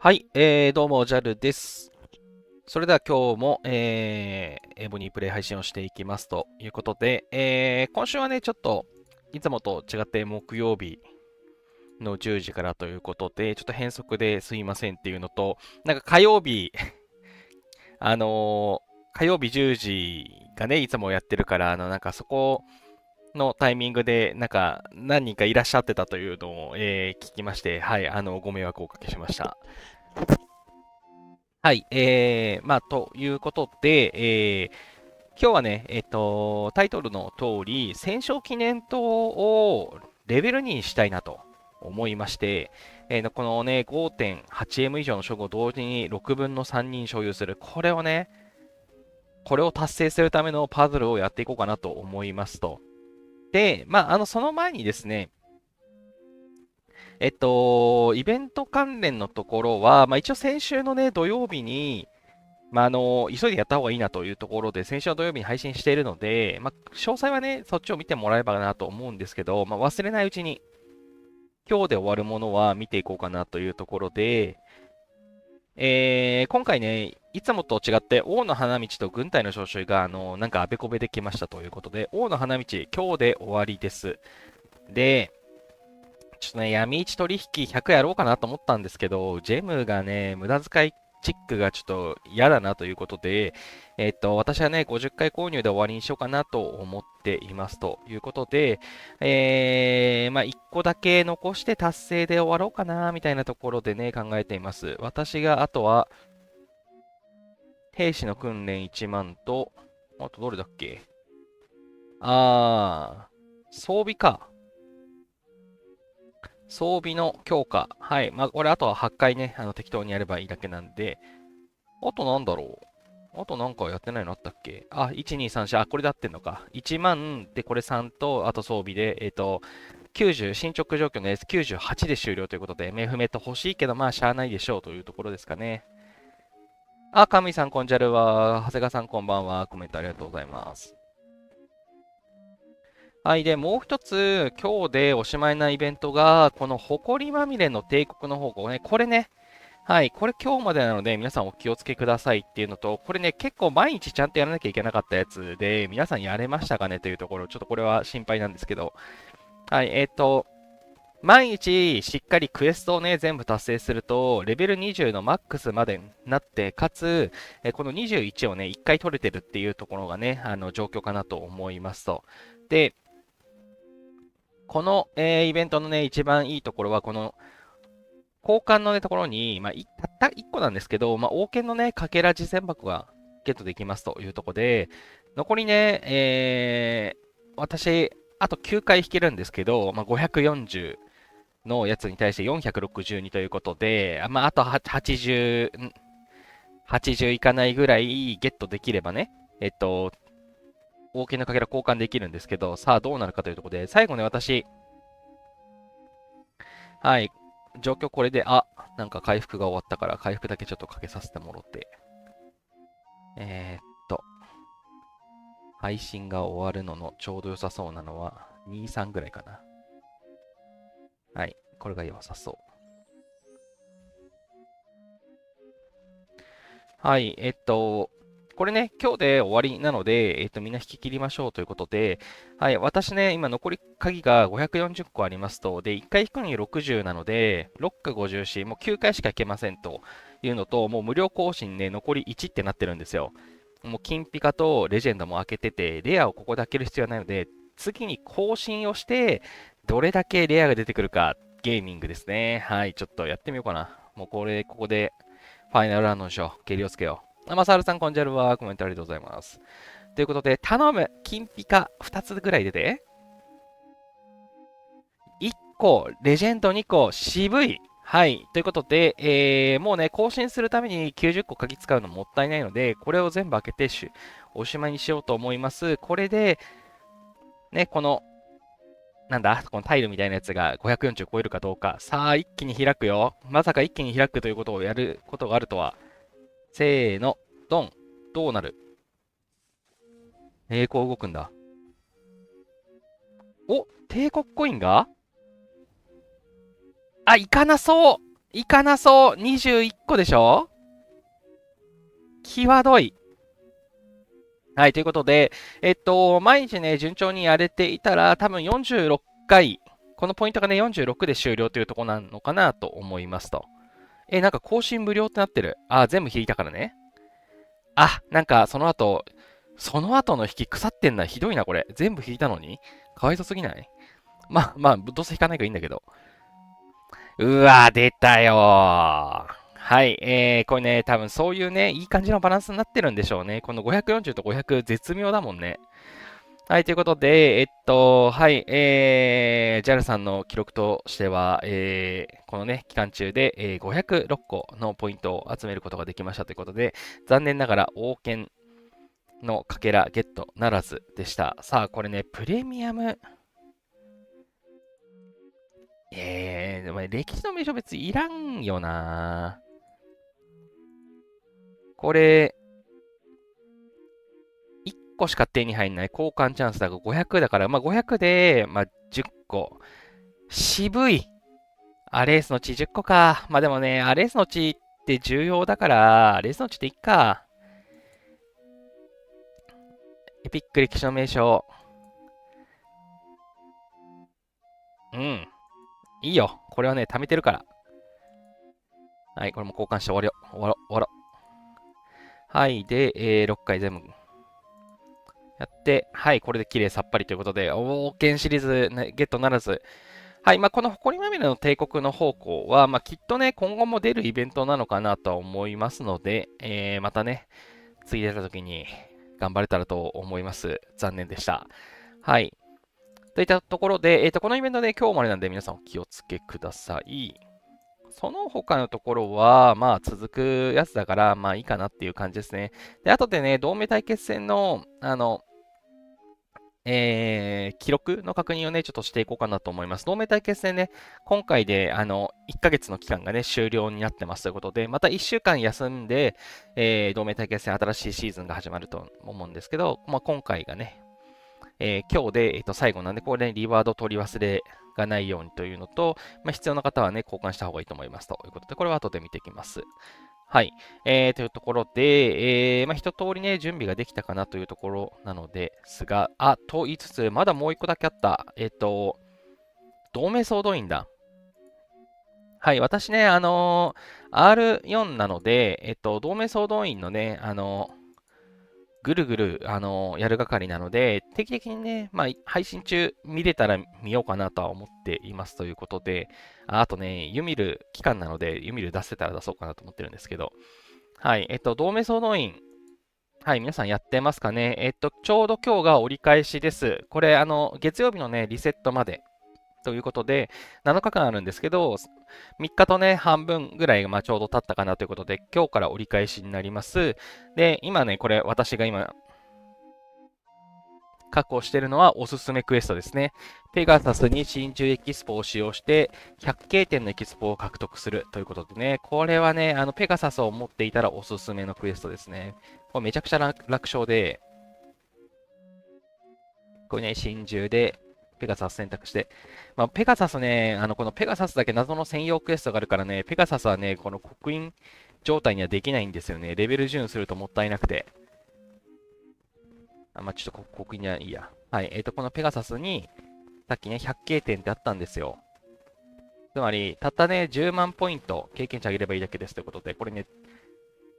はい、どうも、ジャルです。それでは今日も、エボニープレイ配信をしていきますということで、今週はね、ちょっといつもと違って木曜日の10時からということで、ちょっと変則ですいませんっていうのと、なんか火曜日、あの火曜日10時がね、いつもやってるから、なんかそこのタイミングで、なんか何人かいらっしゃってたというのを、聞きまして、はい、ご迷惑をおかけしました。はい、まあ、ということで、今日はね、タイトルの通り、戦勝記念塔をレベル2にしたいなと思いまして、このね、5.8M 以上の称号を同時に6分の3人所有する、これをね、これを達成するためのパズルをやっていこうかなと思いますと。で、まあ、その前にですね、イベント関連のところは、まあ、一応先週のね、土曜日に、まあ、急いでやった方がいいなというところで、先週の土曜日に配信しているので、まあ、詳細はね、そっちを見てもらえばなと思うんですけど、まあ、忘れないうちに、今日で終わるものは見ていこうかなというところで、今回ね、いつもと違って、王の花道と軍隊の召集が、なんかあべこべできましたということで、王の花道、今日で終わりです。で、ちょっとね、闇市取引100やろうかなと思ったんですけど、ジェムがね、無駄遣いチックがちょっと嫌だなということで、私はね、50回購入で終わりにしようかなと思っていますということで、まあ、1個だけ残して達成で終わろうかな、みたいなところでね、考えています。私が、あとは、兵士の訓練1万と、あとどれだっけ装備か。装備の強化。はい。まあ、これあとは8回ね、適当にやればいいだけなんで、あとなんだろう。あとなんかやってないのあったっけ。あ、1、2、3、4、あ、これで合ってんのか。1万でこれ3と、あと装備で、90、進捗状況の S98 で終了ということで、メフメット欲しいけど、まあ、しゃあないでしょうというところですかね。あ、カムイさん、こんじゃるは、長谷川さん、こんばんは。コメントありがとうございます。はい。で、もう一つ、今日でおしまいなイベントが、この埃まみれの帝国の方向ね、これね、はい、これ今日までなので皆さんお気をつけくださいっていうのと、これね、結構毎日ちゃんとやらなきゃいけなかったやつで、皆さんやれましたかねというところ、ちょっとこれは心配なんですけど、はい、毎日しっかりクエストをね、全部達成すると、レベル20のマックスまでになって、かつ、この21をね、1回取れてるっていうところがね、状況かなと思いますと。で、この、イベントのね、一番いいところは、この交換の、ね、ところに、まあ、たった1個なんですけど、まあ、王権のね、かけら実践箱がゲットできますというところで、残りね、私、あと9回引けるんですけど、まあ、540のやつに対して462ということで、まあ、あと80、80いかないぐらいゲットできればね、王権のかけら交換できるんですけど、さあどうなるかというところで、最後ね、私、はい、状況これで、なんか回復が終わったから、回復だけちょっとかけさせてもらって。えーっと、配信が終わるののちょうど良さそうなのは2、3ぐらいかな。はい、これが良さそう。はい、これね、今日で終わりなので、みんな引き切りましょうということで、はい、私ね、今残り鍵が540個ありますと、で、1回引くのに60なので、6か54、もう9回しか引けませんというのと、もう無料更新ね、残り1ってなってるんですよ。もう金ピカとレジェンドも開けてて、レアをここで開ける必要はないので、次に更新をして、どれだけレアが出てくるか、ゲーミングですね。はい、ちょっとやってみようかな。もうここでファイナルラウンドにしよう。ケリをつけよう。マサルさん、こんにちは。コメントありがとうございます。ということで、頼む。金ピカ2つぐらい出て。1個、レジェンド2個、渋い。はい。ということで、もうね、更新するために90個鍵使うのもったいないので、これを全部開けておしまいにしようと思います。これで、ね、この、なんだ、このタイルみたいなやつが540超えるかどうか。さあ、一気に開くよ。まさか一気に開くということをやることがあるとは。せーの、ドン。どうなる。こう動くんだ。お、帝国コインがいかなそう。いかなそう。21個でしょ。際どい。はい、ということで、毎日ね、順調にやれていたら、多分46回、このポイントがね、46で終了というところなのかなと思いますと。なんか更新無料ってなってる。あ、全部引いたからね。あ、なんかその後の引き腐ってんな。ひどいな、これ。全部引いたのにかわいそすぎない？まあ、どうせ引かないからいいんだけど。うわ、出たよー。はい、これね、多分そういうね、いい感じのバランスになってるんでしょうね。この540と500絶妙だもんね。はい、ということで、はい、JAL さんの記録としては、このね、期間中で、506個のポイントを集めることができましたということで、残念ながら、王権のかけらゲットならずでした。さあ、これね、プレミアム、でもね、歴史の名称別にいらんよな。これ、1個しか手に入んない交換チャンスだが500だから、まあ500で、まあ10個。渋い。アレースの血10個か。まあでもね、アレースの血って重要だから、アレースの血でいっか。エピック歴史の名称。うん。いいよ。これはね、貯めてるから。はい、これも交換して終わりよ。終わろう、終わろう。はい、で、6回全部やって、はい、これで綺麗さっぱりということで、王権シリーズ、ね、ゲットならず。はい、まあ、この埃まみれの帝国の方向は、まあ、きっとね、今後も出るイベントなのかなとは思いますので、またね、次出た時に頑張れたらと思います。残念でした。はい。といったところで、このイベントで今日までなんで皆さんお気をつけください。その他のところは、まあ続くやつだから、まあいいかなっていう感じですね。で、後でね、同盟対決戦の、記録の確認をね、ちょっとしていこうかなと思います。同盟対決戦ね、今回で、1ヶ月の期間がね、終了になってますということで、また1週間休んで、同盟対決戦新しいシーズンが始まると思うんですけど、まあ、今回がね、今日で、最後なんで、これね、リワード取り忘れがないようにというのと、まあ、必要な方はね、交換した方がいいと思いますということで、これは後で見ていきます。はい。というところで、まあ、一通りね、準備ができたかなというところなのですが、と言いつつ、まだもう一個だけあった。同盟総動員だ。はい、私ね、R4 なので、同盟総動員のね、ぐるぐる、やる係なので、定期的にね、まあ、配信中見れたら見ようかなとは思っていますということで、あとね、ユミル期間なので、ユミル出せたら出そうかなと思ってるんですけど、はい、同盟総動員、はい、皆さんやってますかね。ちょうど今日が折り返しです。これ、月曜日のね、リセットまでということで、7日間あるんですけど、3日とね、半分ぐらいがまあちょうど経ったかなということで、今日から折り返しになります。で、今ね、これ私が今確保しているのはおすすめクエストですね。ペガサスに真珠エキスポを使用して、100経点のエキスポを獲得するということでね、これはね、ペガサスを持っていたらおすすめのクエストですね。これめちゃくちゃ楽勝で、これね、真珠で、ペガサス選択して。まあ、ペガサスね、このペガサスだけ謎の専用クエストがあるからね、ペガサスはね、この刻印状態にはできないんですよね。レベル10するともったいなくて。まあ、ちょっと刻印にはいいや。はい。このペガサスに、さっきね、100経点ってあったんですよ。つまり、たったね、10万ポイント経験値上げればいいだけですということで、これね、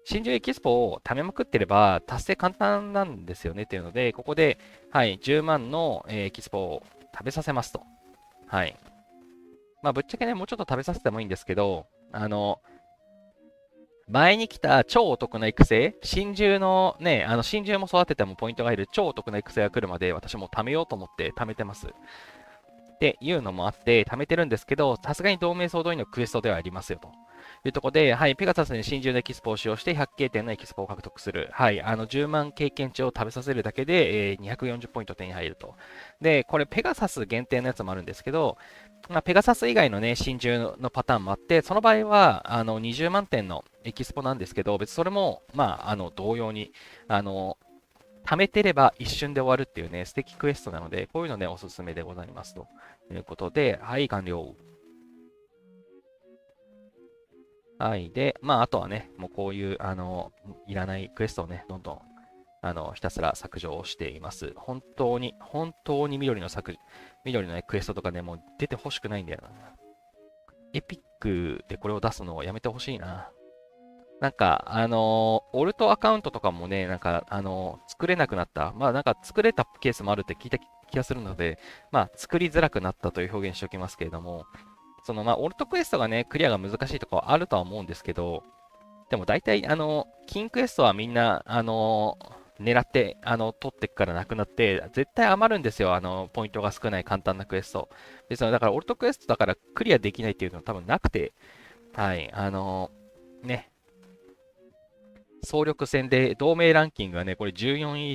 真珠エキスポを貯めまくってれば達成簡単なんですよねっていうので、ここで、はい、10万のエキスポを食べさせますと。はい。まあ、ぶっちゃけね、もうちょっと食べさせてもいいんですけど、前に来た超お得な育成、真珠のね、真珠も育ててもポイントが入る超お得な育成が来るまで、私も貯めようと思って貯めてます。っていうのもあって、貯めてるんですけど、さすがに同盟総動員のクエストではありますよと。いうところで、はい、ペガサスに真珠のエキスポを使用して100経点のエキスポを獲得する。はい、10万経験値を食べさせるだけで、240ポイント手に入ると。で、これペガサス限定のやつもあるんですけど、まあ、ペガサス以外のね、真珠のパターンもあって、その場合は、20万点のエキスポなんですけど、別にそれも、まあ、同様に、貯めてれば一瞬で終わるっていうね、素敵クエストなので、こういうのね、おすすめでございますということで、はい、完了。はい。で、まあ、あとはね、もうこういう、いらないクエストをね、どんどん、ひたすら削除をしています。本当に、本当に緑のね、クエストとかね、もう出てほしくないんだよな。エピックでこれを出すのをやめてほしいな。なんか、オルトアカウントとかもね、なんか、作れなくなった。まあ、なんか作れたケースもあるって聞いた気がするので、まあ、作りづらくなったという表現しておきますけれども、まあ、オルトクエストがね、クリアが難しいとかはあるとは思うんですけど、でも大体、金クエストはみんな、狙って、取っていくからなくなって、絶対余るんですよ。ポイントが少ない簡単なクエスト。ですので、だから、オルトクエストだからクリアできないっていうのは多分なくて、はい、ね、総力戦で同盟ランキングがね、これ14位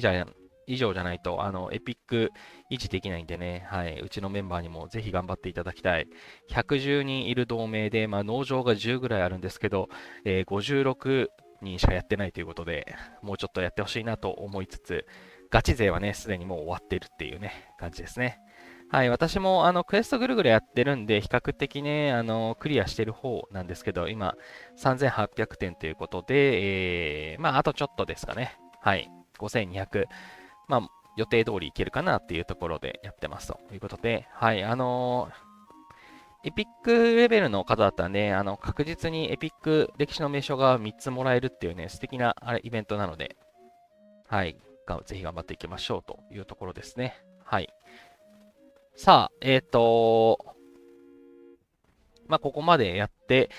以上じゃないと、エピック維持できないんでね、はい、うちのメンバーにもぜひ頑張っていただきたい。110人いる同盟で、まあ、農場が10ぐらいあるんですけど、56人しかやってないということで、もうちょっとやってほしいなと思いつつ、ガチ勢はね、すでにもう終わってるっていうね、感じですね。はい、私もクエストぐるぐるやってるんで、比較的ね、クリアしてる方なんですけど、今、3800点ということで、まあ、あとちょっとですかね。はい、5200。まあ、予定通りいけるかなっていうところでやってますということで、はい、エピックレベルの方だったらね、確実にエピック歴史の名称が3つもらえるっていうね、素敵なイベントなので、はい、ぜひ頑張っていきましょうというところですね。はい。さあ、まあ、ここまでやって、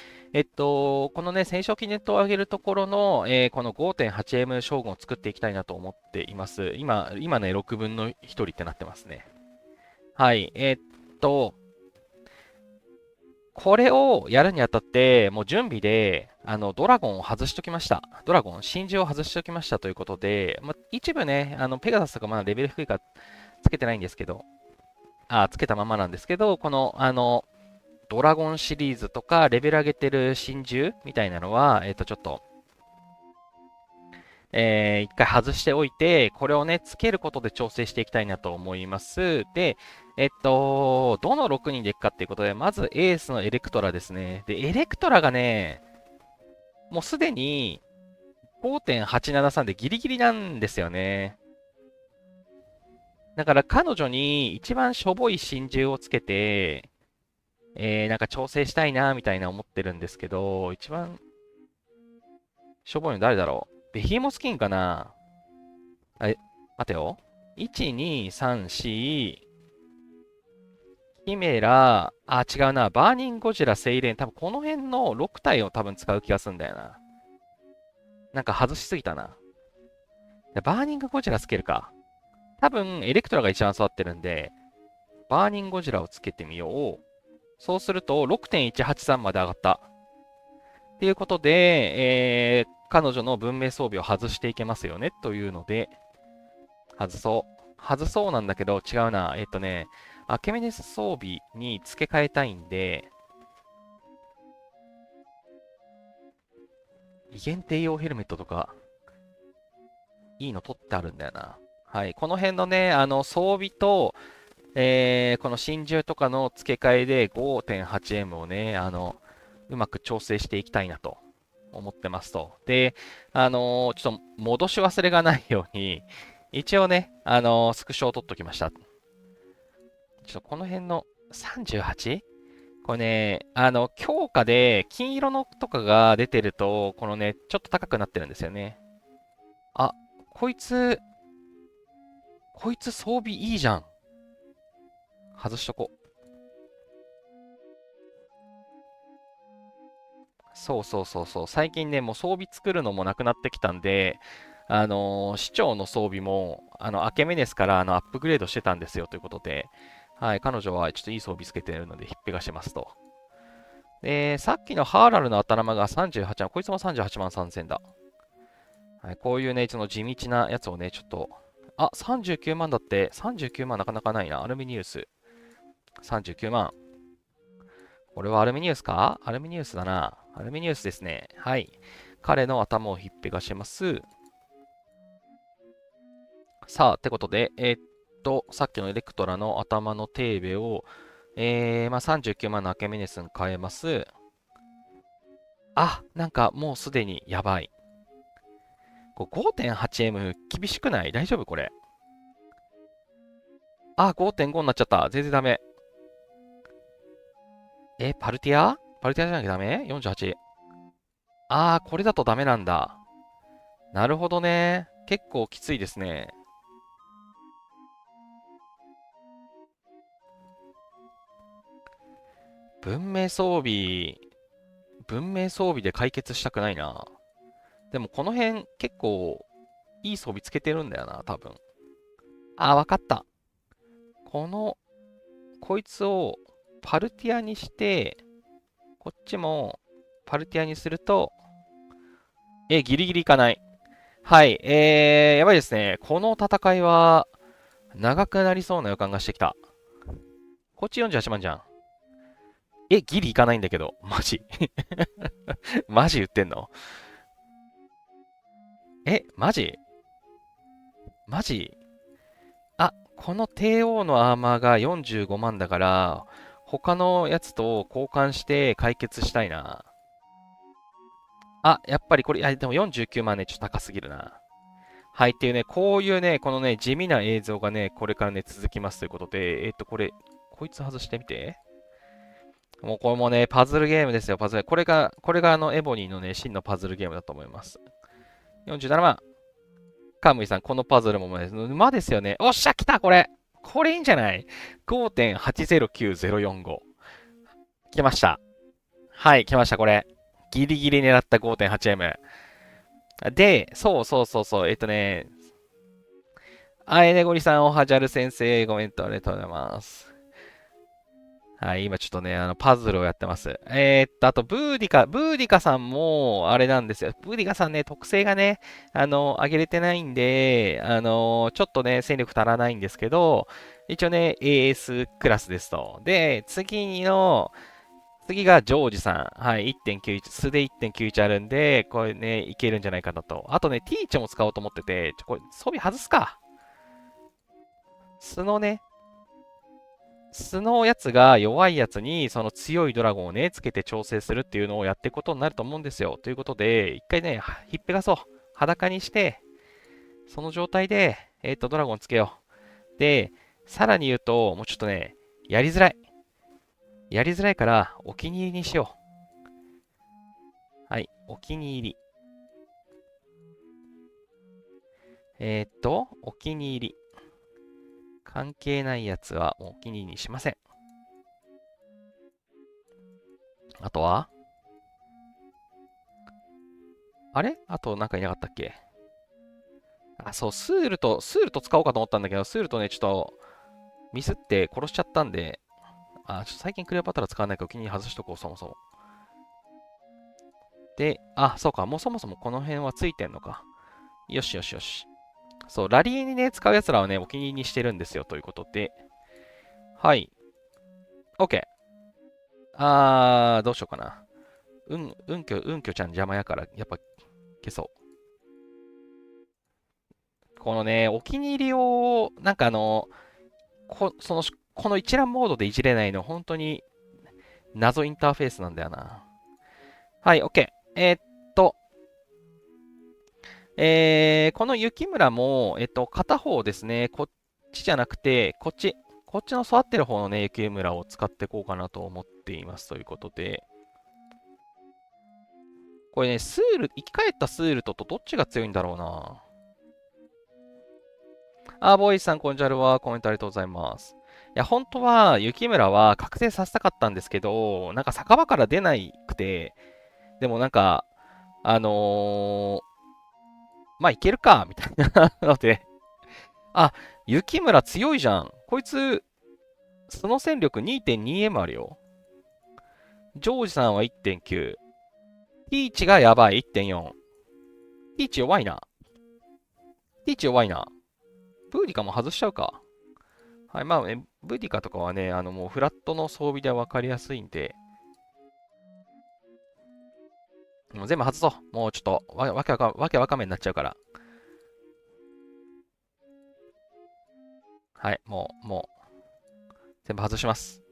このね、戦勝記念塔を上げるところの、この 5.8M 将軍を作っていきたいなと思っています。今ね、6分の1人ってなってますね。はい。これをやるにあたって、もう準備で、ドラゴンを外しときました。ドラゴン、真珠を外しときましたということで、まあ、一部ね、ペガサスとかまだレベル低いからつけてないんですけど、つけたままなんですけど、この、ドラゴンシリーズとか、レベル上げてる真珠みたいなのは、ちょっと、一回外しておいて、これをね、つけることで調整していきたいなと思います。で、どの6人でいくかっていうことで、まずエースのエレクトラですね。で、エレクトラがね、もうすでに5.873でギリギリなんですよね。だから彼女に一番しょぼい真珠をつけて、なんか調整したいな、みたいな思ってるんですけど、一番しょぼいの誰だろう。ベヒモスキンかな。待てよ。1、2、3、4、キメラ、違うな。バーニングゴジラ、セイレン。多分この辺の6体を多分使う気がするんだよな。なんか外しすぎたな。バーニングゴジラつけるか。多分エレクトラが一番育ってるんで、バーニングゴジラをつけてみよう。そうすると6.183まで上がった。っていうことで、彼女の文明装備を外していけますよね。というので、外そう。外そうなんだけど、違うな。アケメネス装備に付け替えたいんで、威厳帝王ヘルメットとか、いいの取ってあるんだよな。はい。この辺のね、装備と、この真珠とかの付け替えで 5.8M をね、うまく調整していきたいなと思ってますと。で、ちょっと戻し忘れがないように、一応ね、スクショを取っときました。ちょっとこの辺の 38? これね、強化で金色のとかが出てると、このね、ちょっと高くなってるんですよね。あ、こいつ、こいつ装備いいじゃん。外しとこう。そうそうそうそう。最近ね、もう装備作るのもなくなってきたんで、市長の装備も、アケメネスからアップグレードしてたんですよということで、はい、彼女はちょっといい装備つけてるので、ひっぺがしますと。で、さっきのハーラルの頭が38万、こいつも38万3000だ。はい、こういうね、その地道なやつをね、ちょっと、39万だって、39万なかなかないな。アルミニウス。39万。これはアルミニウスかアルミニウスだな。アルミニウスですね。はい。彼の頭をひっぺがします。さあ、ってことで、さっきのエレクトラの頭のテーベを、まあ、39万のアケメネスに変えます。あ、なんかもうすでにやばい。これ 5.8M 厳しくない？大丈夫これ？あ、5.5になっちゃった。全然ダメ。パルティアパルティアじゃなきゃダメ？ 48。あー、これだとダメなんだ。なるほどね。結構きついですね。文明装備、文明装備で解決したくないな。でもこの辺結構いい装備つけてるんだよな、多分。あー、わかった。こいつをパルティアにして、こっちもパルティアにすると、ギリギリいかない。はい、やばいですね。この戦いは長くなりそうな予感がしてきた。こっち48万じゃん。ギリいかないんだけど。マジ。マジ言ってんの？マジ？マジ？あ、この帝王のアーマーが45万だから、他のやつと交換して解決したいな。あ、やっぱりこれ、でも49万ね、ちょっと高すぎるな。はい、っていうね、こういうね、このね、地味な映像がね、これからね、続きますということで、こいつ外してみて。もうこれもね、パズルゲームですよ、パズル。これがエボニーのね、真のパズルゲームだと思います。47万。カムイさん、このパズルもね、馬ですよね。おっしゃ、来た、これ。これいいんじゃない？ 5.809045。来ました。はい、来ました、これ。ギリギリ狙った 5.8M。で、そうそうそうそう、エネゴリさん、おはじゃる先生、コメントありがとうございます。はい、今ちょっとね、パズルをやってます。あと、ブーディカさんも、あれなんですよ。ブーディカさんね、特性がね、上げれてないんで、ちょっとね、戦力足らないんですけど、一応ね、AS クラスですと。で、次がジョージさん。はい、1.91、素で1.91あるんで、これね、いけるんじゃないかなと。あとね、ティーチも使おうと思ってて、これ装備外すか。素のね、素のやつが弱いやつにその強いドラゴンをね、つけて調整するっていうのをやっていくことになると思うんですよ。ということで、一回ね、ひっぺがそう。裸にして、その状態で、ドラゴンつけよう。で、さらに言うと、もうちょっとね、やりづらい。やりづらいから、お気に入りにしよう。はい、お気に入り。お気に入り。関係ないやつはもうお気に入りにしません。あとはあとなんかいなかったっけ？そう、スールと使おうかと思ったんだけど、スールとね、ちょっとミスって殺しちゃったんで、ちょっと最近クレオパトラ使わないからお気に入り外しとこう、そもそも。で、そうか、もうそもそもこの辺はついてんのか。よしよしよし。そう、ラリーにね、使う奴らはね、お気に入りにしてるんですよ、ということで。はい。OK。どうしようかな。うんきょちゃん邪魔やから、やっぱ消そう。このね、お気に入りを、なんかこその、この一覧モードでいじれないの、本当に謎インターフェースなんだよな。はい、OK。と、この雪村も、片方ですね、こっちじゃなくて、こっちの育ってる方のね、雪村を使っていこうかなと思っています。ということで、これね、生き返ったスールとどっちが強いんだろうな。ボーイさん、こんにちは。コメントありがとうございます。いや、本当は、雪村は覚醒させたかったんですけど、なんか酒場から出ないくて、でもなんか、あのーまあ、いけるか、みたいなので、あ、雪村強いじゃん。こいつ、その戦力 2.2M あるよ。ジョージさんは1.9。ティーチがやばい1.4。ティーチ弱いな。ティーチ弱いな。ブーディカも外しちゃうか。はい、まあね、ブーディカとかはね、もうフラットの装備では分かりやすいんで、もう全部外そう。もうちょっとわけわかめになっちゃうから。はい、もう、全部外します。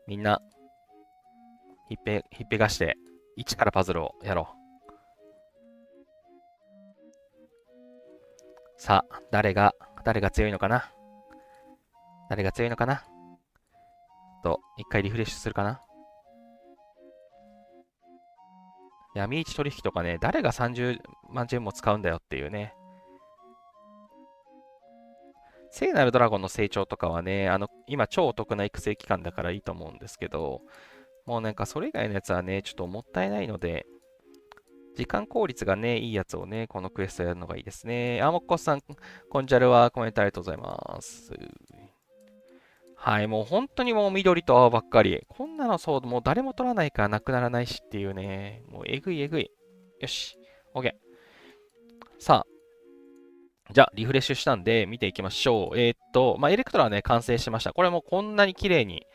みんな、ひっぺがして。1からパズルをやろう。さあ、誰が強いのかな。誰が強いのかな。一回リフレッシュするかな。闇市取引とかね、誰が30万ジェムも使うんだよっていうね。聖なるドラゴンの成長とかはね、今超お得な育成期間だからいいと思うんですけど、もうなんかそれ以外のやつはね、ちょっともったいないので、時間効率がね、いいやつをね、このクエストやるのがいいですね。もっこさん、こんじゃるはコメントありがとうございます。はい、もう本当にもう緑と青ばっかり。こんなのそう、もう誰も取らないからなくならないしっていうね。もうえぐいえぐい。よし。OK。さあ、じゃあリフレッシュしたんで見ていきましょう。エレクトラはね、完成しました。これもこんなに綺麗に、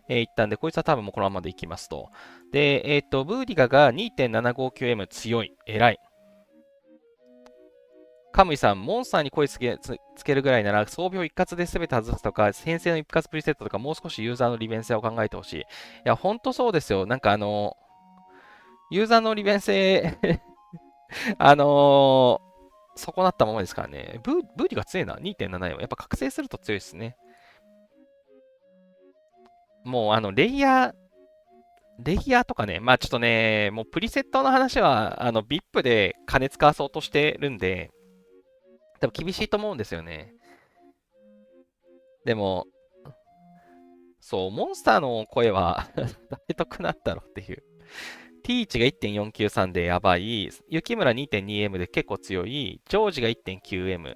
いったんで、こいつは多分もうこのままでいきますと。で、ブーディガが 2.759M 強い。偉い。カムイさん、モンスターに声つけるぐらいなら、装備を一括で全て外すとか、先制の一括プリセットとか、もう少しユーザーの利便性を考えてほしい。いや、ほんとそうですよ。なんかユーザーの利便性あの損なったままですからね。ブーディが強いな。2.74。やっぱ覚醒すると強いですね。もう、レイヤーとかね、まあちょっとね、もうプリセットの話は、VIP で金使わそうとしてるんで、多分厳しいと思うんですよね。でも、そう、モンスターの声は誰得なんだろうっていう。ティーチが 1.493 でやばい、雪村 2.2M で結構強い、ジョージが 1.9M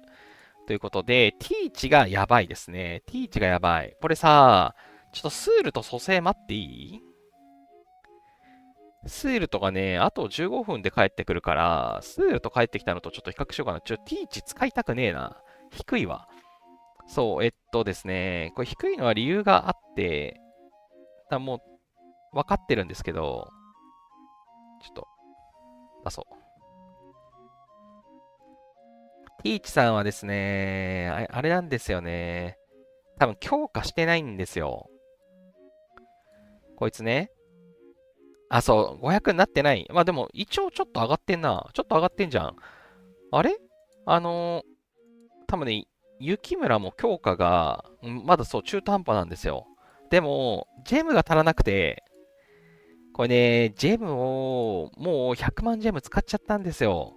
ということで、ティーチがやばいですね。ティーチがやばい。これさ、ちょっとスールと蘇生待っていい？スールとかね、あと15分で帰ってくるから、スールと帰ってきたのとちょっと比較しようかな。ティーチ使いたくねえな。低いわ。そう、ですね、これ低いのは理由があって、もう分かってるんですけど、ちょっと出そう。ティーチさんはですね、あれなんですよね。多分強化してないんですよ。こいつね。そう、500になってない。まあでも、一応ちょっと上がってんな。ちょっと上がってんじゃん。あれ多分ね、雪村も強化が、まだそう、中途半端なんですよ。でも、ジェムが足らなくて、これね、ジェムを、もう100万ジェム使っちゃったんですよ。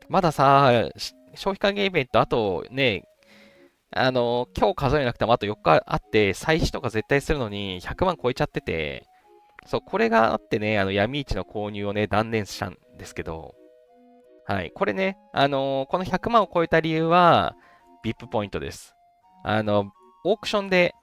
まださ、消費還元イベント、あとね、今日数えなくてもあと4日あって、再試とか絶対するのに100万超えちゃってて、そう、これがあってね、闇市の購入をね、断念したんですけど、はい、これね、この100万を超えた理由は、VIP ポイントです。あの、オークションで、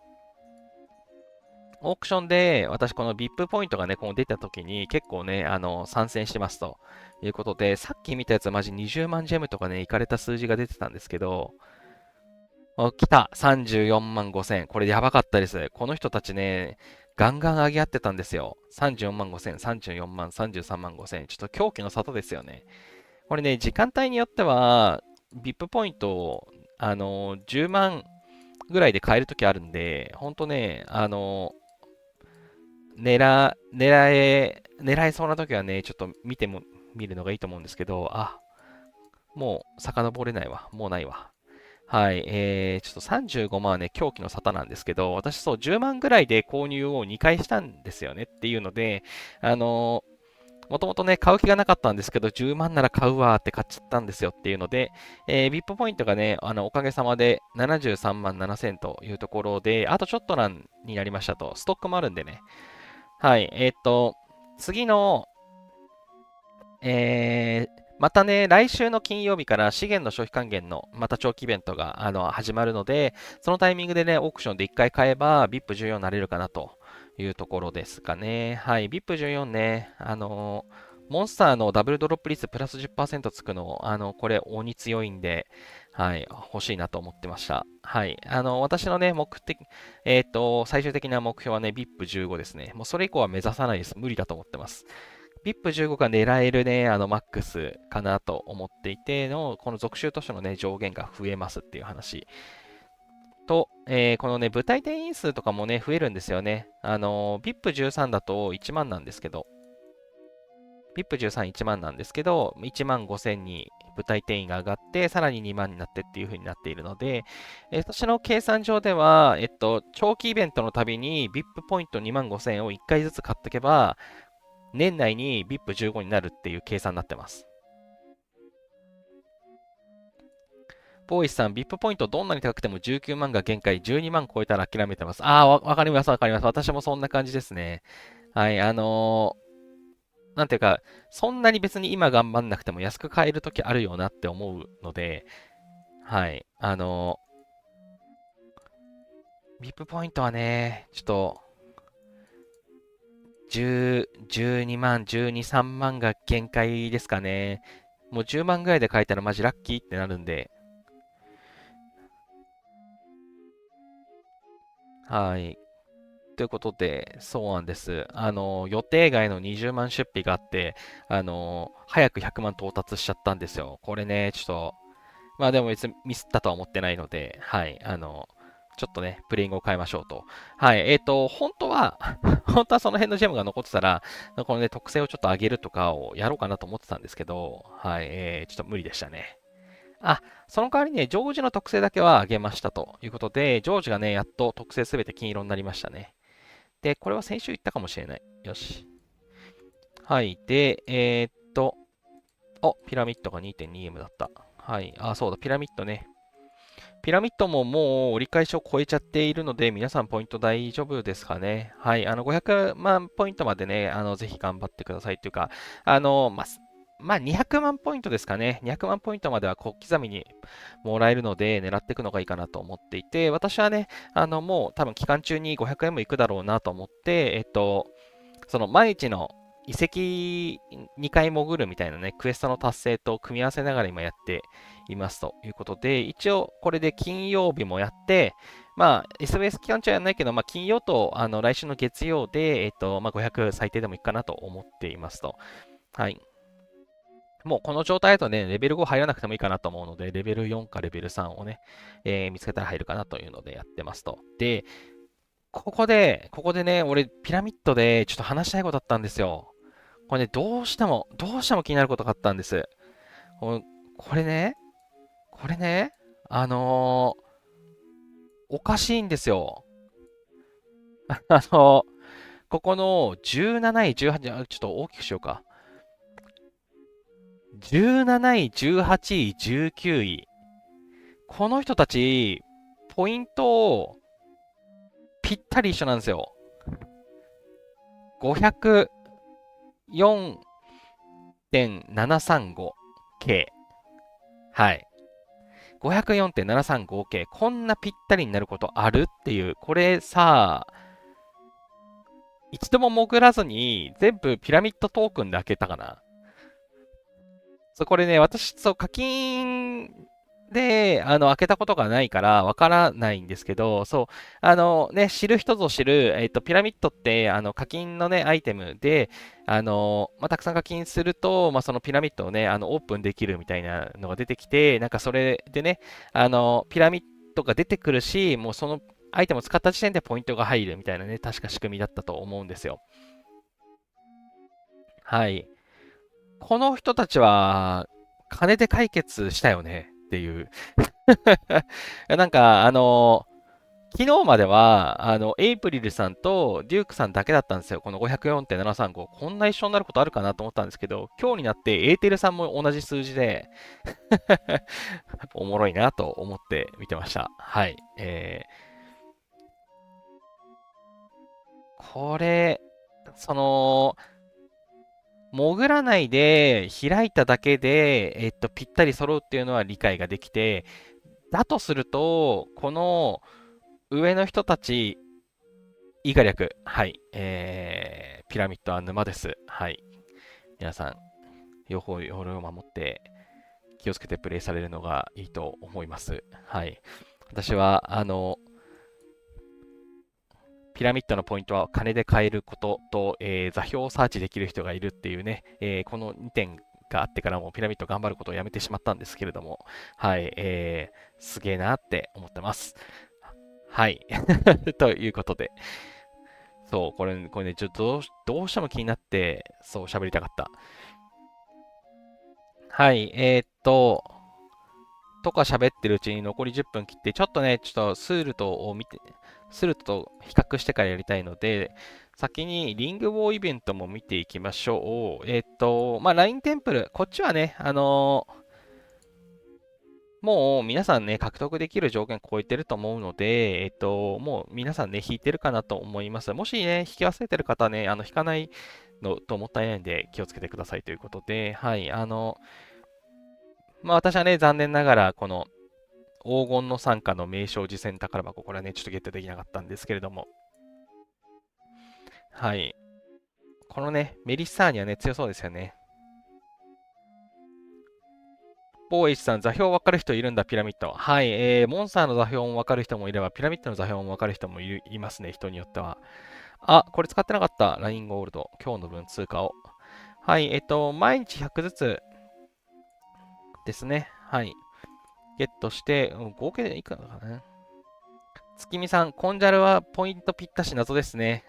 私この VIP ポイントがね、こう出た時に結構ね、参戦してますということで、さっき見たやつはマジ20万ジェムとかね、いかれた数字が出てたんですけど、来た !34 万5千。これやばかったです。この人たちね、ガンガン上げ合ってたんですよ。34万5千、34万、33万5千。ちょっと狂気の沙汰ですよね。これね、時間帯によっては、VIP ポイントを、10万ぐらいで買えるときあるんで、ほんとね、狙えそうなときはね、ちょっと見るのがいいと思うんですけど、もう遡れないわ。もうないわ。はい、ちょっと35万はね、狂気の沙汰なんですけど、私そう、10万ぐらいで購入を2回したんですよねっていうので、もともとね、買う気がなかったんですけど、10万なら買うわーって買っちゃったんですよっていうので、VIP ポイントがね、おかげさまで73万7千というところで、あとちょっとになりましたと、ストックもあるんでね。はい、次の、またね、来週の金曜日から資源の消費還元のまた長期イベントが始まるので、そのタイミングでね、オークションで1回買えば VIP14 になれるかなというところですかね。はい、VIP14 ね、モンスターのダブルドロップ率プラス10%つくの、これ鬼強いんで、はい、欲しいなと思ってました。はい、私のね、最終的な目標はね、VIP15 ですね。もうそれ以降は目指さないです。無理だと思ってます。VIP15 が狙えるね、マックスかなと思っていてこの属州都市のね、上限が増えますっていう話。と、このね、部隊定員数とかもね、増えるんですよね。VIP13 だと1万なんですけど、VIP13 1万なんですけど、1万5000に部隊定員が上がって、さらに2万になってっていう風になっているので、私の計算上では、長期イベントのたびに VIP ポイント2万5000を1回ずつ買っとけば、年内に VIP15 になるっていう計算になってます。ボーイスさん、VIP ポイントどんなに高くても19万が限界、12万超えたら諦めてます。ああ、わかります、わかります。私もそんな感じですね。はい、なんていうか、そんなに別に今頑張んなくても安く買えるときあるよなって思うので、はい、VIP ポイントはね、ちょっと、10、12万、12、3万が限界ですかね。もう10万ぐらいで買えたらマジラッキーってなるんで、はい。ということで、そうなんです。予定外の20万出費があって、早く100万到達しちゃったんですよ。これね、ちょっと、まあでも別にミスったとは思ってないので、はい、ちょっとね、プレイングを変えましょうと。はい、本当は本当はその辺のジェムが残ってたら、このね、特性をちょっと上げるとかをやろうかなと思ってたんですけど、はい、ちょっと無理でしたね。あ、その代わりね、ジョージの特性だけは上げましたということで、ジョージがね、やっと特性すべて金色になりましたね。で、これは先週言ったかもしれない。よし。はい。で、ピラミッドが 2.2M だった。はい。あ、そうだ、ピラミッドね。ピラミッドももう折り返しを超えちゃっているので、皆さんポイント大丈夫ですかね。はい。500万ポイントまでね、ぜひ頑張ってくださいというか、200万ポイントですかね。200万ポイントまでは小刻みにもらえるので、狙っていくのがいいかなと思っていて、私はね、もう多分期間中に500円もいくだろうなと思って、その毎日の遺跡2回潜るみたいなね、クエストの達成と組み合わせながら今やっていますということで、一応これで金曜日もやって、まあ、SBS 期間中はやらないけど、まあ、金曜と来週の月曜で、500最低でもいくかなと思っていますと。はい。もうこの状態だとね、レベル5入らなくてもいいかなと思うので、レベル4かレベル3をね、見つけたら入るかなというのでやってますと。で、ここでね、俺、ピラミッドでちょっと話したいことあったんですよ。これね、どうしても気になることがあったんです。ここれね、これね、あのーおかしいんですよ。あのここの17位、18位、ちょっと大きくしようか。17位、18位、19位。この人たち、ポイント、ぴったり一緒なんですよ。504.735K。はい。504.735合計。こんなぴったりになることあるっていう。これさ、一度も潜らずに全部ピラミッドトークンで開けたかな。そう、これね、私、そう、課金で、開けたことがないからわからないんですけど、そう、ね、知る人ぞ知る、ピラミッドって、課金のね、アイテムで、たくさん課金すると、そのピラミッドをね、オープンできるみたいなのが出てきて、なんかそれでね、ピラミッドが出てくるし、もうそのアイテムを使った時点でポイントが入るみたいなね、確か仕組みだったと思うんですよ。はい。この人たちは、金で解決したよねっていうなんか、昨日までは、エイプリルさんとデュークさんだけだったんですよ。この504.735。こんな一緒になることあるかなと思ったんですけど、今日になってエーテルさんも同じ数字でおもろいなと思って見てました。はい。これ、その、潜らないで開いただけで、ぴったり揃うっていうのは理解ができて、だとすると、この上の人たち、以下略、はい、ピラミッドは沼です。はい。皆さん、両方、要領を守って気をつけてプレイされるのがいいと思います。はい。私は、ピラミッドのポイントは金で買えることと、座標をサーチできる人がいるっていうね、この2点があってからもピラミッド頑張ることをやめてしまったんですけれども、はい、すげえなって思ってます。はい。ということで、そう、これね、ちょっとどうしても気になって、そう、喋りたかった。はい、とか喋ってるうちに残り10分切って、ちょっとね、ちょっとスルトと比較してからやりたいので、先にリングウォーイベントも見ていきましょう。まあ、ラインテンプル、こっちはね、もう皆さんね、獲得できる条件超えてると思うので、もう皆さんね、引いてるかなと思います。もしね、引き忘れてる方はね、引かないのともったいないんで気をつけてくださいということで、はい、まあ私はね、残念ながら、この黄金の傘下の名称次戦宝箱、これはね、ちょっとゲットできなかったんですけれども、はい。このね、メリッサーニはね、強そうですよね。某 H さん、座標分かる人いるんだ、ピラミッド。はい、モンスターの座標も分かる人もいれば、ピラミッドの座標も分かる人もいますね、人によっては。あ、これ使ってなかった。ラインゴールド。今日の分通貨を。はい、毎日100ずつですね。はい。ゲットして、合計でいくらかな。月見さん、コンジャルはポイントぴったし謎ですね。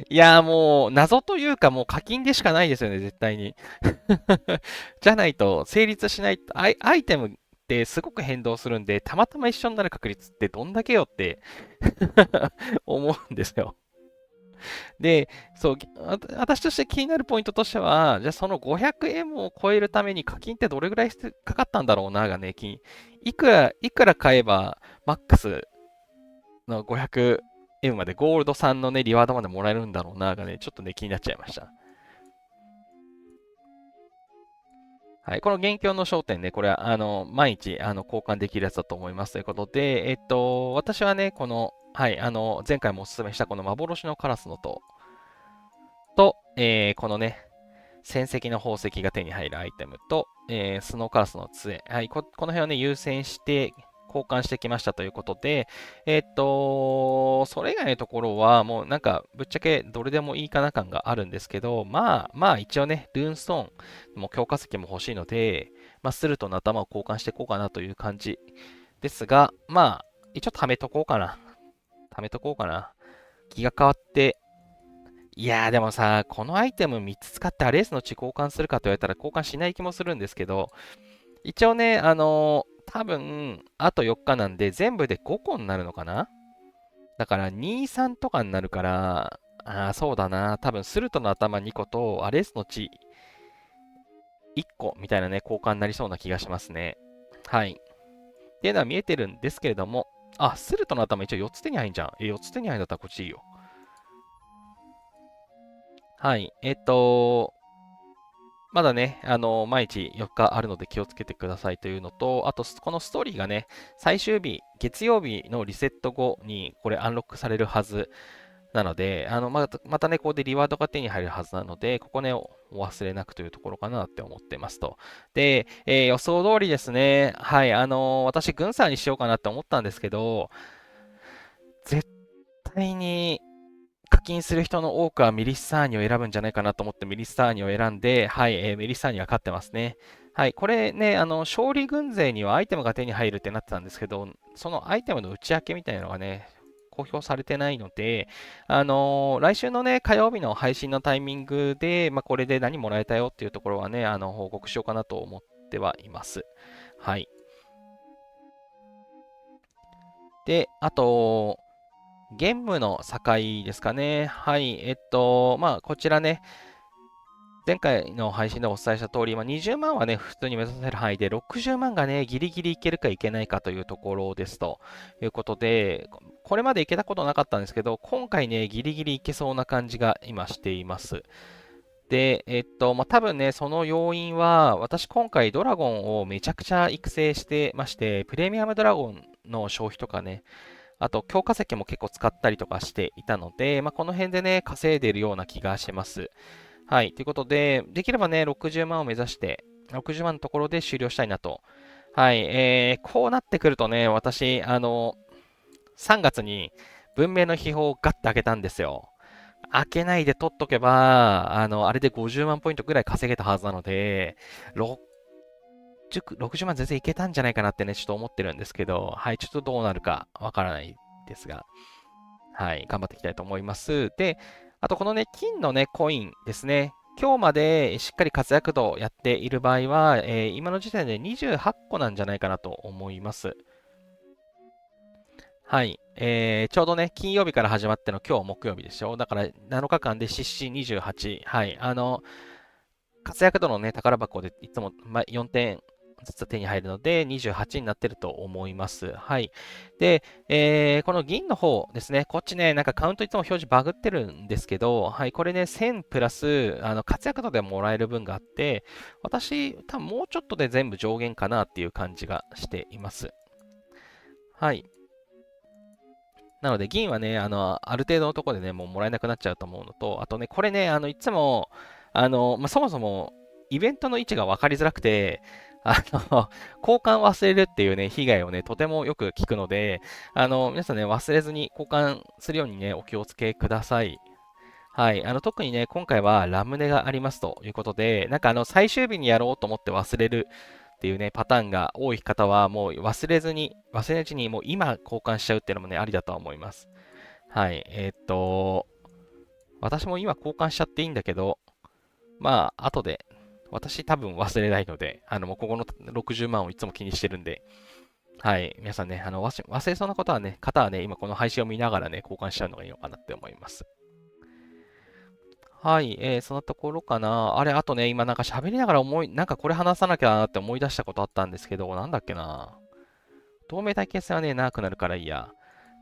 いやーもう、謎というかもう課金でしかないですよね、絶対に。じゃないと成立しない。アイテムってすごく変動するんで、たまたま一緒になる確率ってどんだけよって思うんですよ。で、そう、私として気になるポイントとしては、じゃあその 500M を超えるために課金ってどれぐらいかかったんだろうながね、いくら買えばマックスの 500M までゴールド3のね、リワードまでもらえるんだろうながね、ちょっとね、気になっちゃいました。はい、この元凶の焦点ね、これは毎日交換できるやつだと思いますということで、私はね、この、はい、前回もお勧めしたこの幻のカラスの塔と、このね、戦績の宝石が手に入るアイテムと、スノーカラスの杖、はい、この辺をね、優先して交換してきましたということで、それ以外のところは、もうなんか、ぶっちゃけどれでもいいかな感があるんですけど、まあ一応ね、ルーンストーンも強化石も欲しいので、まあ、スルトの頭を交換していこうかなという感じですが、まあ、一応貯めとこうかな。貯めとこうかな。気が変わって、いやーでもさ、このアイテム3つ使ってアレースの血交換するかと言われたら交換しない気もするんですけど、一応ね、多分、あと4日なんで全部で5個になるのかな。だから2、3とかになるから、そうだな。多分、スルトの頭2個とアレースの血1個みたいなね、交換になりそうな気がしますね。はい。っていうのは見えてるんですけれども、あ、スルトの頭一応4つ手に入んじゃん。4つ手に入るんだったらこっちいいよ。はい。まだね、毎日4日あるので気をつけてくださいというのと、あと、このストーリーがね、最終日、月曜日のリセット後にこれアンロックされるはずなので、またね、ここでリワードが手に入るはずなので、ここね、お忘れなくというところかなって思ってますと。で、予想通りですね、はい、私、軍曹にしようかなって思ったんですけど、絶対に課金する人の多くはメリッサーニを選ぶんじゃないかなと思ってメリッサーニを選んで、はい、メリッサーニは勝ってますね。はい、これね、勝利軍勢にはアイテムが手に入るってなってたんですけど、そのアイテムの内訳みたいなのがね、公表されてないので、来週のね、火曜日の配信のタイミングで、まあ、これで何もらえたよっていうところはね、報告しようかなと思ってはいます。はい。で、あと、ゲームの境ですかね。はい。まあ、こちらね、前回の配信でお伝えした通り、まあ、20万はね、普通に目指せる範囲で、60万がね、ギリギリいけるかいけないかというところですということで、これまでいけたことなかったんですけど、今回ね、ギリギリいけそうな感じが今しています。で、まあ、多分ね、その要因は、私今回ドラゴンをめちゃくちゃ育成してまして、プレミアムドラゴンの消費とかね、あと強化石も結構使ったりとかしていたので、まあ、この辺でね、稼いでいるような気がします。はい。ということで、できればね、60万を目指して、60万のところで終了したいなと。はい。こうなってくるとね、私、3月に文明の秘宝をガッて開けたんですよ。開けないで取っとけば、あれで50万ポイントぐらい稼げたはずなので、60万全然いけたんじゃないかなってね、ちょっと思ってるんですけど、はい、ちょっとどうなるかわからないですが、はい、頑張っていきたいと思います。で、あとこのね、金のね、コインですね。今日までしっかり活躍度をやっている場合は、今の時点で28個なんじゃないかなと思います。はい。ちょうどね、金曜日から始まっての今日木曜日でしょ。だから7日間で失神28。はい。活躍度のね、宝箱でいつも4点ずつ手に入るので、28になってると思います。はい。で、この銀の方ですね、こっちね、なんかカウントいつも表示バグってるんですけど、はい、これね、1000プラス、活躍度でもらえる分があって、私、多分もうちょっとで全部上限かなっていう感じがしています。はい。なので、銀はね、ある程度のところでね、もうもらえなくなっちゃうと思うのと、あとね、これね、いつも、そもそも、イベントの位置が分かりづらくて、交換忘れるっていうね、被害をね、とてもよく聞くので、皆さんね、忘れずに交換するようにね、お気をつけください。はい。特にね、今回はラムネがありますということで、なんか最終日にやろうと思って忘れるっていうね、パターンが多い方は、もう忘れずにもう今交換しちゃうっていうのもね、ありだとは思います。はい。私も今交換しちゃっていいんだけど、まあ、後で、私多分忘れないので、もうここの60万をいつも気にしてるんで、はい。皆さんね、忘れそうな方はね、今この配信を見ながらね、交換しちゃうのがいいのかなって思います。はい、そのところかな。あれ、あとね、今なんか喋りながらなんかこれ話さなきゃなって思い出したことあったんですけど、なんだっけな。同盟体験戦はね、長くなるからいいや。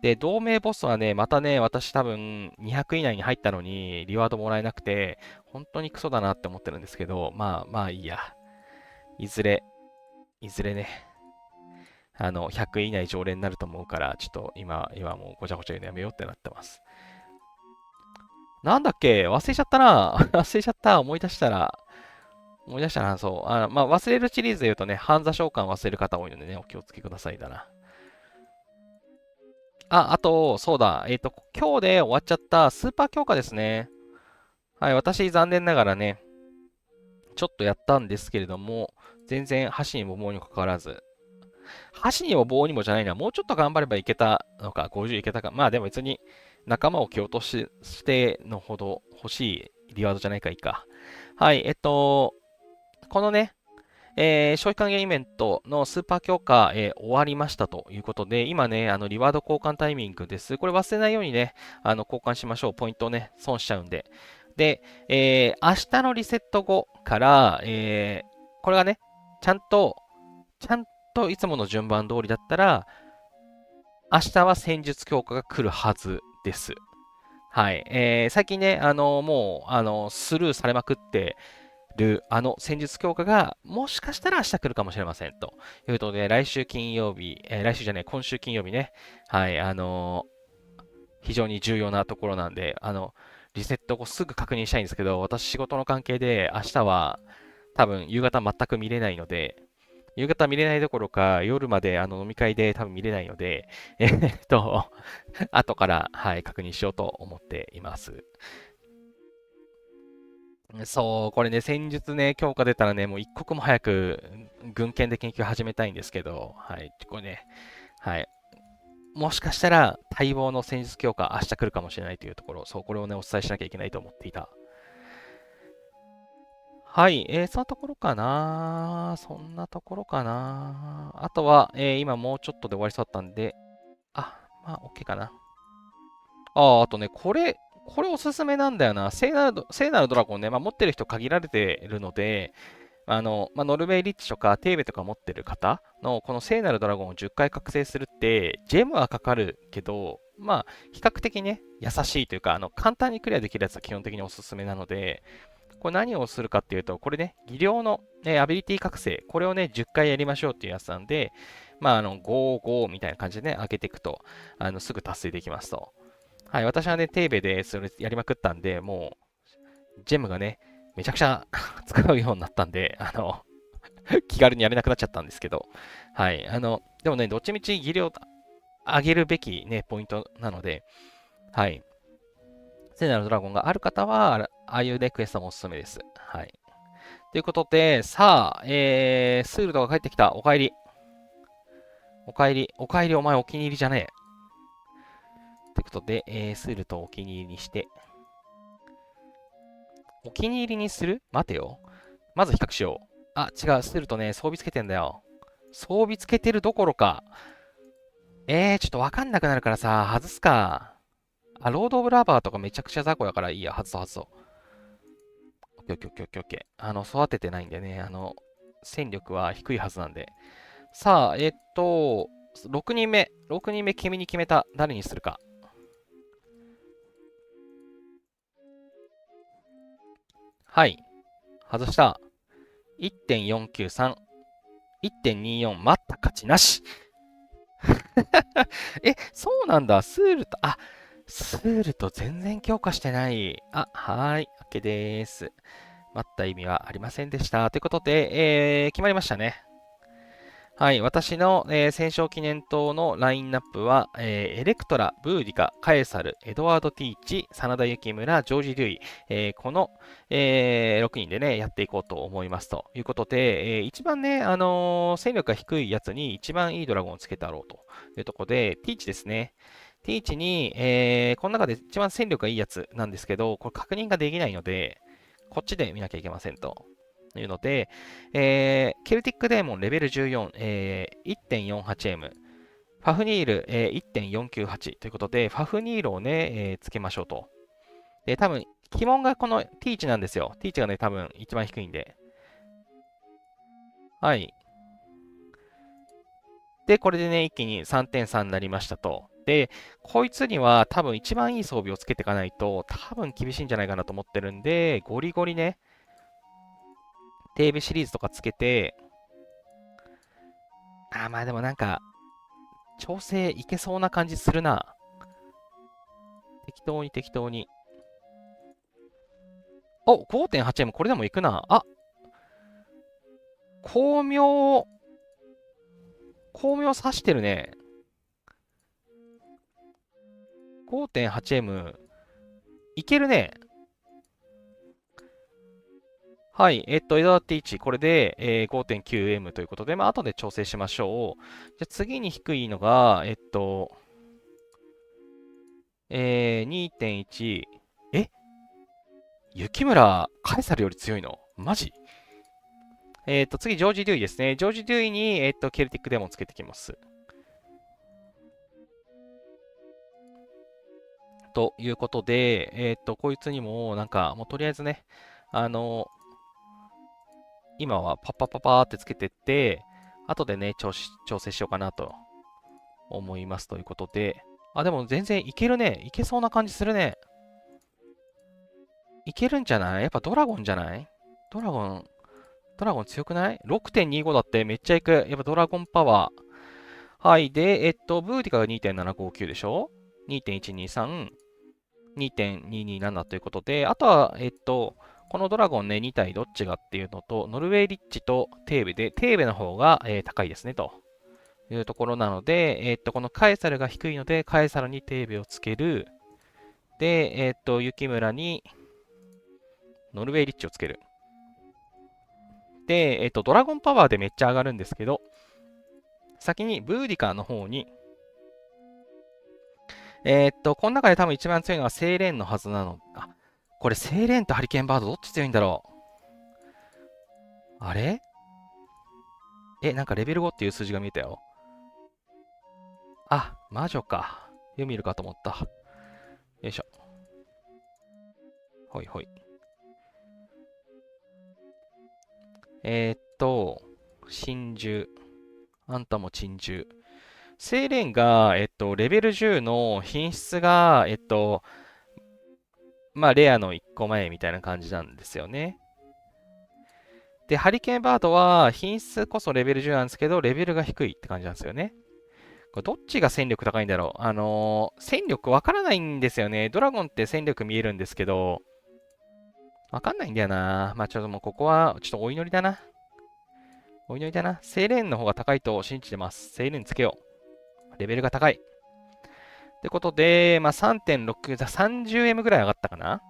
で、同盟ボスはね、またね、私多分200以内に入ったのに、リワードもらえなくて、本当にクソだなって思ってるんですけど、まあまあいいや。いずれ、いずれね、100以内常連になると思うから、ちょっと今もうごちゃごちゃ言うのやめようってなってます。なんだっけ忘れちゃったな。忘れちゃった。思い出したな、そう。忘れるシリーズで言うとね、半座召喚忘れる方多いのでね、お気をつけくださいだな。あと、そうだ。今日で終わっちゃったスーパー強化ですね。はい、私、残念ながらね、ちょっとやったんですけれども、全然箸にも棒にもかかわらず、箸にも棒にもじゃないな、もうちょっと頑張ればいけたのか、50いけたか。まあでも別に仲間を蹴落としてのほど欲しいリワードじゃないかいいか。はい、このね、消費還元イベントのスーパー強化、終わりましたということで、今ね、リワード交換タイミングです。これ忘れないようにね、交換しましょう。ポイントをね、損しちゃうんで。で、明日のリセット後から、これがね、ちゃんと、ちゃんといつもの順番通りだったら、明日は戦術強化が来るはずです。はい。最近ね、もう、スルーされまくってる、戦術強化が、もしかしたら明日来るかもしれません。ということで、来週金曜日、来週じゃない、今週金曜日ね、はい、非常に重要なところなんで、リセット後すぐ確認したいんですけど、私仕事の関係で明日は多分夕方全く見れないので、夕方見れないどころか、夜まで飲み会で多分見れないので、後から、はい、確認しようと思っています。そう、これね、戦術ね、強化出たらね、もう一刻も早く軍検で研究始めたいんですけど、はい、これね、はい、もしかしたら待望の戦術強化明日来るかもしれないというところ、そう、これをね、お伝えしなきゃいけないと思っていた。はい、そんなところかな。そんなところかな。あとは、今もうちょっとで終わりそうだったんで、まあ、OK かな。あとね、これおすすめなんだよな。聖なるドラゴンね、持ってる人限られているので、ノルウェーリッチとかテーベとか持ってる方のこの聖なるドラゴンを10回覚醒するって、ジェムはかかるけど、比較的ね、優しいというか、簡単にクリアできるやつは基本的におすすめなので、これ何をするかっていうと、これね、技量の、アビリティ覚醒、これをね、10回やりましょうっていうやつなんで、5、5みたいな感じでね、上げていくと、すぐ達成できますと。はい、私はね、テーベでそれやりまくったんで、もう、ジェムがね、めちゃくちゃ使うようになったんで、気軽にやれなくなっちゃったんですけど、はい、でもね、どっちみち技量上げるべきね、ポイントなので、はい、聖なるドラゴンがある方は、ああいうね、クエストもおすすめです。はい。ということで、さあ、スールドが帰ってきた。おかえり。おかえり。おかえり、お前お気に入りじゃねえ。ということで、スールドをお気に入りにして、お気に入りにする？待てよ。まず比較しよう。あ、違う。ステルとね、装備つけてんだよ。装備つけてるどころか。ちょっとわかんなくなるからさ、外すか。あ、ロード・オブ・ラバーとかめちゃくちゃ雑魚やからいいや。外そう、外そう。オッケーオッケーオッケーオッケーオッケー。育ててないんでね、戦力は低いはずなんで。さあ、6人目。6人目君に決めた。誰にするか。はい。外した。1.493。1.24。待った勝ちなし。そうなんだ。スールと全然強化してない。はーい。OK です。待った意味はありませんでした。ということで、決まりましたね。はい。私の、戦勝記念塔のラインナップは、エレクトラ、ブーディカ、カエサル、エドワード・ティーチ、真田幸村、ジョージ・デュイ、この、6人でね、やっていこうと思いますということで、一番ね、戦力が低いやつに一番いいドラゴンをつけてあろうというところで、ティーチですね。ティーチに、この中で一番戦力がいいやつなんですけど、これ確認ができないので、こっちで見なきゃいけませんと。いうので、ケルティックデーモンレベル14、1.48M、ファフニール、1.498ということで、ファフニールをね、つけましょうと。で、多分、鬼門がこのティーチなんですよ。ティーチがね、多分一番低いんで。はい。で、これでね、一気に3.3になりましたと。で、こいつには多分一番いい装備をつけていかないと、多分厳しいんじゃないかなと思ってるんで、ゴリゴリね、テーベシリーズとかつけて、まあでもなんか、調整いけそうな感じするな。適当に適当に。お、5.8M これでもいくな。巧妙、巧妙刺してるね。5.8M いけるね。はい。エドワードティーチ、これで、5.9M ということで、まあ、後で調整しましょう。じゃあ次に低いのが、2.1。え雪村、カエサルより強いのマジ？次、ジョージ・デュイですね。ジョージ・デュイに、ケルティックデモンつけてきます。ということで、こいつにも、なんか、もうとりあえずね、あの、今はパッパッパッパーってつけてって、後でね、調整しようかなと思いますということで、でも全然いけるね。いけそうな感じするね。いけるんじゃない？やっぱドラゴンじゃない？ドラゴン、ドラゴン強くない？ 6.25 だってめっちゃいく。やっぱドラゴンパワー。はい。で、ブーティカが2.759でしょ？ 2.123、2.227ということで、あとは、このドラゴンね、2体どっちがっていうのと、ノルウェーリッチとテーベで、テーベの方が、高いですね、というところなので、このカエサルが低いので、カエサルにテーベをつける。で、雪村にノルウェーリッチをつける。で、ドラゴンパワーでめっちゃ上がるんですけど、先にブーディカの方に、この中で多分一番強いのはセイレーンのはずなの。これセイレーンとハリケーンバードどっち強いんだろう？あれ？なんかレベル5っていう数字が見えたよ。魔女か。読みるかと思った。よいしょ。ほいほい。真珠。あんたも珍珠。セイレーンが、レベル10の品質が、まあ、レアの1個前みたいな感じなんですよね。で、ハリケーンバードは品質こそレベル10なんですけど、レベルが低いって感じなんですよね。これどっちが戦力高いんだろう？戦力わからないんですよね。ドラゴンって戦力見えるんですけど、わかんないんだよな。まあちょっともうここは、ちょっとお祈りだな。お祈りだな。セイレーンの方が高いと信じてます。セイレーンつけよう。レベルが高い。ってことで、まあ3.6、30M ぐらい上がったかなっ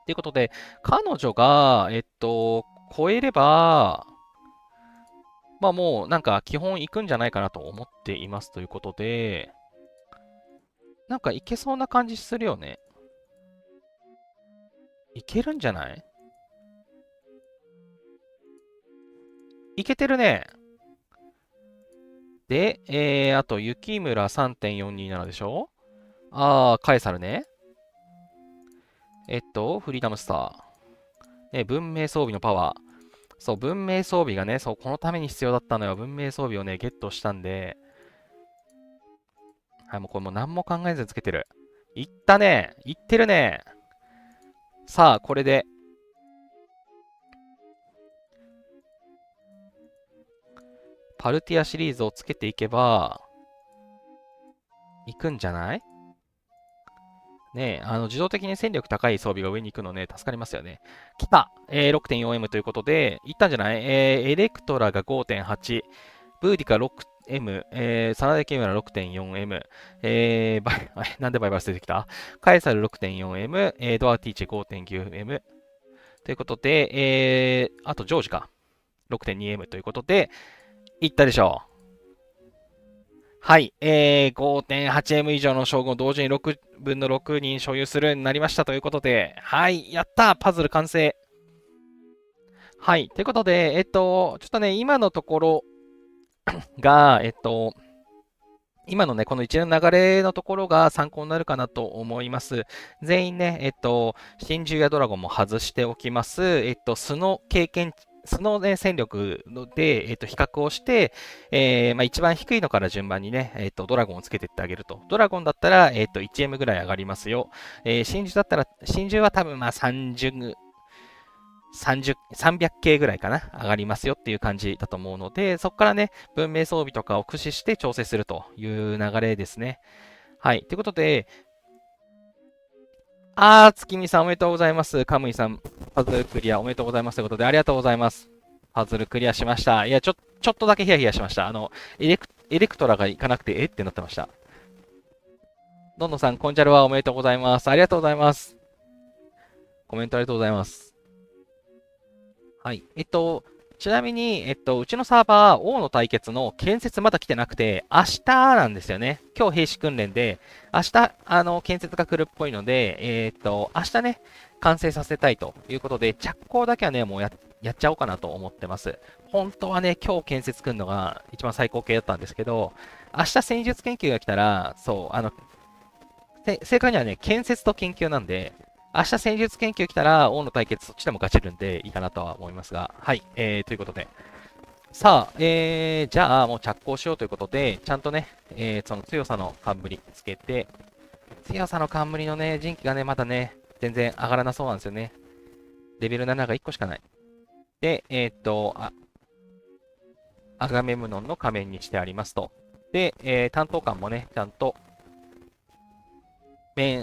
ていうことで、彼女が、超えれば、まあもうなんか基本行くんじゃないかなと思っていますということで、なんかいけそうな感じするよね。いけるんじゃない？いけてるね。で、あと、雪村3.427でしょ？カエサルね。フリーダムスター。ね、文明装備のパワー。そう、文明装備がね、そう、このために必要だったのよ。文明装備をね、ゲットしたんで、はい、もうこれもう何も考えずにつけてる。いったね。いってるね。さあ、これで、パルティアシリーズをつけていけば、いくんじゃない？ね、自動的に戦力高い装備が上に行くのね、助かりますよね。来た、6.4M ということで、いったんじゃない？エレクトラが5.8、ブーディカ 6M、サナデケムラ 6.4M、なんでバイバル出てきた？カエサル 6.4M、ドアティーチェ 5.9M ということで、あとジョージか 6.2M ということで、いったでしょう。はい、5.8M 以上の将軍を同時に6分の6人所有するようになりましたということで、はい、やったパズル完成。はい、ということで、ちょっとね、今のところが、今のね、この一連の流れのところが参考になるかなと思います。全員ね、真珠やドラゴンも外しておきます。素の経験素の、ね、戦力で、比較をして、一番低いのから順番にね、ドラゴンをつけていってあげると。ドラゴンだったら、1M ぐらい上がりますよ。真珠だったら、真珠は多分まあ300K ぐらいかな、上がりますよっていう感じだと思うので、そこからね、文明装備とかを駆使して調整するという流れですね。はい。ということで、月見さんおめでとうございます。カムイさん、パズルクリアおめでとうございますということで、ありがとうございます。パズルクリアしました。いや、ちょっとだけヒヤヒヤしました。エレクトラがいかなくて、ってなってました。どんどんさん、コンジャルはおめでとうございます。ありがとうございます。コメントありがとうございます。はい。ちなみに、うちのサーバー、王の対決の建設まだ来てなくて、明日なんですよね。今日兵士訓練で、明日、建設が来るっぽいので、明日ね、完成させたいということで、着工だけはね、もうやっちゃおうかなと思ってます。本当はね、今日建設来るのが一番最高形だったんですけど、明日戦術研究が来たら、そう、正確にはね、建設と研究なんで、明日戦術研究来たら、王の対決そっちでも勝ちるんでいいかなとは思いますが、はい、ということで。さあ、じゃあもう着工しようということで、ちゃんとね、その強さの冠つけて、強さの冠のね、人気がね、まだね、全然上がらなそうなんですよね。レベル7が1個しかない。で、アガメムノンの仮面にしてありますと。で、担当官もね、ちゃんと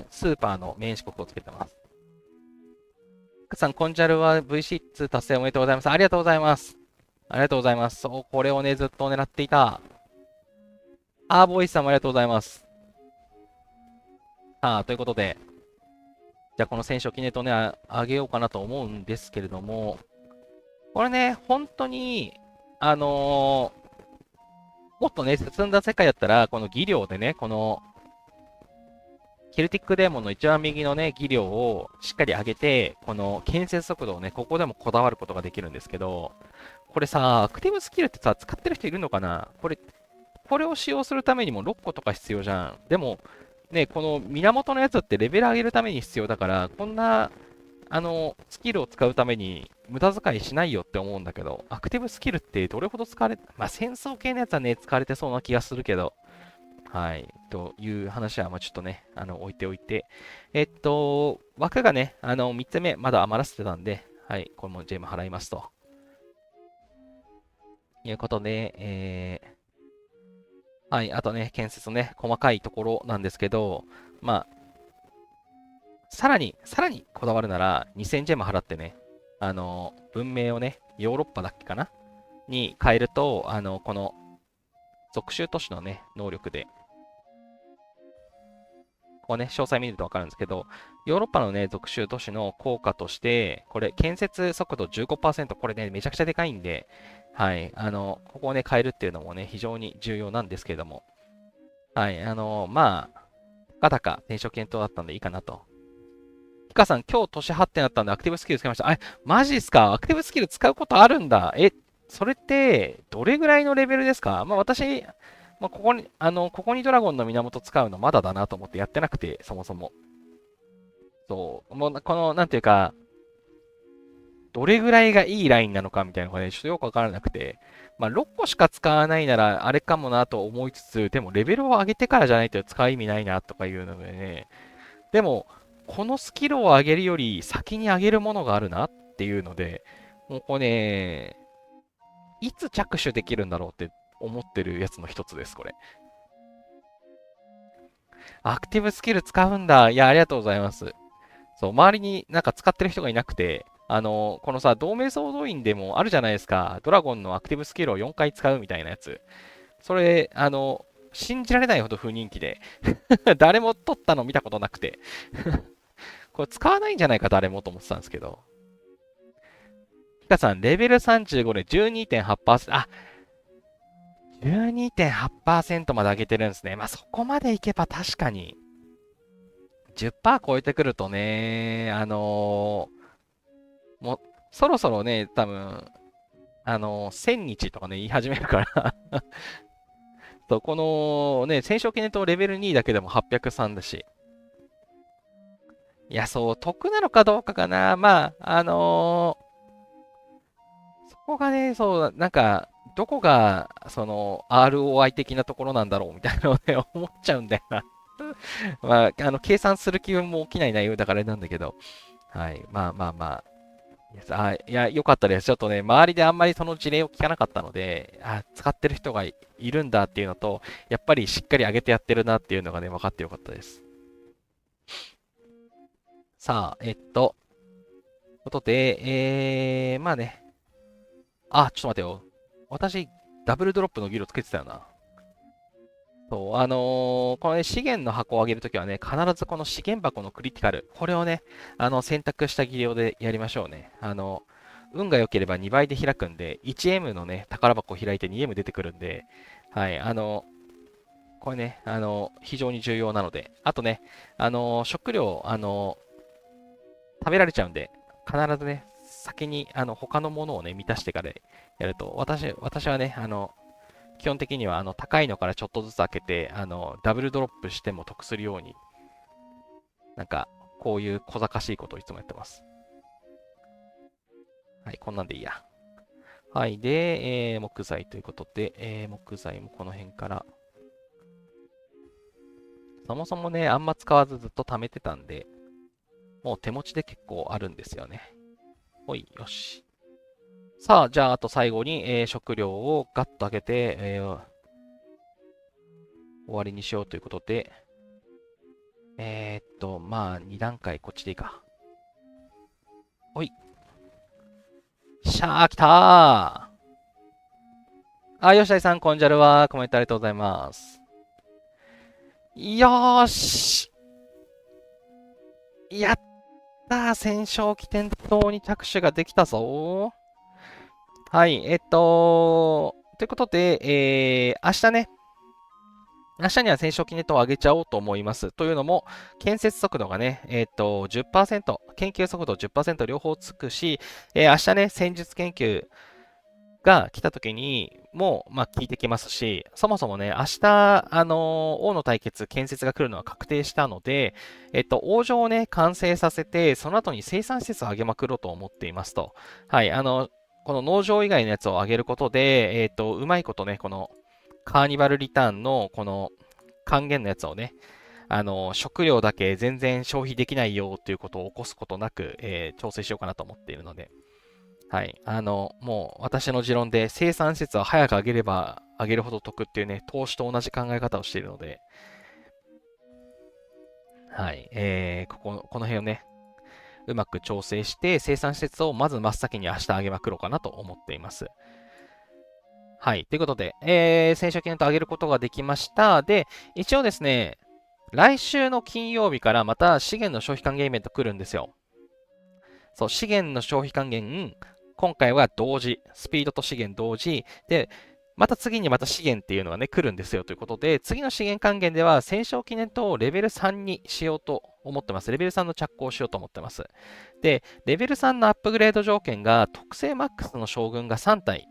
スーパーのメイン四国をつけてます。さん、コンジャルは V6 達成おめでとうございます。ありがとうございます。ありがとうございます。そう、これをね、ずっと狙っていた。ボイスさんもありがとうございます。ということで、じゃあこの選手を記念とね、あげようかなと思うんですけれども、これね、本当に、もっとね、進んだ世界だったら、この技量でね、このケルティックデーモンの一番右のね、技量をしっかり上げて、この建設速度をね、ここでもこだわることができるんですけど、これさ、アクティブスキルってさ、使ってる人いるのかな？これを使用するためにも6個とか必要じゃん。でも、ね、この源のやつってレベル上げるために必要だから、こんな、スキルを使うために無駄遣いしないよって思うんだけど、アクティブスキルってどれほど使われ、まあ、戦争系のやつはね、使われてそうな気がするけど、はい。という話は、まあちょっとね、置いておいて。枠がね、3つ目、まだ余らせてたんで、はい。これもジェム払いますと。いうことで、はい。あとね、建設ね、細かいところなんですけど、まあ、さらにこだわるなら、2000ジェム払ってね、文明をね、ヨーロッパだっけかなに変えると、この、属州都市のね、能力で、ここね、詳細見るとわかるんですけど、ヨーロッパのね、属州都市の効果として、これ、建設速度15%、これね、めちゃくちゃでかいんで、はい、ここをね、変えるっていうのもね、非常に重要なんですけれども、はい、まあ、たかだか転職検討だったんでいいかなと。かさん、今日年8ってなったんで、アクティブスキル使いました。マジっすか？アクティブスキル使うことあるんだ。それって、どれぐらいのレベルですか？まあ、私、まあ、ここにドラゴンの源使うのまだだなと思ってやってなくて、そもそも。そう、もう、なんていうか、どれぐらいがいいラインなのかみたいなのがね、ちょっとよくわからなくて、まあ、6個しか使わないなら、あれかもなと思いつつ、でも、レベルを上げてからじゃないと使う意味ないなとかいうのでね、でも、このスキルを上げるより先に上げるものがあるなっていうので、もうこれね、いつ着手できるんだろうって思ってるやつの一つです、これ。アクティブスキル使うんだ。いや、ありがとうございます。そう、周りになんか使ってる人がいなくて、このさ、同盟総動員でもあるじゃないですか。ドラゴンのアクティブスキルを4回使うみたいなやつ。それ、信じられないほど不人気で誰も取ったの見たことなくてこれ使わないんじゃないか、誰もと思ってたんですけど。ピカさん、レベル35で12.8%。12.8% まで上げてるんですね。まあ、そこまでいけば確かに、10%超えてくるとね、もう、そろそろね、多分、1000日とかね、言い始めるからそう、このね、戦勝記念とレベル2だけでも803だし。いや、そう、得なのかどうかかな。まあ、そこがね、そう、なんか、どこが、ROI 的なところなんだろうみたいなのをね、思っちゃうんだよなまあ、計算する気分も起きない内容だからあれなんだけど、はい、まあまあまあ。いや、よかったです。ちょっとね、周りであんまりその事例を聞かなかったので、使ってる人がいるんだっていうのと、やっぱりしっかり上げてやってるなっていうのがね、分かってよかったです。さあ、ことで、まあね、ちょっと待てよ。私、ダブルドロップのギルつけてたよな。そう、このね、資源の箱を上げるときはね、必ずこの資源箱のクリティカル、これをね、選択した技量でやりましょうね。運が良ければ2倍で開くんで、1M のね、宝箱を開いて 2M 出てくるんで、はい、これね、非常に重要なので、あとね、食料、食べられちゃうんで、必ずね、先に、他のものをね、満たしてからやると、私はね、基本的には高いのからちょっとずつ開けて、ダブルドロップしても得するように、なんか、こういう小賢しいことをいつもやってます。はい、こんなんでいいや。はい、で、木材ということで、木材もこの辺から。そもそもね、あんま使わずずっと貯めてたんで、もう手持ちで結構あるんですよね。ほい、よし。さあ、じゃあ、あと最後に、食料をガッと開けて、終わりにしようということで、まあ、2段階こっちでいいか。ほい。しゃー、来たー。吉田さん、こんじゃるは、コメントありがとうございます。よーし。やったー、戦勝記念塔に着手ができたぞはい、ということで、明日には戦勝記念塔を上げちゃおうと思います。というのも、建設速度がね、10%、研究速度10%両方つくし、明日ね、戦術研究が来た時にも、まあ、効いてきますし、そもそもね、明日、王の対決、建設が来るのは確定したので、王城をね、完成させて、その後に生産施設を上げまくろうと思っていますと。はい、この農場以外のやつを上げることで、うまいことね、このカーニバルリターンのこの還元のやつをね、食料だけ全然消費できないよということを起こすことなく、調整しようかなと思っているので、はい。もう私の持論で生産施設は早く上げれば上げるほど得っていうね、投資と同じ考え方をしているので、はい。この辺をね、うまく調整して、生産施設をまず真っ先に明日上げまくろうかなと思っています。はい。ということで、戦勝記念と上げることができました。で、一応ですね、来週の金曜日からまた資源の消費還元イベント来るんですよ。そう、資源の消費還元、今回は同時、スピードと資源同時。で、また次にまた資源っていうのがね、来るんですよということで、次の資源還元では戦勝記念塔をレベル3にしようと思ってます。レベル3の着工しようと思ってます。で、レベル3のアップグレード条件が特性マックスの将軍が3体。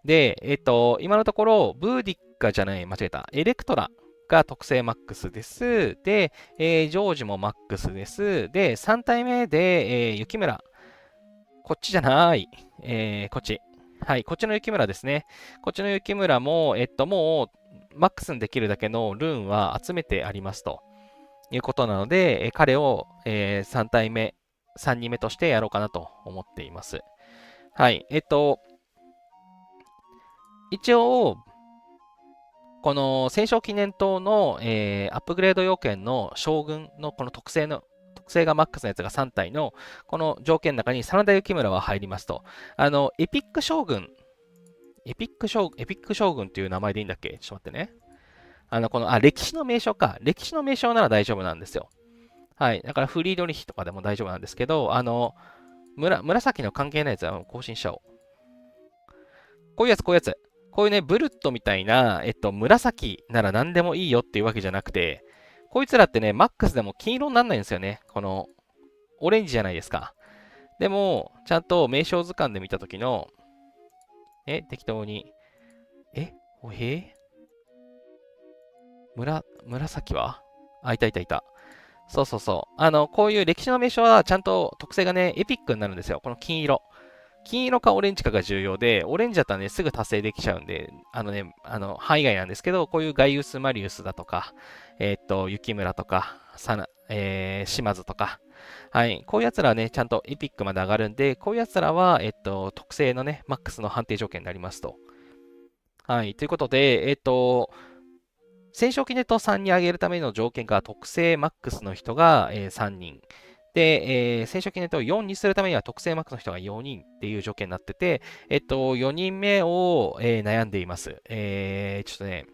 で、今のところ、ブーディッカじゃない、間違えた。エレクトラが特性マックスです。で、ジョージもマックスです。で、3体目で、雪村。こっちじゃない。こっち。はい、こっちの雪村ですね。こっちの雪村も、もう、マックスにできるだけのルーンは集めてありますということなので、彼を、3体目、3人目としてやろうかなと思っています。はい、一応、この戦勝記念塔の、アップグレード要件の将軍のこの特性がマックスのやつが3体のこの条件の中に真田幸村は入りますと。エピック将軍っていう名前でいいんだっけ？ちょっと待ってね。歴史の名称か。歴史の名称なら大丈夫なんですよ。はい。だからフリードリヒとかでも大丈夫なんですけど、紫の関係ないやつは更新しちゃおう。こういうやつ。こういうね、ブルットみたいな、紫なら何でもいいよっていうわけじゃなくて、こいつらってね、マックスでも金色にならないんですよね。この、オレンジじゃないですか。でも、ちゃんと名称図鑑で見たときの、適当に、おへ紫はあ、いた。そうそうそう。こういう歴史の名称はちゃんと特性がね、エピックになるんですよ。この金色。金色かオレンジかが重要で、オレンジだったらね、すぐ達成できちゃうんで、範囲外なんですけど、こういうガイウス・マリウスだとか、雪村とか、島津とか、はい、こういうやつらはね、ちゃんとエピックまで上がるんで、こういうやつらは、特性のね、マックスの判定条件になりますと。はい、ということで、戦勝記念塔3に上げるための条件が特性マックスの人が、3人。で、戦勝記念塔を4にするためには特性マックスの人が4人っていう条件になってて、4人目を、悩んでいます。ちょっとね、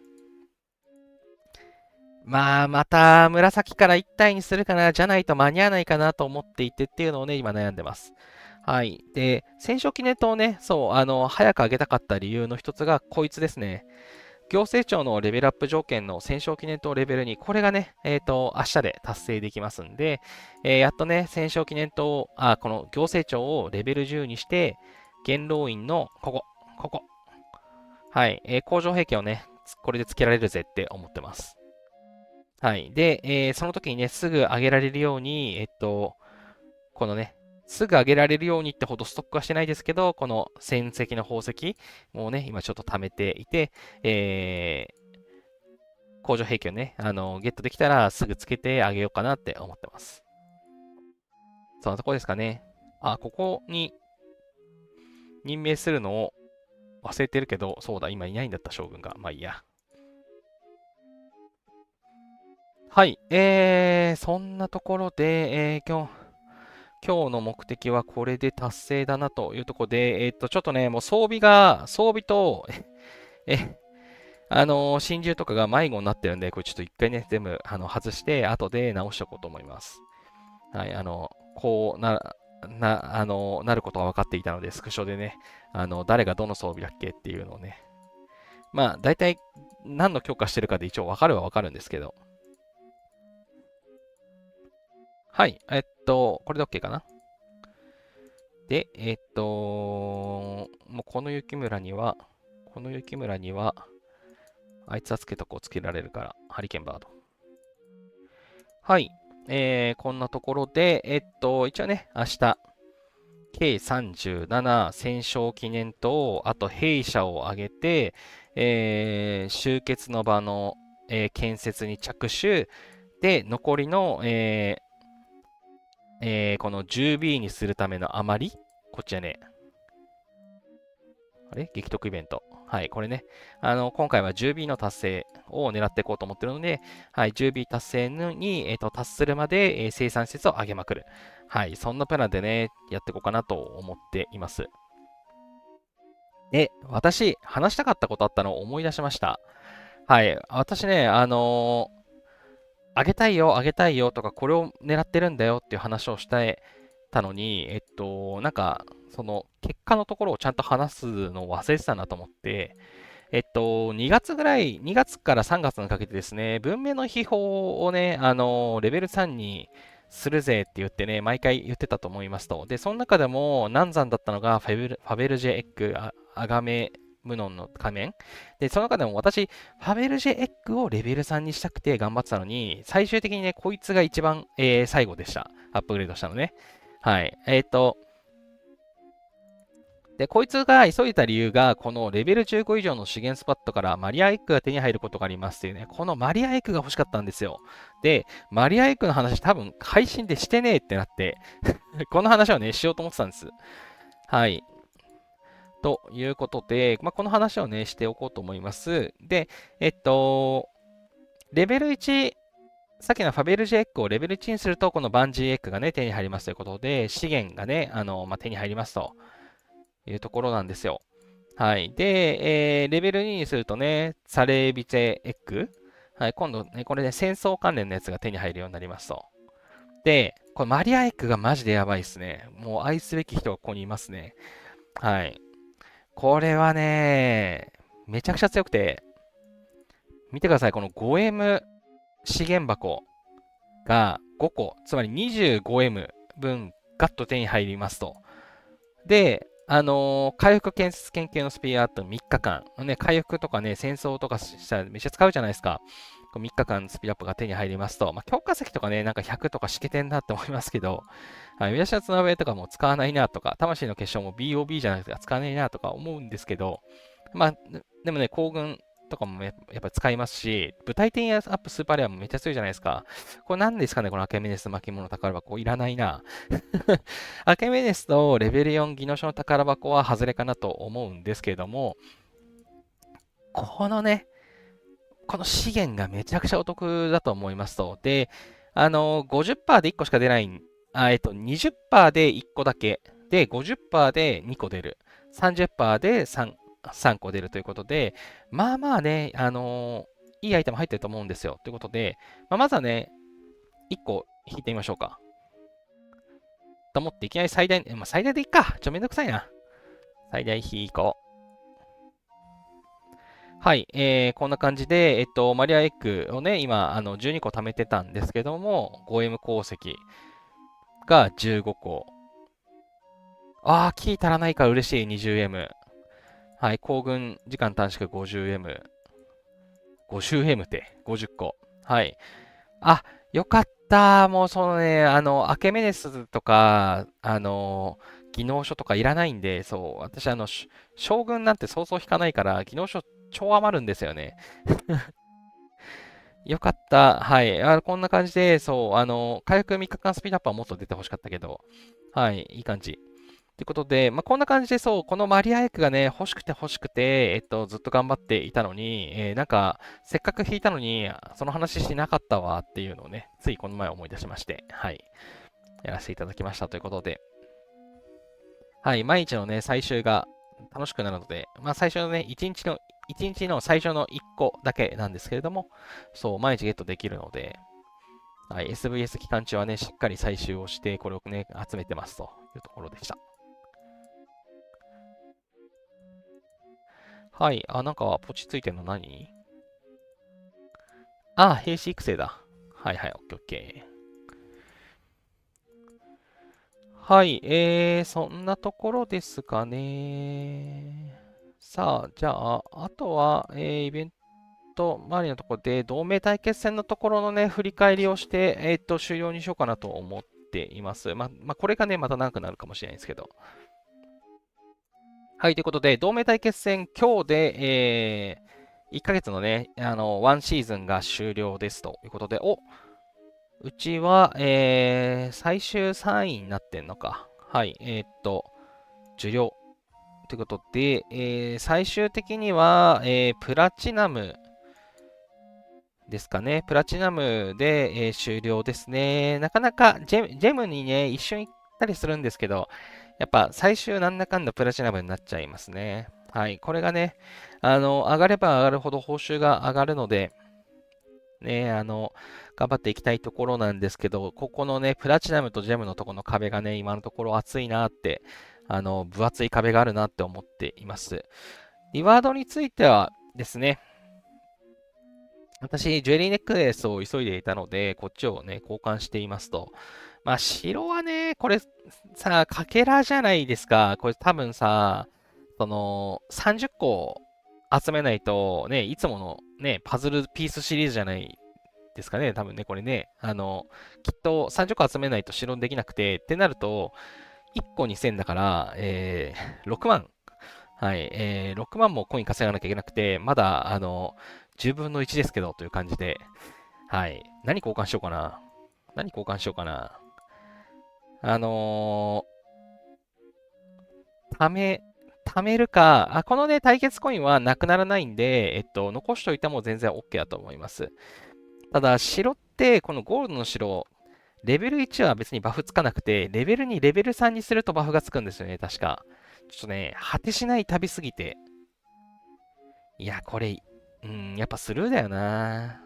また紫から1体にするかな、じゃないと間に合わないかなと思っていてっていうのをね、今悩んでます。はい。で、戦勝記念塔をね、そう、早く上げたかった理由の一つがこいつですね。行政庁のレベルアップ条件の戦勝記念塔レベル2、これがね、明日で達成できますんで、やっとね、戦勝記念塔、この行政庁をレベル10にして、元老院のここ、はい、工場兵器をね、これでつけられるぜって思ってます。はい。で、その時にね、すぐ上げられるように、このね、すぐ上げられるようにってほどストックはしてないですけど、この戦績の宝石もね、今ちょっと貯めていて、工場兵器をね、ゲットできたらすぐつけてあげようかなって思ってます。そんなとこですかね。ここに任命するのを忘れてるけど、そうだ、今いないんだった将軍が。まあいいや。はい、そんなところで、今日の目的はこれで達成だなというところで、ちょっとね、もう装備と、真珠とかが迷子になってるんで、これちょっと一回ね、全部外して、後で直しておこうと思います。はい、こうなることが分かっていたので、スクショでね、誰がどの装備だっけっていうのをね、まあ、大体何の強化してるかで一応分かるは分かるんですけど、はい、これで OK かな。で、もうこの雪村には、あいつはつけとこう、つけられるから、ハリケーンバード。はい。こんなところで、一応ね、明日、計37戦勝記念と、あと兵舎を挙げて、集結の場の、建設に着手、で、残りの、この 10B にするための余り、こっちはね、激得イベント。はい、これね。今回は 10B の達成を狙っていこうと思ってるので、はい、10B 達成に、達するまで、生産施設を上げまくる。はい、そんなプランでね、やっていこうかなと思っています。で、私、話したかったことあったのを思い出しました。はい、私ね、あげたいよとか、これを狙ってるんだよっていう話をしたったのに、なんか、その結果のところをちゃんと話すのを忘れてたなと思って、2月ぐらい、2月から3月にかけてですね、文明の秘宝をね、レベル3にするぜって言ってね、毎回言ってたと思いますと。で、その中でも難産だったのがファベルジェエッグ、アガメムノンの仮面。で、その中でも私、ファベルジェエッグをレベル3にしたくて頑張ってたのに、最終的にね、こいつが一番、最後でした。アップグレードしたのね。はい。で、こいつが急いだ理由が、このレベル15以上の資源スパットからマリアエッグが手に入ることがありますっていうね、このマリアエッグが欲しかったんですよ。で、マリアエッグの話多分配信でしてねえってなってこの話をね、しようと思ってたんです。はい。ということで、この話をね、しておこうと思います。で、レベル1、さっきのファベルジェエッグをレベル1にすると、このバンジーエッグがね、手に入りますということで、資源がね、手に入りますというところなんですよ。はい。で、レベル2にするとね、サレービチェエッグ。はい。今度ね、これね、戦争関連のやつが手に入るようになりますと。で、これマリアエッグがマジでやばいですね。もう愛すべき人がここにいますね。はい。これはね、めちゃくちゃ強くて、見てください。この 5M 資源箱が5個、つまり 25M 分ガッと手に入りますと。で、回復建設研究のスピアあと3日間、ね、回復とかね、戦争とかしたらめっちゃ使うじゃないですか。3日間スピードアップが手に入りますと、強化石とかね、なんか100とかしけてんなって思いますけど、はい、見出しのつなべとかも使わないなとか、魂の結晶も BOB じゃなくて使わないなとか思うんですけど、でもね、行軍とかもやっぱり使いますし、部隊転アップスーパーレアもめっちゃ強いじゃないですか。これ何ですかね、このアケメネス巻物宝箱。いらないな。アケメネスとレベル4技能書の宝箱は外れかなと思うんですけれども、このね、この資源がめちゃくちゃお得だと思いますと。で、50%で1個しか出ない、20%で1個だけ。で、50%で2個出る。30%で3個出るということで、まあまあね、いいアイテム入ってると思うんですよ。ということで、まずはね、1個引いてみましょうか。と思って、いきなり最大、最大でいっか。めんどくさいな。最大引こう。はい、こんな感じで、マリアエッグをね、今、12個貯めてたんですけども、5M 鉱石が15個。キー足らないから嬉しい、20M。はい、行軍時間短縮 50M。50M って50個。はい。よかった。もうそのね、アケメネスとか、技能書とかいらないんで、そう、私、将軍なんてそうそう引かないから、技能書超余るんですよね。よかった。はい。こんな感じで、そう、回復3日間スピードアップはもっと出てほしかったけど、はい、いい感じ。ということで、こんな感じで、そう、このマリアエッグがね、欲しくて欲しくて、ずっと頑張っていたのに、なんか、せっかく引いたのに、その話しなかったわっていうのをね、ついこの前思い出しまして、はい、やらせていただきましたということで、はい、毎日のね、最終が楽しくなるので、最初のね、1日の最初の1個だけなんですけれども、そう、毎日ゲットできるので、はい、SVS 期間中はね、しっかり採集をして、これをね、集めてますというところでした。はい。なんか、ポチついてるの何？兵士育成だ。はいはい、オッケーオッケー。はい、そんなところですかね。さあ、じゃあ、あとは、イベント周りのところで、同盟対決戦のところのね、振り返りをして、終了にしようかなと思っています。これがね、また長くなるかもしれないんですけど。はい、ということで、同盟対決戦、今日で、1ヶ月のね、1シーズンが終了ですということで、うちは、最終3位になってんのか。はい、受領。ということで、最終的には、プラチナムですかね。プラチナムで、終了ですね。なかなかジェムにね、一瞬行ったりするんですけど、やっぱ最終なんだかんだプラチナムになっちゃいますね。はい。これがね、上がれば上がるほど報酬が上がるので、ね、頑張っていきたいところなんですけど、ここのね、プラチナムとジェムのところの壁がね、今のところ厚いなって、分厚い壁があるなって思っています。リワードについてはですね、私、ジュエリーネックレスを急いでいたので、こっちをね、交換していますと。まあ、白はね、これさ、かけらじゃないですか。これ多分さ、30個集めないと、ね、いつものね、パズルピースシリーズじゃないですかね、多分ね、これね。きっと30個集めないと白できなくて、ってなると、1個2000だから、6万。はい、6万もコイン稼がなきゃいけなくて、まだ、10分の1ですけど、という感じで、はい。何交換しようかな。何交換しようかな。あのー、貯めるか、このね、対決コインはなくならないんで、残しといても全然 OK だと思います。ただ、城って、このゴールドの城、レベル1は別にバフつかなくて、レベル2、レベル3にするとバフがつくんですよね、確か。ちょっとね、果てしない旅すぎて。いや、これ、やっぱスルーだよな。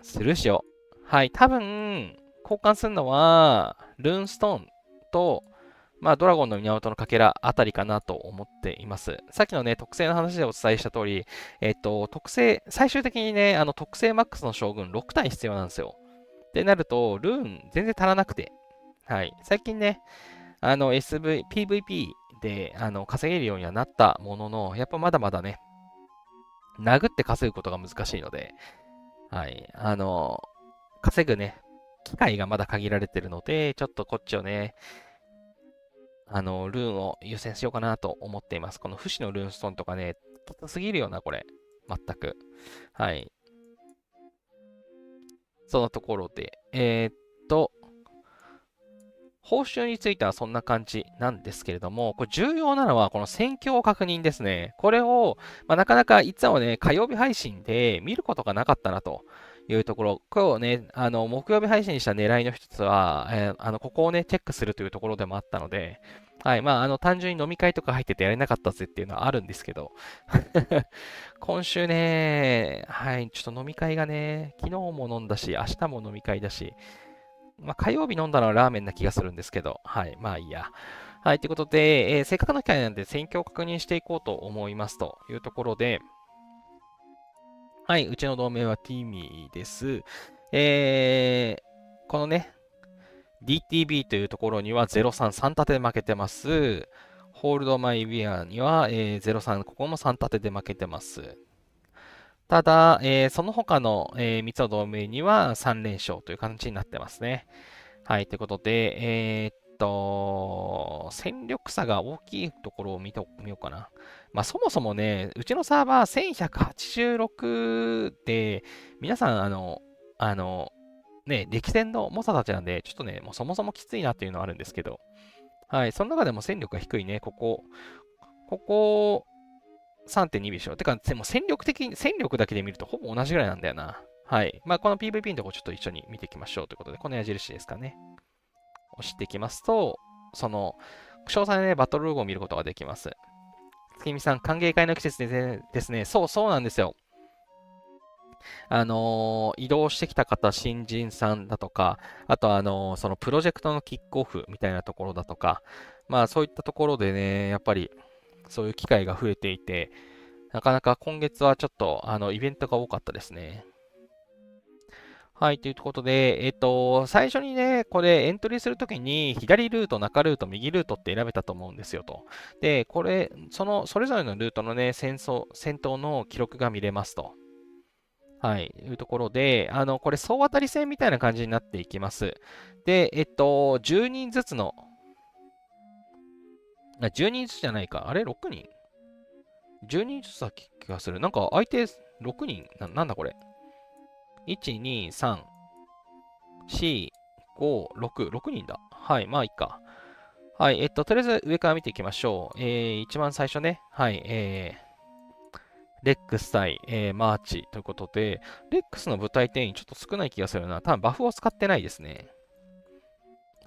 スルーしよう。はい、多分、交換するのは、ルーンストーンと、まあ、ドラゴンの源のかけらあたりかなと思っています。さっきのね、特性の話でお伝えした通り、特性、最終的にね、特性マックスの将軍6体必要なんですよ。ってなると、ルーン全然足らなくて。はい。最近ね、PVP で、稼げるようにはなったものの、やっぱまだまだね、殴って稼ぐことが難しいので、はい。稼ぐね、機会がまだ限られてるので、ちょっとこっちをね、ルーンを優先しようかなと思っています。この不死のルーンストーンとかね、きつすぎるよな、これ。全く。はい。そのところで、報酬についてはそんな感じなんですけれども、これ重要なのはこの戦況確認ですね。これを、なかなかいつもね、火曜日配信で見ることがなかったなというところ、今日ね、木曜日配信した狙いの一つは、ここをね、チェックするというところでもあったので、はい、単純に飲み会とか入っててやれなかったぜっていうのはあるんですけど、今週ね、はい、ちょっと飲み会がね、昨日も飲んだし、明日も飲み会だし、火曜日飲んだのはラーメンな気がするんですけど、はい、まあいいや。はい、ということで、せっかくの機会なんで戦況を確認していこうと思いますというところで、はい、うちの同盟はティミーです。このね、DTB というところには03、3立てで負けてます。ホールドマイウィアには、03、ここも3立てで負けてます。ただ、その他の、3つの同盟には3連勝という感じになってますね。はい、ということで、戦力差が大きいところを見てみようかな。そもそもね、うちのサーバー1186で、皆さん、ね、歴戦の猛者たちなんで、ちょっとね、もうそもそもきついなっていうのはあるんですけど、はい、その中でも戦力が低いね、ここ3.2でしょ。てか、もう戦力だけで見るとほぼ同じぐらいなんだよな。はい。この PVP のとこちょっと一緒に見ていきましょうということで、この矢印ですかね。押していきますと、その、詳細なね、バトルログを見ることができます。月見さん、歓迎会の季節ですね。そうなんですよ。移動してきた方、新人さんだとか、あとそのプロジェクトのキックオフみたいなところだとか、そういったところでね、やっぱりそういう機会が増えていて、なかなか今月はちょっとイベントが多かったですね。はい、ということで、最初にね、これエントリーするときに、左ルート、中ルート、右ルートって選べたと思うんですよと。で、これ、それぞれのルートのね、戦闘の記録が見れますと。はい、いうところで、これ総当たり戦みたいな感じになっていきます。で、10人ずつの、10人ずつじゃないか。あれ ?6 人 ?10 人ずつだ気がする。なんか相手6人なんだこれ。1、2、3、4、5、6人だ。はい、まあいいか。はい、とりあえず上から見ていきましょう。一番最初ね、はい、レックス対、マーチということで、レックスの部隊定員ちょっと少ない気がするな。多分バフを使ってないですね。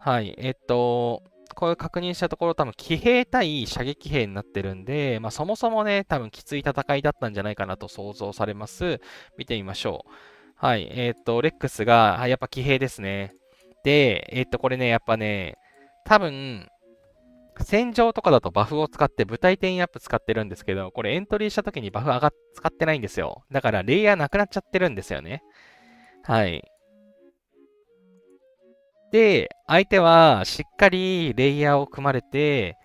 はい、これ確認したところ多分騎兵対射撃兵になってるんで、そもそもね、多分きつい戦いだったんじゃないかなと想像されます。見てみましょう。はい。レックスが、やっぱ騎兵ですね。で、これね、やっぱね、多分、戦場とかだとバフを使って部隊転移アップ使ってるんですけど、これエントリーした時にバフ使ってないんですよ。だからレイヤーなくなっちゃってるんですよね。はい。で、相手はしっかりレイヤーを組まれて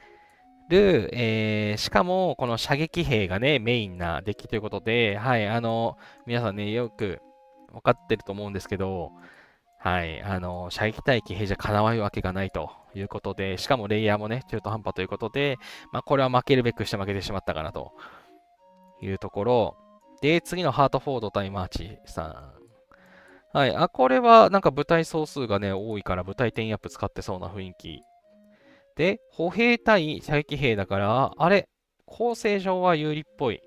る、しかもこの射撃兵がね、メインなデッキということで、はい、皆さんね、よく分かってると思うんですけど、はい、射撃対騎兵じゃかなわないわけがないということで、しかもレイヤーもね、中途半端ということで、まあ、これは負けるべくして負けてしまったかなというところ。で、次のハートフォード対マーチさん。はい。これはなんか部隊総数がね、多いから部隊転移アップ使ってそうな雰囲気。で、歩兵対射撃兵だから、あれ、構成上は有利っぽい。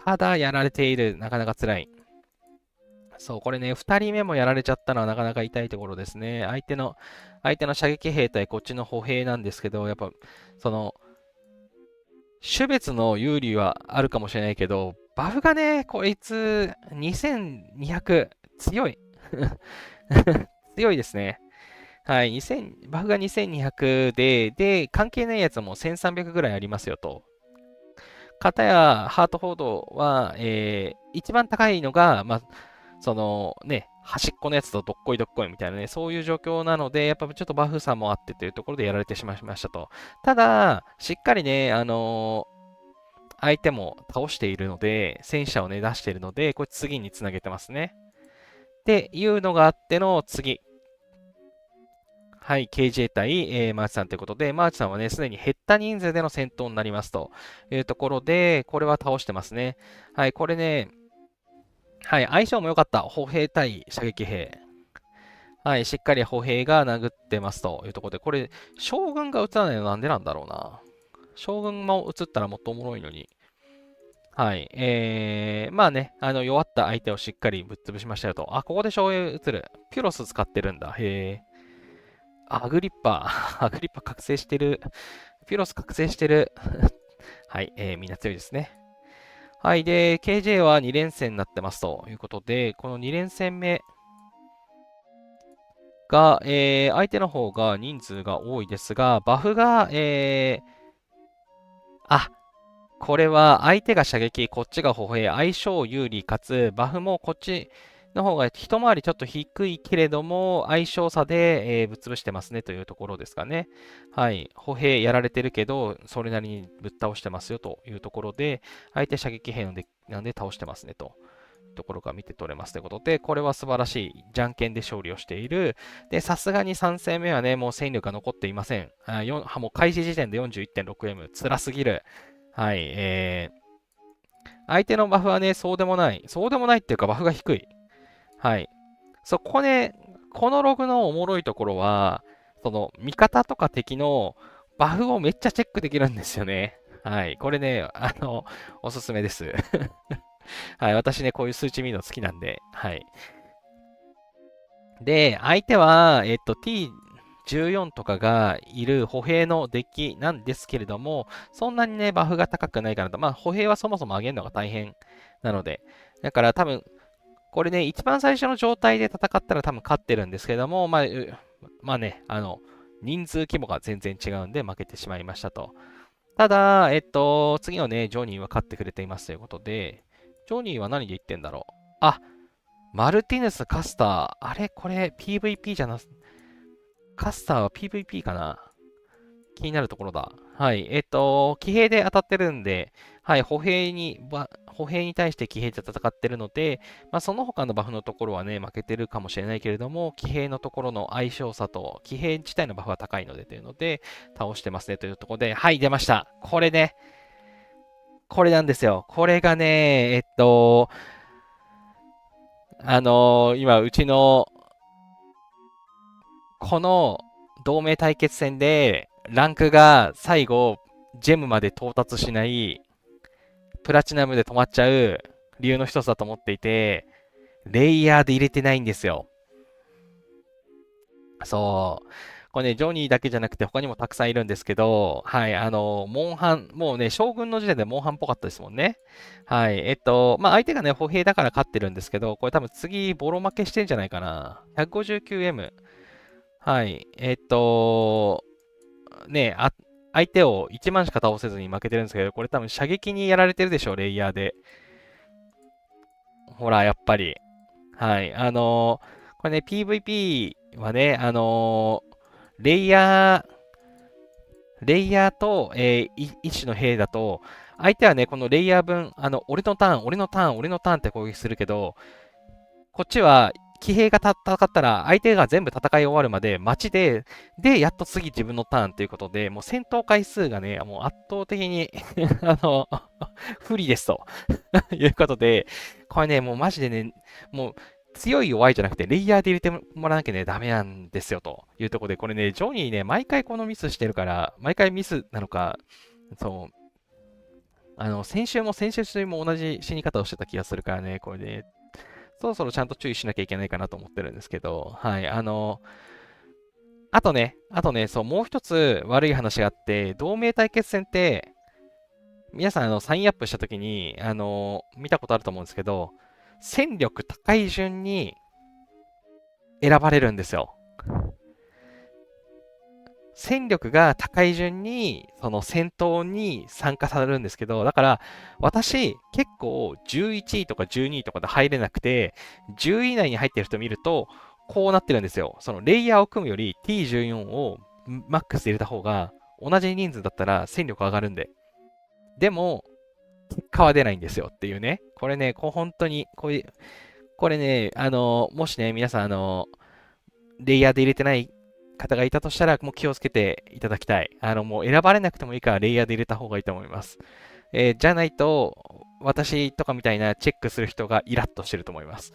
ただ、やられている。なかなか辛い。そう、これね、2人目もやられちゃったのはなかなか痛いところですね。相手の射撃兵対こっちの歩兵なんですけど、やっぱ、その、種別の有利はあるかもしれないけど、バフがね、こいつ2200強い。強いですね。はい、バフが2200で、関係ないやつも1300ぐらいありますよと。かたや、ハートフォードは、一番高いのが、まあ、そのね、端っこのやつとどっこいどっこいみたいなね、そういう状況なので、やっぱちょっとバフ差もあってというところでやられてしまいましたと。ただ、しっかりね、相手も倒しているので、戦車をね、出しているので、これ次につなげてますね。っていうのがあっての次。はい、KJ 対、マーチさんということで、マーチさんはね、すでに減った人数での戦闘になりますというところで、これは倒してますね。はい、これね、はい、相性も良かった。歩兵対射撃兵。はい、しっかり歩兵が殴ってますというところで、これ、将軍が撃たないのなんでなんだろうな。将軍も撃ったらもっとおもろいのに。はい。まあね、弱った相手をしっかりぶっ潰しましたよと。ここで将軍撃つる。ピュロス使ってるんだ。へえ。アグリッパ。アグリッパ覚醒してる。ピュロス覚醒してる。はい、みんな強いですね。はい。で、KJ は2連戦になってますということで、この2連戦目が、相手の方が人数が多いですが、バフが、あ、これは相手が射撃、こっちが歩兵、相性有利かつ、バフもこっちの方が一回りちょっと低いけれども、相性差で、ぶっ潰してますねというところですかね。はい。歩兵やられてるけど、それなりにぶっ倒してますよというところで、相手射撃兵なんで倒してますねと。ところが見て取れますということで、これは素晴らしい。じゃんけんで勝利をしている。で、さすがに3戦目はね、もう戦力が残っていません。もう開始時点で 41.6M。辛すぎる。はい、相手のバフはね、そうでもない。そうでもないっていうか、バフが低い。はい。そこね、このログのおもろいところは、その、味方とか敵のバフをめっちゃチェックできるんですよね。はい。これね、おすすめです。はい。私ね、こういう数値見るの好きなんで、はい。で、相手は、T14 とかがいる歩兵のデッキなんですけれども、そんなにね、バフが高くないからと。まあ、歩兵はそもそも上げるのが大変なので。だから多分、これね、一番最初の状態で戦ったら多分勝ってるんですけれども、まあね、人数規模が全然違うんで負けてしまいましたと。ただ、次のね、ジョニーは勝ってくれていますということで、ジョニーは何で言ってんだろう。マルティネス、カスター。あれこれ PVP じゃな、カスターは PVP かな。気になるところだ。はい。騎兵で当たってるんで、はい、歩兵に対して騎兵で戦ってるので、まあ、その他のバフのところはね、負けてるかもしれないけれども、騎兵のところの相性差と、騎兵自体のバフは高いのでというので、倒してますねというところで、はい、出ました。これね、これなんですよ。これがね、今、うちの、この同盟対決戦で、ランクが最後、ジェムまで到達しない、プラチナムで止まっちゃう理由の一つだと思っていて、レイヤーで入れてないんですよ。そう。これね、ジョニーだけじゃなくて他にもたくさんいるんですけど、はい、モンハン、もうね、将軍の時点でモンハンっぽかったですもんね。はい、まあ相手がね、歩兵だから勝ってるんですけど、これ多分次、ボロ負けしてんじゃないかな。159M。はい、ね、相手を1万しか倒せずに負けてるんですけど、これ多分射撃にやられてるでしょ、レイヤーで。ほら、やっぱり。はい。これね、PVP はね、レイヤー、レイヤーと、一種の兵だと、相手はね、このレイヤー分、俺のターン、俺のターン、俺のターンって攻撃するけど、こっちは、騎兵が戦ったら、相手が全部戦い終わるまで待ちで、やっと次自分のターンということで、もう戦闘回数がね、もう圧倒的に不利ですということで、これね、もうマジでね、もう強い弱いじゃなくて、レイヤーで入れてもらわなきゃね、ダメなんですよというところで、これね、ジョニーね、毎回このミスしてるから、毎回ミスなのか、そう、先週も同じ死に方をしてた気がするからね、これね、そろそろちゃんと注意しなきゃいけないかなと思ってるんですけど、はい、あとね、そう、もう一つ悪い話があって、同盟対決戦って、皆さん、サインアップしたときに、見たことあると思うんですけど、戦力高い順に選ばれるんですよ。戦力が高い順に、その戦闘に参加されるんですけど、だから、私、結構11位とか12位とかで入れなくて、10位以内に入ってる人見ると、こうなってるんですよ。そのレイヤーを組むより T14 をマックスで入れた方が、同じ人数だったら戦力上がるんで。でも、結果は出ないんですよっていうね。これね、本当に、これね、もしね、皆さん、レイヤーで入れてない方がいたとしたら、もう気をつけていただきたい。もう選ばれなくてもいいから、レイヤーで入れた方がいいと思います。じゃないと、私とかみたいなチェックする人がイラッとしてると思います。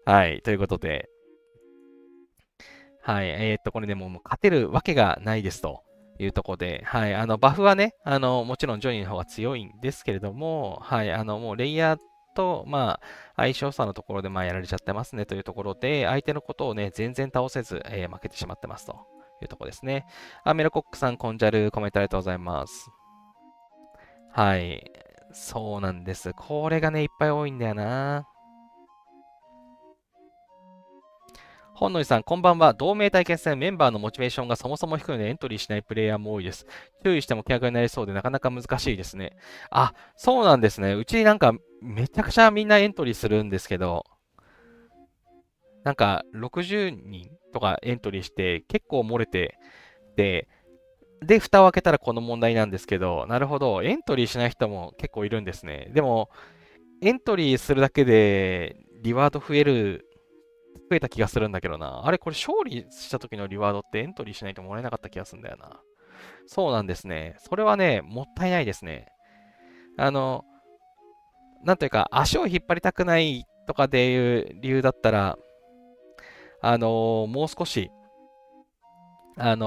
はい、ということで、はい、これでもう勝てるわけがないですというところで、はい、バフはね、もちろんジョニーの方が強いんですけれども、はい、もうレイヤーと、まあ、相性差のところで、まあ、やられちゃってますねというところで、相手のことをね、全然倒せず、負けてしまってますというところですね。メロコックさん、コンジャル、コメントありがとうございます。はい、そうなんです。これがね、いっぱい多いんだよな。本野さん、こんばんは。同盟対決戦メンバーのモチベーションがそもそも低いのでエントリーしないプレイヤーも多いです。注意しても険悪になりそうでなかなか難しいですね。あ、そうなんですね。うちなんかめちゃくちゃみんなエントリーするんですけど、なんか60人とかエントリーして結構漏れて、で、蓋を開けたらこの問題なんですけど、なるほど。エントリーしない人も結構いるんですね。でも、エントリーするだけでリワード増えた気がするんだけどな。あれ、これ勝利した時のリワードってエントリーしないともらえなかった気がするんだよな。そうなんですね。それはね、もったいないですね。あの、なんというか、足を引っ張りたくないとかでいう理由だったら、もう少し、なん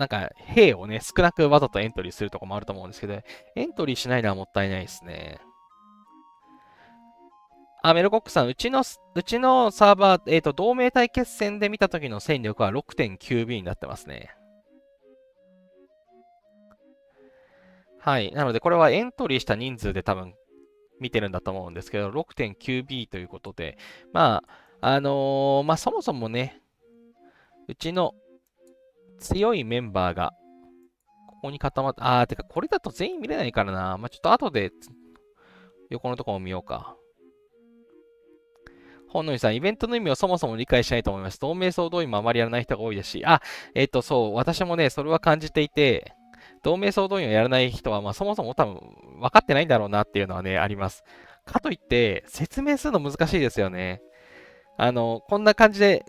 か、兵をね、少なくわざとエントリーするとかもあると思うんですけど、エントリーしないのはもったいないですね。メルコックさん、うちのサーバー、同盟対決戦で見た時の戦力は 6.9B になってますね。はい。なので、これはエントリーした人数で多分見てるんだと思うんですけど、6.9B ということで、まあ、まあ、そもそもね、うちの強いメンバーが、ここに固まって、てか、これだと全員見れないからな。まあ、ちょっと後で、横のところを見ようか。本野さん、イベントの意味をそもそも理解しないと思います。同盟総動員もあまりやらない人が多いですし、そう、私もね、それは感じていて、同盟総動員をやらない人は、まあ、そもそも多分分かってないんだろうなっていうのはね、あります。かといって、説明するの難しいですよね。こんな感じで、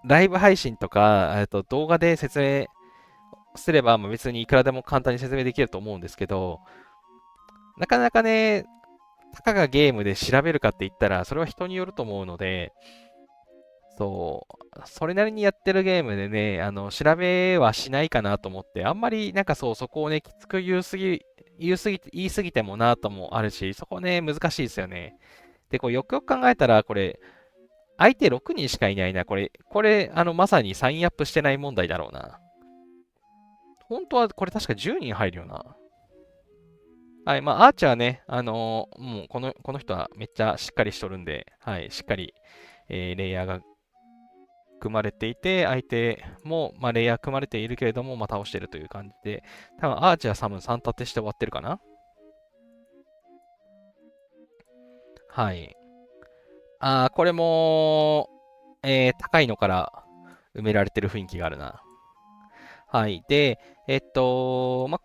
ライブ配信とか、動画で説明すれば、まあ、別にいくらでも簡単に説明できると思うんですけど、なかなかね、たかがゲームで調べるかって言ったら、それは人によると思うので、そう、それなりにやってるゲームでね、調べはしないかなと思って、あんまりなんかそう、そこをね、きつく言いすぎてもなともあるし、そこね、難しいですよね。で、こう、よくよく考えたら、これ、相手6人しかいないな。これ、まさにサインアップしてない問題だろうな。本当はこれ確か10人入るよな。はい、まあ、アーチャーね、もうこの人はめっちゃしっかりしとるんで、はい、しっかり、レイヤーが組まれていて、相手も、まあ、レイヤー組まれているけれども、まあ、倒しているという感じで、多分アーチャーサム3立てして終わってるかな。はい。これも、高いのから埋められてる雰囲気があるな。はい。で、まあ、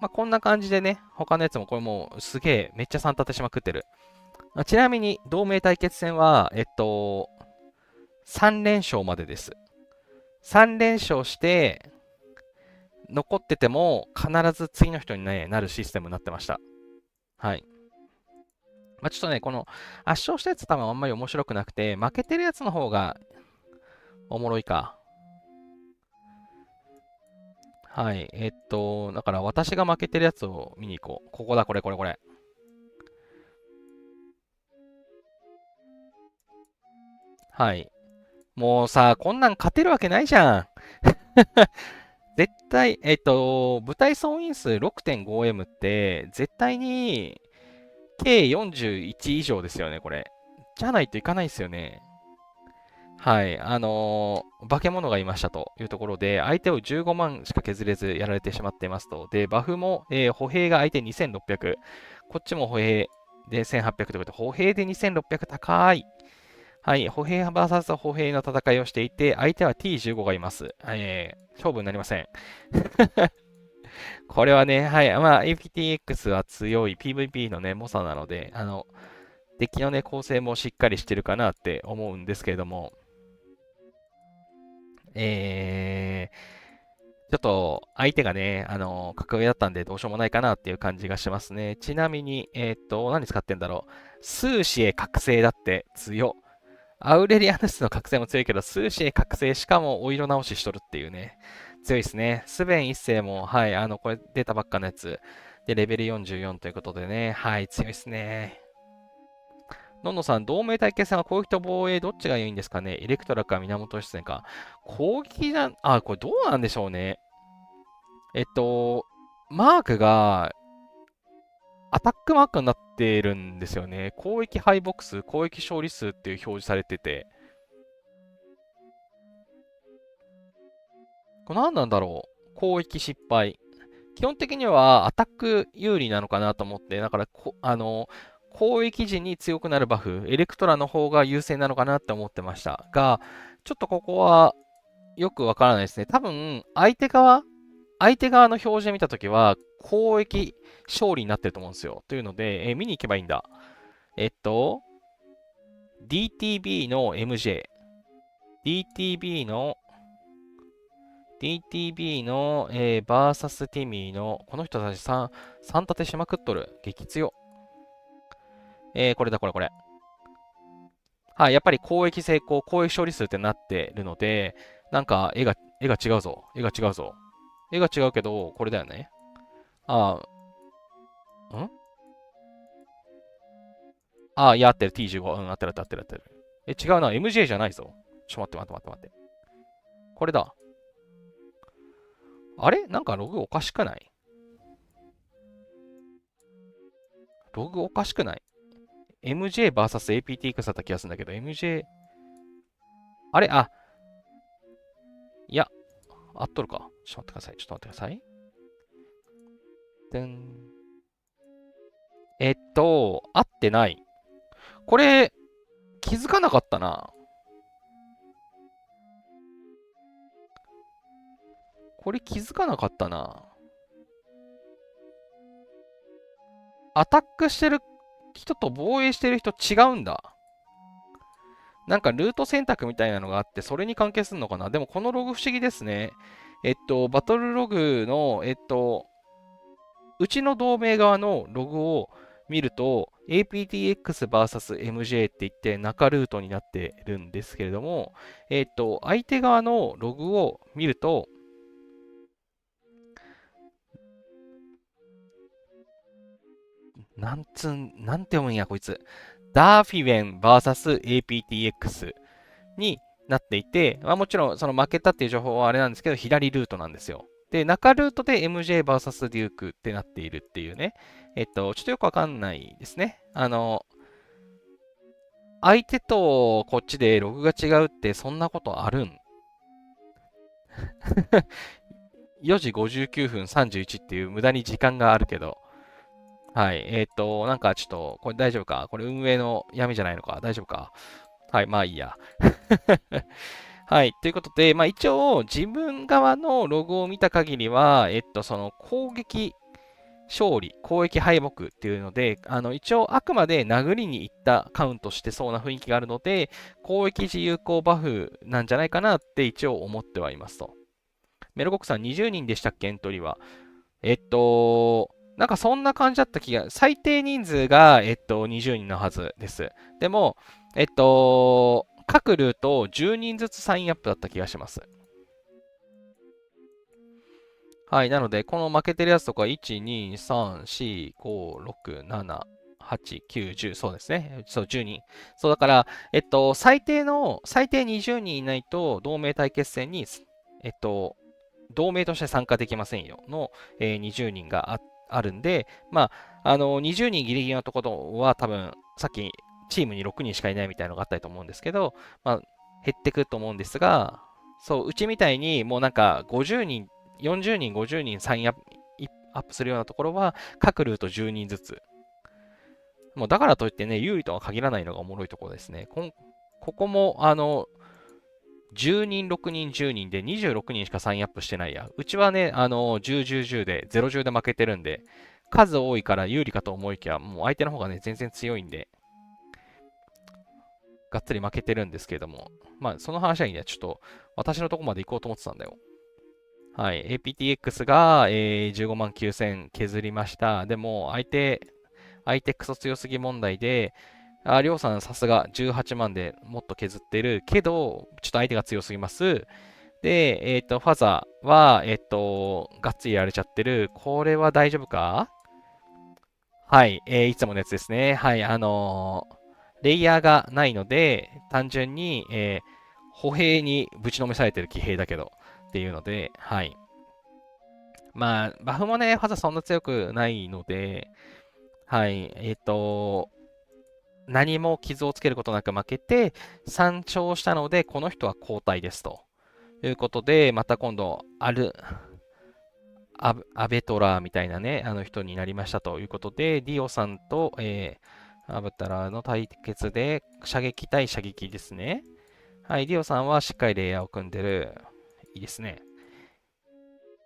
こんな感じでね、他のやつもこれもうすげえ、めっちゃ3立てしまくってる。ちなみに、同盟対決戦は、3連勝までです。3連勝して、残ってても、必ず次の人に、ね、なるシステムになってました。はい。まあ、ちょっとね、この圧勝したやつ多分あんまり面白くなくて、負けてるやつの方がおもろいか。はい。だから私が負けてるやつを見に行こう。ここだ、これ、これ、これ。はい。もうさ、こんなん勝てるわけないじゃん。絶対、舞台総員数 6.5M って、絶対に計41以上ですよね、これ。じゃないといかないですよね。はい。化け物がいましたというところで、相手を15万しか削れずやられてしまっていますと。で、バフも、歩兵が相手2600。こっちも歩兵で1800ということで、歩兵で2600高い。はい。歩兵 VS 歩兵の戦いをしていて、相手は T15 がいます。勝負になりません。これはね、はい。まあ、APTX は強い PVP のね、猛者なので、デッキのね、構成もしっかりしてるかなって思うんですけれども、ちょっと相手がね、格上だったんでどうしようもないかなっていう感じがしますね。ちなみに、何使ってんだろう。スーシエ覚醒だって強。アウレリアヌスの覚醒も強いけど、スーシエ覚醒しかもお色直ししとるっていうね。強いですね。スベン一世も、はい、これ出たばっかのやつ。で、レベル44ということでね、はい、強いですね。のんのさん、同盟対決戦は攻撃と防衛どっちが良いんですかね。エレクトラか源義経か。攻撃だ、これどうなんでしょうね。マークがアタックマークになってるんですよね。攻撃敗北数、攻撃勝利数っていう表示されてて、これ何なんだろう。攻撃失敗。基本的にはアタック有利なのかなと思って、だから攻撃時に強くなるバフ、エレクトラの方が優勢なのかなって思ってましたが、ちょっとここはよくわからないですね。多分、相手側の表示で見たときは、攻撃勝利になってると思うんですよ。というので、見に行けばいいんだ。えっと、DTB の MJ、DTB の、DTB の、バーサスティミーの、この人たち3立てしまくっとる。激強。これだ、これ、これ。はい、やっぱり攻撃成功、攻撃勝利数ってなってるので、なんか絵が違うぞ。絵が違うぞ。絵が違うけど、これだよね。あんいや、合ってる。T15。うん、合ってる、合ってる、合ってる。違うな。MJ じゃないぞ。ちょっと待って、待って、待って、待って。これだ。あれなんかログおかしくない？ログおかしくない？ MJ vs APTX だった気がするんだけど、MJ、あれいや、合っとるか。ちょっと待ってください。ちょっと待ってください。でん。合ってない。これ、気づかなかったな。これ気づかなかったな。アタックしてる人と防衛してる人違うんだ。なんかルート選択みたいなのがあって、それに関係するのかな。でもこのログ不思議ですね。バトルログの、うちの同盟側のログを見ると、APTX vs MJ って言って中ルートになってるんですけれども、相手側のログを見ると、なんて読むんや、こいつ。ダーフィウェン vs APTX。になっていて、まあ、もちろんその負けたっていう情報はあれなんですけど、左ルートなんですよ。で、中ルートで MJVS デュークってなっているっていうね。ちょっとよくわかんないですね。相手とこっちでログが違うってそんなことあるん4時59分31っていう無駄に時間があるけど、はい。なんかちょっと、これ大丈夫かこれ運営の闇じゃないのか大丈夫かはい、まあいいや。はい。ということで、まあ一応、自分側のログを見た限りは、その攻撃勝利、攻撃敗北っていうので、一応あくまで殴りに行ったカウントしてそうな雰囲気があるので、攻撃時有効バフなんじゃないかなって一応思ってはいますと。メロコックさん20人でしたっけ、エントリーは。なんかそんな感じだった気が、最低人数が、20人のはずです。でも、各ルート10人ずつサインアップだった気がします。はい。なので、この負けてるやつとか、1、2、3、4、5、6、7、8、9、10、そうですね。そう、10人。そう、だから、最低20人いないと、同盟対決戦に、同盟として参加できませんよの、20人があるんで、まあ、20人ギリギリのところは多分、さっきチームに6人しかいないみたいなのがあったと思うんですけど、まあ、減ってくると思うんですが、そう、うちみたいにもうなんか50人、40人、50人サインアップするようなところは、各ルート10人ずつ。もうだからといってね、有利とは限らないのがおもろいところですね。ここも、10人、6人、10人で26人しかサインアップしてないや。うちはね、10、10、10で、0、10で負けてるんで、数多いから有利かと思いきや、もう相手の方がね、全然強いんで、がっつり負けてるんですけれども、まあ、その話はいいね。ちょっと、私のとこまで行こうと思ってたんだよ。はい。APTX が、15万9000削りました。でも、相手クソ強すぎ問題で、りょうさんさすが18万でもっと削ってるけど、ちょっと相手が強すぎます。で、ファザーは、がっつりやられちゃってる。これは大丈夫かはい、いつものやつですね。はい、レイヤーがないので、単純に、歩兵にぶちのめされてる騎兵だけど、っていうので、はい。まあ、バフもね、ファザーそんな強くないので、はい、何も傷をつけることなく負けて、3勝したので、この人は交代ですと。いうことで、また今度、アベトラーみたいなね、人になりましたということで、ディオさんと、アブタラーの対決で、射撃対射撃ですね。はい、ディオさんはしっかりレイヤーを組んでる。いいですね。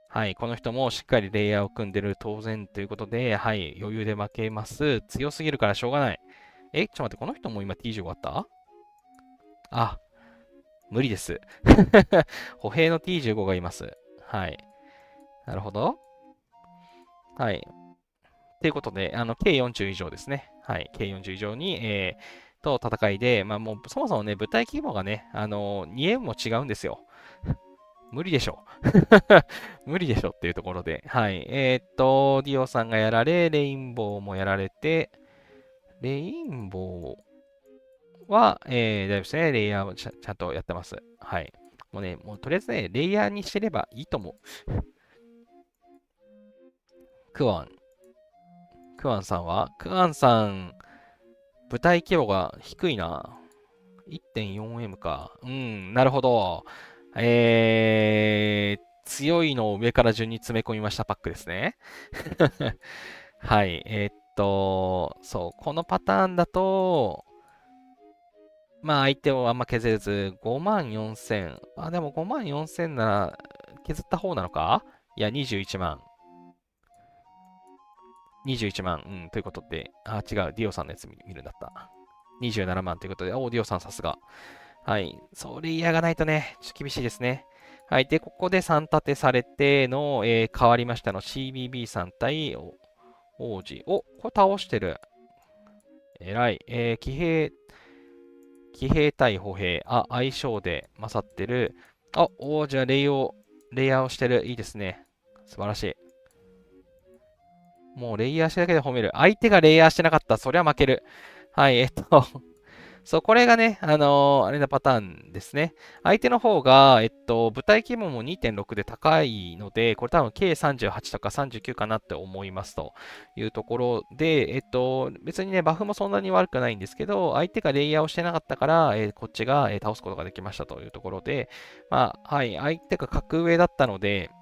はい、この人もしっかりレイヤーを組んでる。当然ということで、はい、余裕で負けます。強すぎるからしょうがない。ちょっと待って、この人も今 T15 あったあ、無理です。歩兵の T15 がいます。はい。なるほど。はい。ということで、K40 以上ですね。はい。K40 以上に、と戦いで、まあもうそもそもね、部隊規模がね、2M も違うんですよ。無理でしょ。無理でしょっていうところで。はい。ディオさんがやられ、レインボーもやられて、レインボーは、大丈夫ですね。レイヤーをちゃんとやってます。はい。もうね、もうとりあえずね、レイヤーにしてればいいと思う。クワン。クワンさんはクワンさん、部隊規模が低いな。1.4M か。うん、なるほど。強いのを上から順に詰め込みましたパックですね。はい。そう、このパターンだと、まあ相手をあんま削れず、5万4000。あ、でも5万4000なら削った方なのかいや、21万。21万。うん、ということで、あ、違う、ディオさんのやつ見るんだった。27万ということで、お、ディオさんさすが。はい。それ嫌がないとね、ちょっと厳しいですね。はい。で、ここで3立てされての、変わりましたの CBB さん対王子。お、これ倒してる。偉い。騎兵対歩兵。あ、相性で勝ってる。あ、おじゃあレイヤーをしてる。いいですね。素晴らしい。もうレイヤーしてるだけで褒める。相手がレイヤーしてなかったら、そりゃ負ける。はい、そう、これがね、あれなパターンですね。相手の方が、部隊規模も2.6で高いので、これ多分計38とか39かなって思いますというところで、別にね、バフもそんなに悪くないんですけど、相手がレイヤーをしてなかったから、こっちが、倒すことができましたというところで、まあ、はい、相手が格上だったので、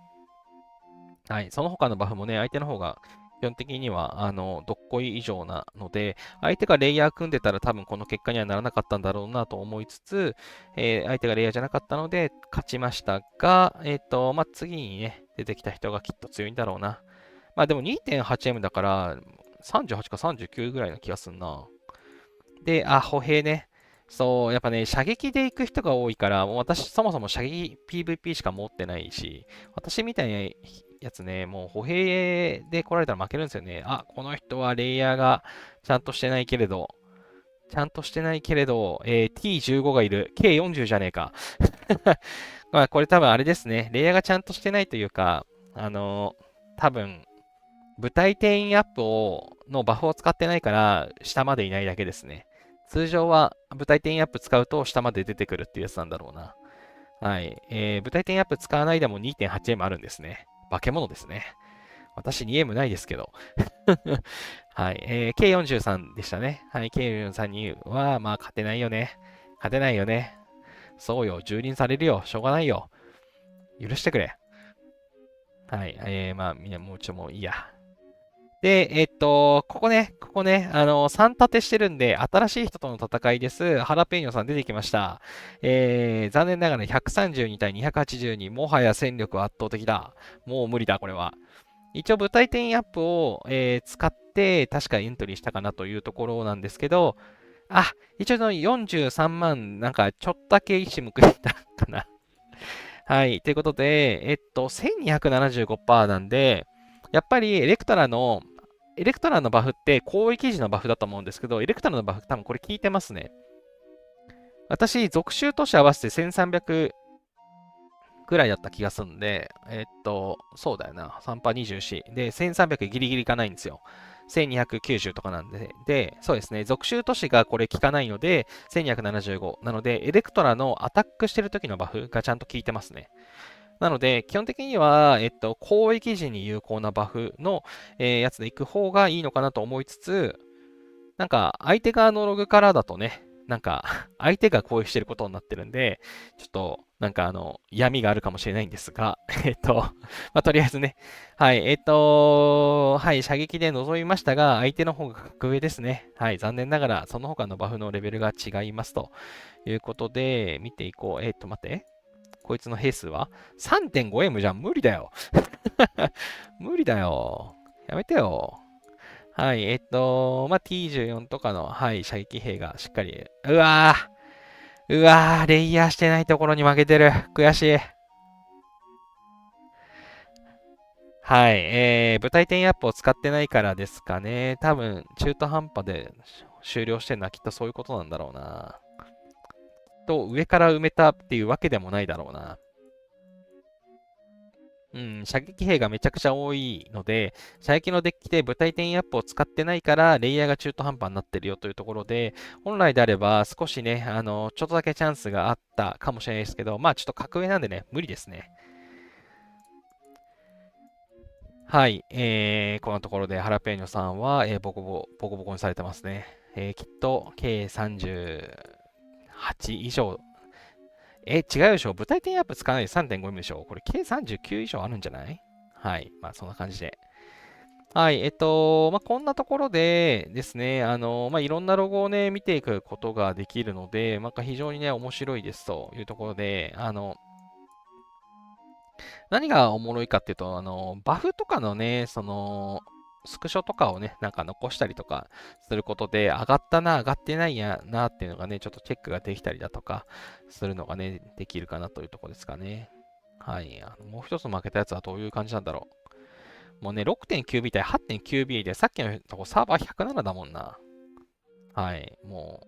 はい、その他のバフもね、相手の方が基本的には、どっこい以上なので、相手がレイヤー組んでたら多分この結果にはならなかったんだろうなと思いつつ、相手がレイヤーじゃなかったので勝ちましたが、まあ、次にね、出てきた人がきっと強いんだろうな。まあでも 2.8M だから38か39ぐらいな気がすんな。で、あ、歩兵ね。そう、やっぱね、射撃で行く人が多いから、もう私、そもそも射撃 PVP しか持ってないし、私みたいなやつね、もう歩兵で来られたら負けるんですよね。あ、この人はレイヤーがちゃんとしてないけれど、T15 がいる。K40 じゃねえか。まあ、これ多分あれですね。レイヤーがちゃんとしてないというか、多分、部隊転員アップのバフを使ってないから、下までいないだけですね。通常は部隊転移アップ使うと下まで出てくるっていうやつなんだろうな。はい。部隊転移アップ使わないでも 2.8M あるんですね。化け物ですね。私 2M ないですけど。はい。K43 でしたね。はい。K43 には、まあ、勝てないよね。勝てないよね。そうよ。蹂躙されるよ。しょうがないよ。許してくれ。はい。まあ、みんなもうもういいや。で、ここね、3立てしてるんで、新しい人との戦いです。ハラペーニョさん出てきました。残念ながら132対282、もはや戦力は圧倒的だ。もう無理だ、これは。一応、部隊転移アップを、使って、確かエントリーしたかなというところなんですけど、あ、一応の43万、なんか、ちょっとだけ一矢報いたかな。はい。ということで、1275%なんで、やっぱりエレクトラのバフって攻撃時のバフだと思うんですけど、エレクトラのバフ多分これ効いてますね。私、属州都市合わせて1300ぐらいだった気がするんで、そうだよな。3パー24。で、1300ギリギリいかないんですよ。1290とかなんで、そうですね。属州都市がこれ効かないので、1275。なので、エレクトラのアタックしてる時のバフがちゃんと効いてますね。なので、基本的には、攻撃時に有効なバフの、やつで行く方がいいのかなと思いつつ、なんか、相手側のログからだとね、なんか、相手が攻撃してることになってるんで、ちょっと、なんか闇があるかもしれないんですが、まあ、とりあえずね、はい、はい、射撃で覗みましたが、相手の方が格上ですね。はい、残念ながら、その他のバフのレベルが違いますということで、見ていこう。待って。こいつの兵数は 3.5M じゃん。無理だよ。無理だよ。やめてよ。はい。まあ、T14 とかの、はい、射撃兵がしっかり。うわー、レイヤーしてないところに負けてる。悔しい。はい。部隊転アップを使ってないからですかね。多分、中途半端で終了してるのはきっとそういうことなんだろうな。上から埋めたっていうわけでもないだろうな。うん、射撃兵がめちゃくちゃ多いので、射撃のデッキで部隊転移アップを使ってないから、レイヤーが中途半端になってるよというところで、本来であれば少しね、ちょっとだけチャンスがあったかもしれないですけど、まあちょっと格上なんでね、無理ですね。はい、このところでハラペーニョさんは、ボコボコにされてますね。きっと計38以上。違うでしょ、部隊転移アップ使わないで 3.5M でしょ、これ計39以上あるんじゃない？はい。まあ、そんな感じで。はい。まあ、こんなところでですね、まあ、いろんなロゴをね、見ていくことができるので、まあ、非常にね、面白いですというところで、何がおもろいかっていうと、バフとかのね、スクショとかをね、なんか残したりとかすることで、上がったな、上がってないやなっていうのがね、ちょっとチェックができたりだとかするのがね、できるかなというところですかね。はい。もう一つ負けたやつはどういう感じなんだろう。もうね、6.9B 対 8.9B で、さっきのとこサーバー107だもんな。はい。も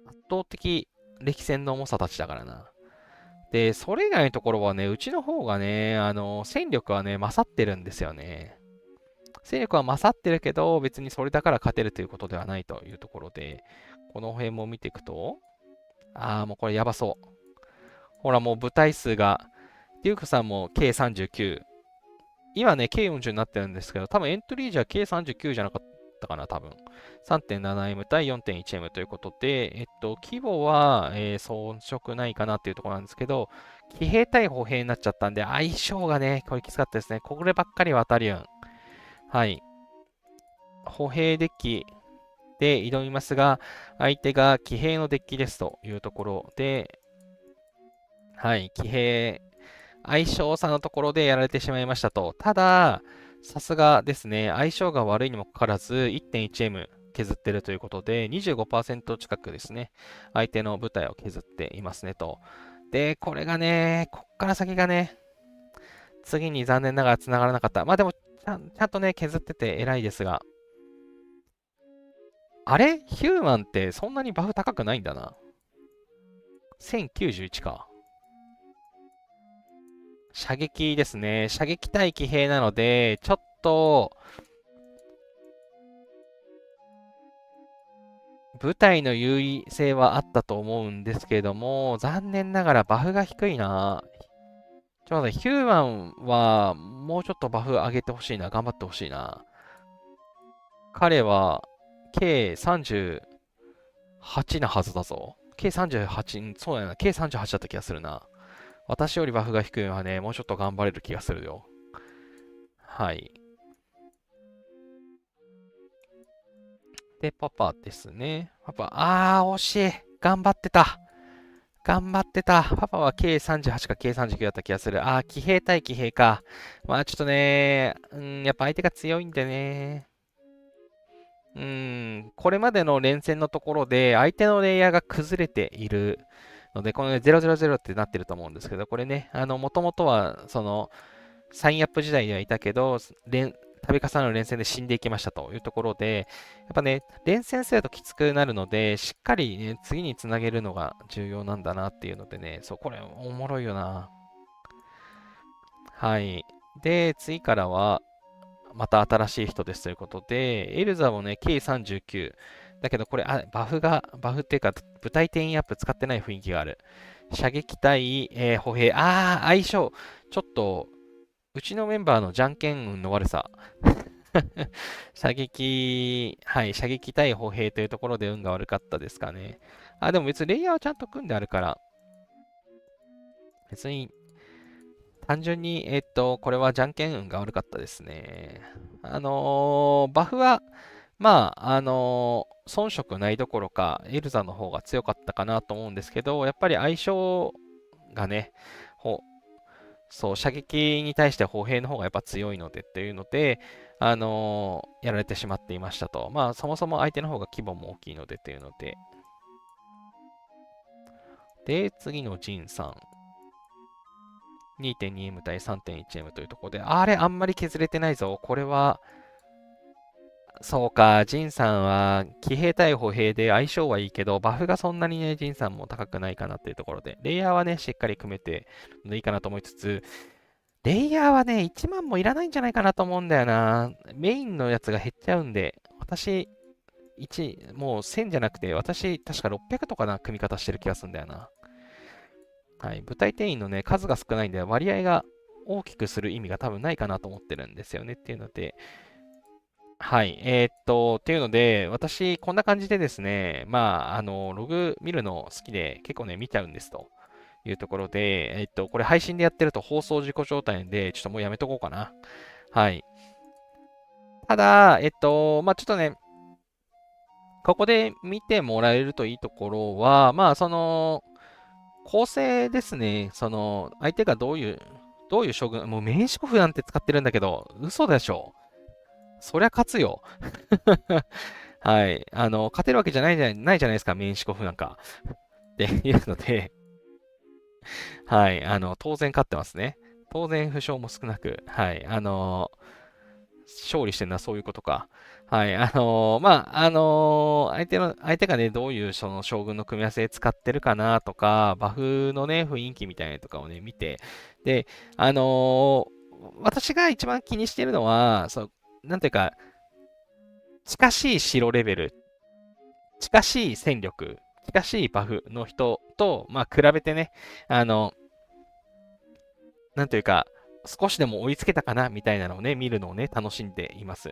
う、圧倒的歴戦の重さたちだからな。で、それ以外のところはね、うちの方がね、戦力はね、勝ってるんですよね。戦力は勝ってるけど、別にそれだから勝てるということではないというところで、この辺も見ていくと、もうこれやばそう。ほら、もう部隊数が、デュークさんも K39。今ね、K40 になってるんですけど、多分エントリーじゃ K39 じゃなかったかな、多分。3.7M 対 4.1M ということで、規模は、遜色ないかなっていうところなんですけど、騎兵対歩兵になっちゃったんで、相性がね、これきつかったですね。こればっかりは当たり運。はい。歩兵デッキで挑みますが、相手が騎兵のデッキですというところで、はい、騎兵、相性差のところでやられてしまいましたと。ただ、さすがですね、相性が悪いにもかかわらず、1.1M 削ってるということで、25% 近くですね、相手の部隊を削っていますねと。で、これがね、こっから先がね、次に残念ながら繋がらなかった。まあでも、ちゃんとね、削ってて偉いですが。あれヒューマンってそんなにバフ高くないんだな。1091か。射撃ですね。射撃対騎兵なので、ちょっと、部隊の優位性はあったと思うんですけれども、残念ながらバフが低いな。ちょうどヒューマンはもうちょっとバフ上げてほしいな。頑張ってほしいな。彼は計38なはずだぞ。計38、そうやな。計38だった気がするな。私よりバフが低いのはね、もうちょっと頑張れる気がするよ。はい。で、パパですね。パパ、惜しい。頑張ってた。頑張ってた。パパは K38 か K39 だった気がする。騎兵対騎兵か。まあちょっとね、やっぱ相手が強いんでね。これまでの連戦のところで相手のレイヤーが崩れているので、このね、000ってなってると思うんですけど、これね、もともとは、サインアップ時代にはいたけど、度重なる連戦で死んでいきましたというところで、やっぱね、連戦するときつくなるので、しっかりね、次につなげるのが重要なんだなっていうのでね、そう、これおもろいよな。はい。で、次からは、また新しい人ですということで、エルザもね、K39。だけどこれ、バフっていうか、部隊転移アップ使ってない雰囲気がある。射撃対、歩兵。相性。ちょっと、うちのメンバーのじゃんけん運の悪さ。はい、射撃対歩兵というところで運が悪かったですかね。でも別にレイヤーはちゃんと組んであるから、別に単純に、これはじゃんけん運が悪かったですね。バフは、まあ、遜色ないどころか、エルザの方が強かったかなと思うんですけど、やっぱり相性がね、そう、射撃に対して歩兵の方がやっぱ強いのでっていうので、やられてしまっていましたと。まあ、そもそも相手の方が規模も大きいのでっていうので。で、次のジンさん。2.2M 対 3.1M というところで、あれ、あんまり削れてないぞ。これは、そうか、ジンさんは、騎兵対歩兵で相性はいいけど、バフがそんなにね、ジンさんも高くないかなっていうところで、レイヤーはね、しっかり組めていいかなと思いつつ、レイヤーはね、1万もいらないんじゃないかなと思うんだよな。メインのやつが減っちゃうんで、私、もう1000じゃなくて、私、確か600とかな組み方してる気がするんだよな。はい。部隊定員のね、数が少ないんで、割合が大きくする意味が多分ないかなと思ってるんですよねっていうので、はい。っていうので、私、こんな感じでですね、まあ、ログ見るの好きで、結構ね、見ちゃうんですというところで、これ配信でやってると放送事故状態で、ちょっともうやめとこうかな。はい。ただ、まあ、ちょっとね、ここで見てもらえるといいところは、まあ、構成ですね。相手がどういう将軍、もうメインシコフなんて使ってるんだけど、嘘でしょ。そりゃ勝つよ。はい。勝てるわけじゃないじゃないですか、メインシコフなんか。っていうので、はい。当然勝ってますね。当然負傷も少なく、はい。勝利してるのはそういうことか。はい。まあ、相手がね、どういうその将軍の組み合わせで使ってるかなとか、バフのね、雰囲気みたいなのとかをね、見て、で、私が一番気にしてるのは、なんていうか、近しい城レベル、近しい戦力、近しいバフの人と、まあ、比べてね、なんというか、少しでも追いつけたかなみたいなのをね、見るのをね、楽しんでいます。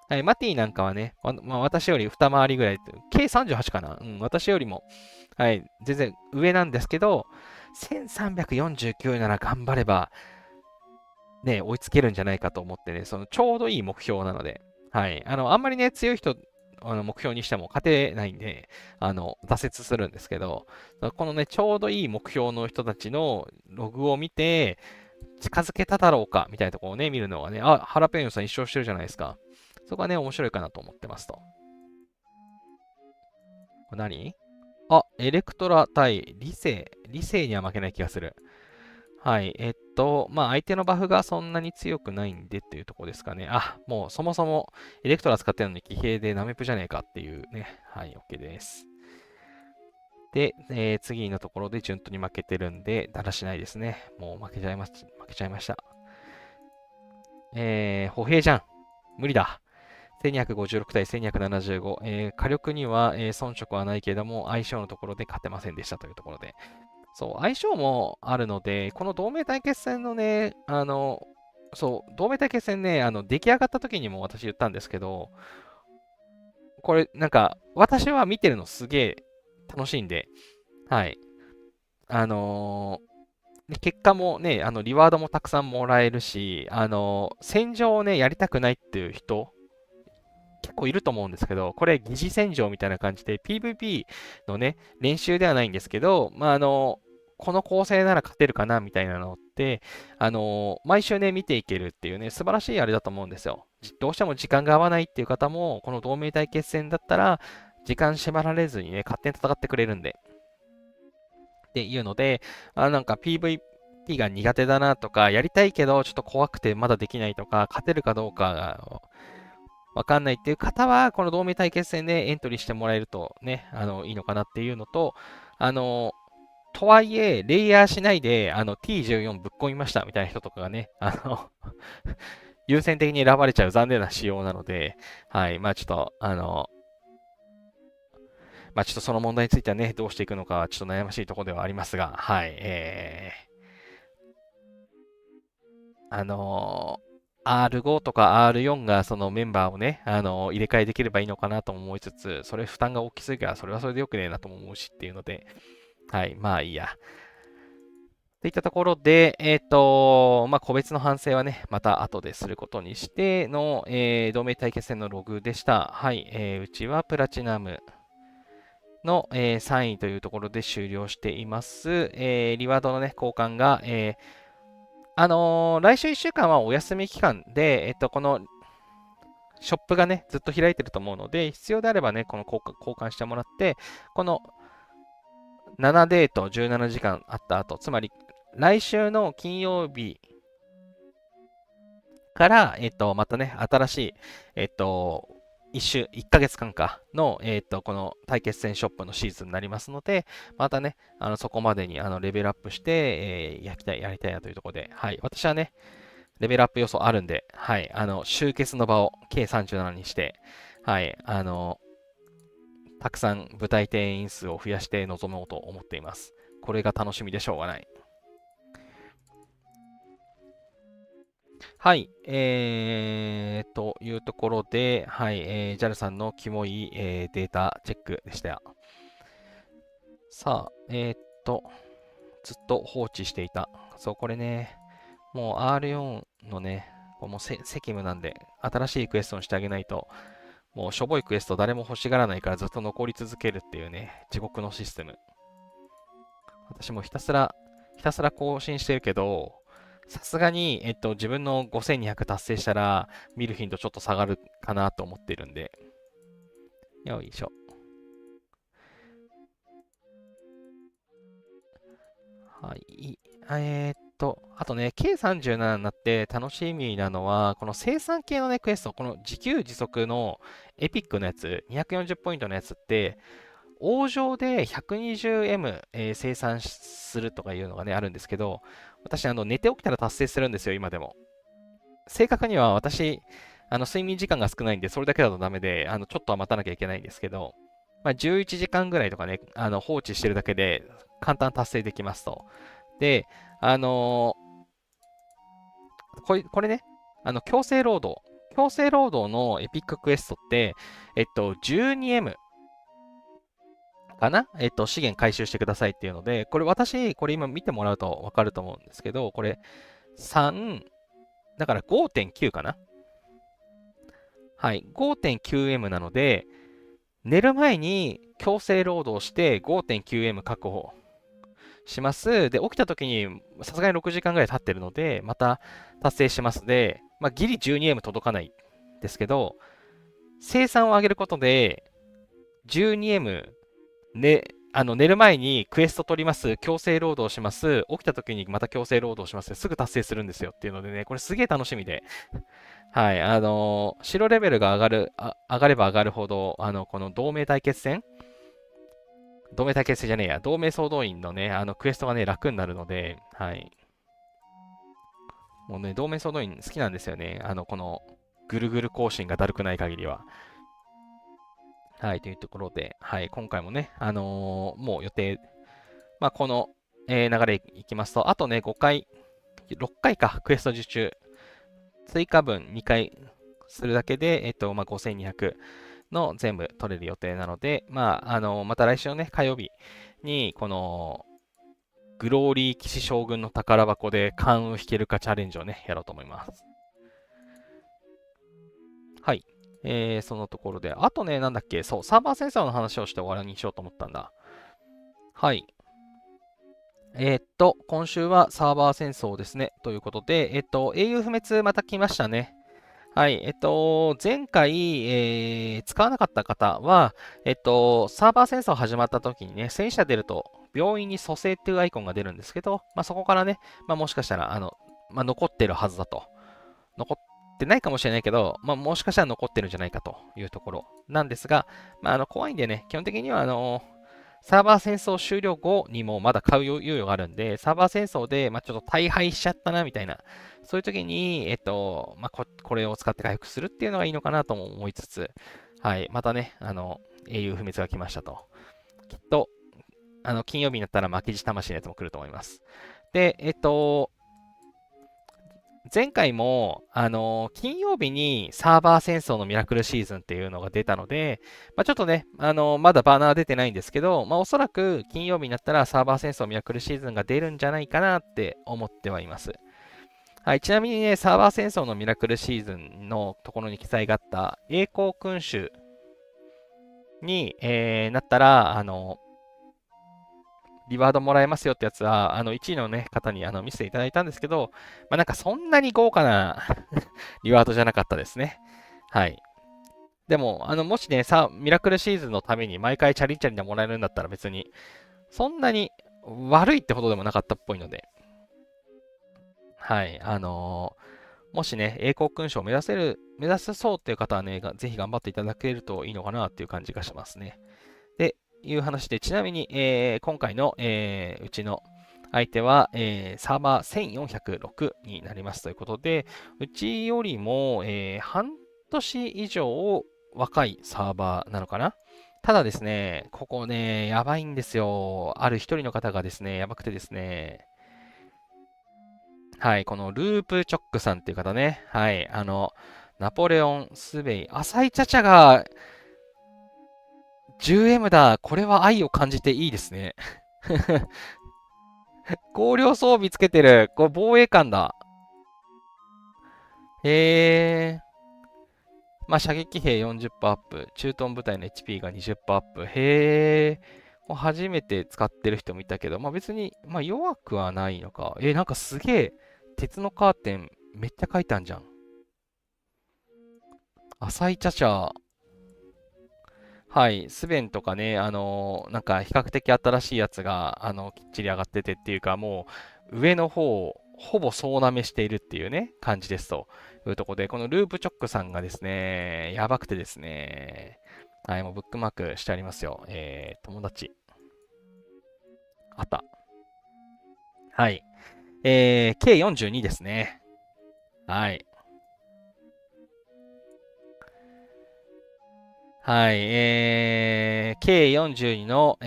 はい、マティなんかはね、まあ、私より二回りぐらい、計38かな、うん、私よりも、はい、全然上なんですけど、1349なら頑張れば、ね、追いつけるんじゃないかと思ってね、そのちょうどいい目標なので、はい、あんまりね、強い人、目標にしても勝てないんで、挫折するんですけど、このね、ちょうどいい目標の人たちのログを見て、近づけただろうかみたいなところをね、見るのはね、あ、ハラペーニョさん一生してるじゃないですか。そこはね、面白いかなと思ってますと。これ何？あ、エレクトラ対理性。理性には負けない気がする。はい。まあ、相手のバフがそんなに強くないんでっていうところですかね。あ、もうそもそもエレクトラ使ってるのに騎兵でナメプじゃねえかっていうね。はい、OK です。で、次のところで順当に負けてるんで、だらしないですね。もう負けちゃいました。歩兵じゃん。無理だ。1256対1275。火力には、遜色はないけれども、相性のところで勝てませんでしたというところで。そう、相性もあるので、この同盟対決戦のね、そう、同盟対決戦ね、出来上がった時にも私言ったんですけど、これ、なんか、私は見てるのすげえ楽しいんで、はい。で結果もね、リワードもたくさんもらえるし、戦場をね、やりたくないっていう人、結構いると思うんですけど、これ疑似戦場みたいな感じで PVP のね、練習ではないんですけど、まあ、この構成なら勝てるかなみたいなのって、毎週ね、見ていけるっていうね、素晴らしいあれだと思うんですよ。どうしても時間が合わないっていう方も、この同盟対決戦だったら、時間縛られずにね、勝手に戦ってくれるんで。っていうので、なんか PVP が苦手だなとか、やりたいけどちょっと怖くてまだできないとか、勝てるかどうかがわかんないっていう方は、この同盟対決戦でエントリーしてもらえるとね、いいのかなっていうのと、とはいえ、レイヤーしないで、T14 ぶっ込みましたみたいな人とかがね、優先的に選ばれちゃう残念な仕様なので、はい、まあちょっと、まあちょっとその問題についてはね、どうしていくのかはちょっと悩ましいところではありますが、はい、R5 とか R4 がそのメンバーをね、入れ替えできればいいのかなと思いつつ、それ負担が大きすぎから、それはそれでよくねえなとも思うしっていうので、はい、まあいいや。といったところで、まあ、個別の反省はね、また後ですることにしての、同盟対決戦のログでした。はい、うちはプラチナムの、3位というところで終了しています。リワードのね、交換が、来週1週間はお休み期間で、このショップがね、ずっと開いてると思うので、必要であればね、この交換してもらって、この7デート17時間あった後、つまり来週の金曜日から、またね、新しい、1ヶ月間かの、この対決戦ショップのシーズンになりますので、またね、そこまでにレベルアップして、やりたいなというところで、はい、私はね、レベルアップ要素あるんで、はい、集結の場を計37にして、はい、たくさん部隊定員数を増やして臨もうと思っています。これが楽しみでしょうがない。はい、というところで、はい、JAL さんのキモい、データチェックでした。さあ、ずっと放置していた。そう、これね、もう R4 のね、これもう責務なんで、新しいクエストにしてあげないと、もうしょぼいクエスト誰も欲しがらないからずっと残り続けるっていうね、地獄のシステム。私もひたすら更新してるけど、さすがに、自分の5200達成したら、見る頻度ちょっと下がるかなと思ってるんで。よいしょ。はい。あとね、K37 になって楽しみなのは、この生産系のね、クエスト、この自給自足のエピックのやつ、240ポイントのやつって、王城で 120M、生産するとかいうのがね、あるんですけど、私、寝て起きたら達成するんですよ、今でも。正確には私、睡眠時間が少ないんで、それだけだとダメで、ちょっとは待たなきゃいけないんですけど、まあ、11時間ぐらいとかね、放置してるだけで簡単達成できますと。で、あのこれね、強制労働。強制労働のエピッククエストって、12M かな資源回収してくださいっていうので、これ私、これ今見てもらうとわかると思うんですけど、これ3、だから 5.9 かな。はい、5.9M なので、寝る前に強制労働して 5.9M 確保します。で、起きた時にさすがに6時間ぐらい経ってるので、また達成しますで、まあ、ギリ 12M 届かないですけど、生産を上げることで 12M、ね、寝る前にクエスト取ります、強制労働します、起きた時にまた強制労働します、すぐ達成するんですよっていうのでね、これすげえ楽しみで、はい、白レベルが上がれば上がるほど、この同盟対決戦じゃねえや、同盟総動員のね、クエストがね、楽になるので、はい。もうね、同盟総動員好きなんですよね。この、ぐるぐる更新がだるくない限りは。はい、というところで、はい、今回もね、もう予定、まあ、この、流れいきますと、あとね、5回、6回か、クエスト受注。追加分2回するだけで、まあ、5200の全部取れる予定なので、まあ、また来週のね、火曜日に、この、グローリー騎士将軍の宝箱で関羽引けるかチャレンジをね、やろうと思います。はい。そのところで、あとね、なんだっけ、そう、サーバーセンサーの話をして終わりにしようと思ったんだ。はい。今週はサーバー戦争ですね。ということで、英雄不滅また来ましたね。はい。前回、使わなかった方は、サーバー戦争始まった時にね、戦死者出ると、病院に蘇生っていうアイコンが出るんですけど、まあ、そこからね、まあ、もしかしたら、まあ、残ってるはずだと。残ってないかもしれないけど、まあ、もしかしたら残ってるんじゃないかというところなんですが、まあ、怖いんでね、基本的には、サーバー戦争終了後にもまだ買う猶予があるんで、サーバー戦争で、まあ、ちょっと大敗しちゃったな、みたいな、そういう時に、まあ、これを使って回復するっていうのがいいのかなとも思いつつ、はい、またね、英雄不滅が来ましたと。きっと、金曜日になったら負けじ魂のやつも来ると思います。で、前回も、金曜日にサーバー戦争のミラクルシーズンっていうのが出たので、まあ、ちょっとね、まだバナー出てないんですけど、まあ、おそらく金曜日になったらサーバー戦争ミラクルシーズンが出るんじゃないかなって思ってはいます。はい、ちなみにね、サーバー戦争のミラクルシーズンのところに記載があった栄光君主に、なったら、リワードもらえますよってやつは、1位のね、方に見せていただいたんですけど、まあ、なんかそんなに豪華なリワードじゃなかったですね。はい。でも、もしね、ミラクルシーズンのために毎回チャリンチャリンでもらえるんだったら別に、そんなに悪いってほどでもなかったっぽいので、はい。もしね、栄光勲章を目指せそうっていう方はね、ぜひ頑張っていただけるといいのかなっていう感じがしますね。で、いう話で、ちなみに、今回の、うちの相手は、サーバー1406になりますということで、うちよりも、半年以上若いサーバーなのかな。ただですね、ここね、やばいんですよ。ある一人の方がですね、やばくてですね、はい、このループチョックさんっていう方ね、はい、ナポレオン、スベイ、浅井チャチャが 10M だ。これは愛を感じていいですね。高量装備つけてる。これ防衛艦だ。へー。まあ、射撃兵40%アップ。駐屯部隊の HP が20%アップ。へー。初めて使ってる人もいたけど、まあ別に、まあ弱くはないのか。なんかすげえ、鉄のカーテンめっちゃ書いてあんじゃん。浅井チャチャ。はい、スベンとかね、なんか比較的新しいやつが、きっちり上がっててっていうか、もう、上の方、ほぼ総なめしているっていうね、感じですというところで、このループチョックさんがですね、やばくてですね、はい、もうブックマークしてありますよ。友達。あった。はい。計42ですね。はい。はい、計42の、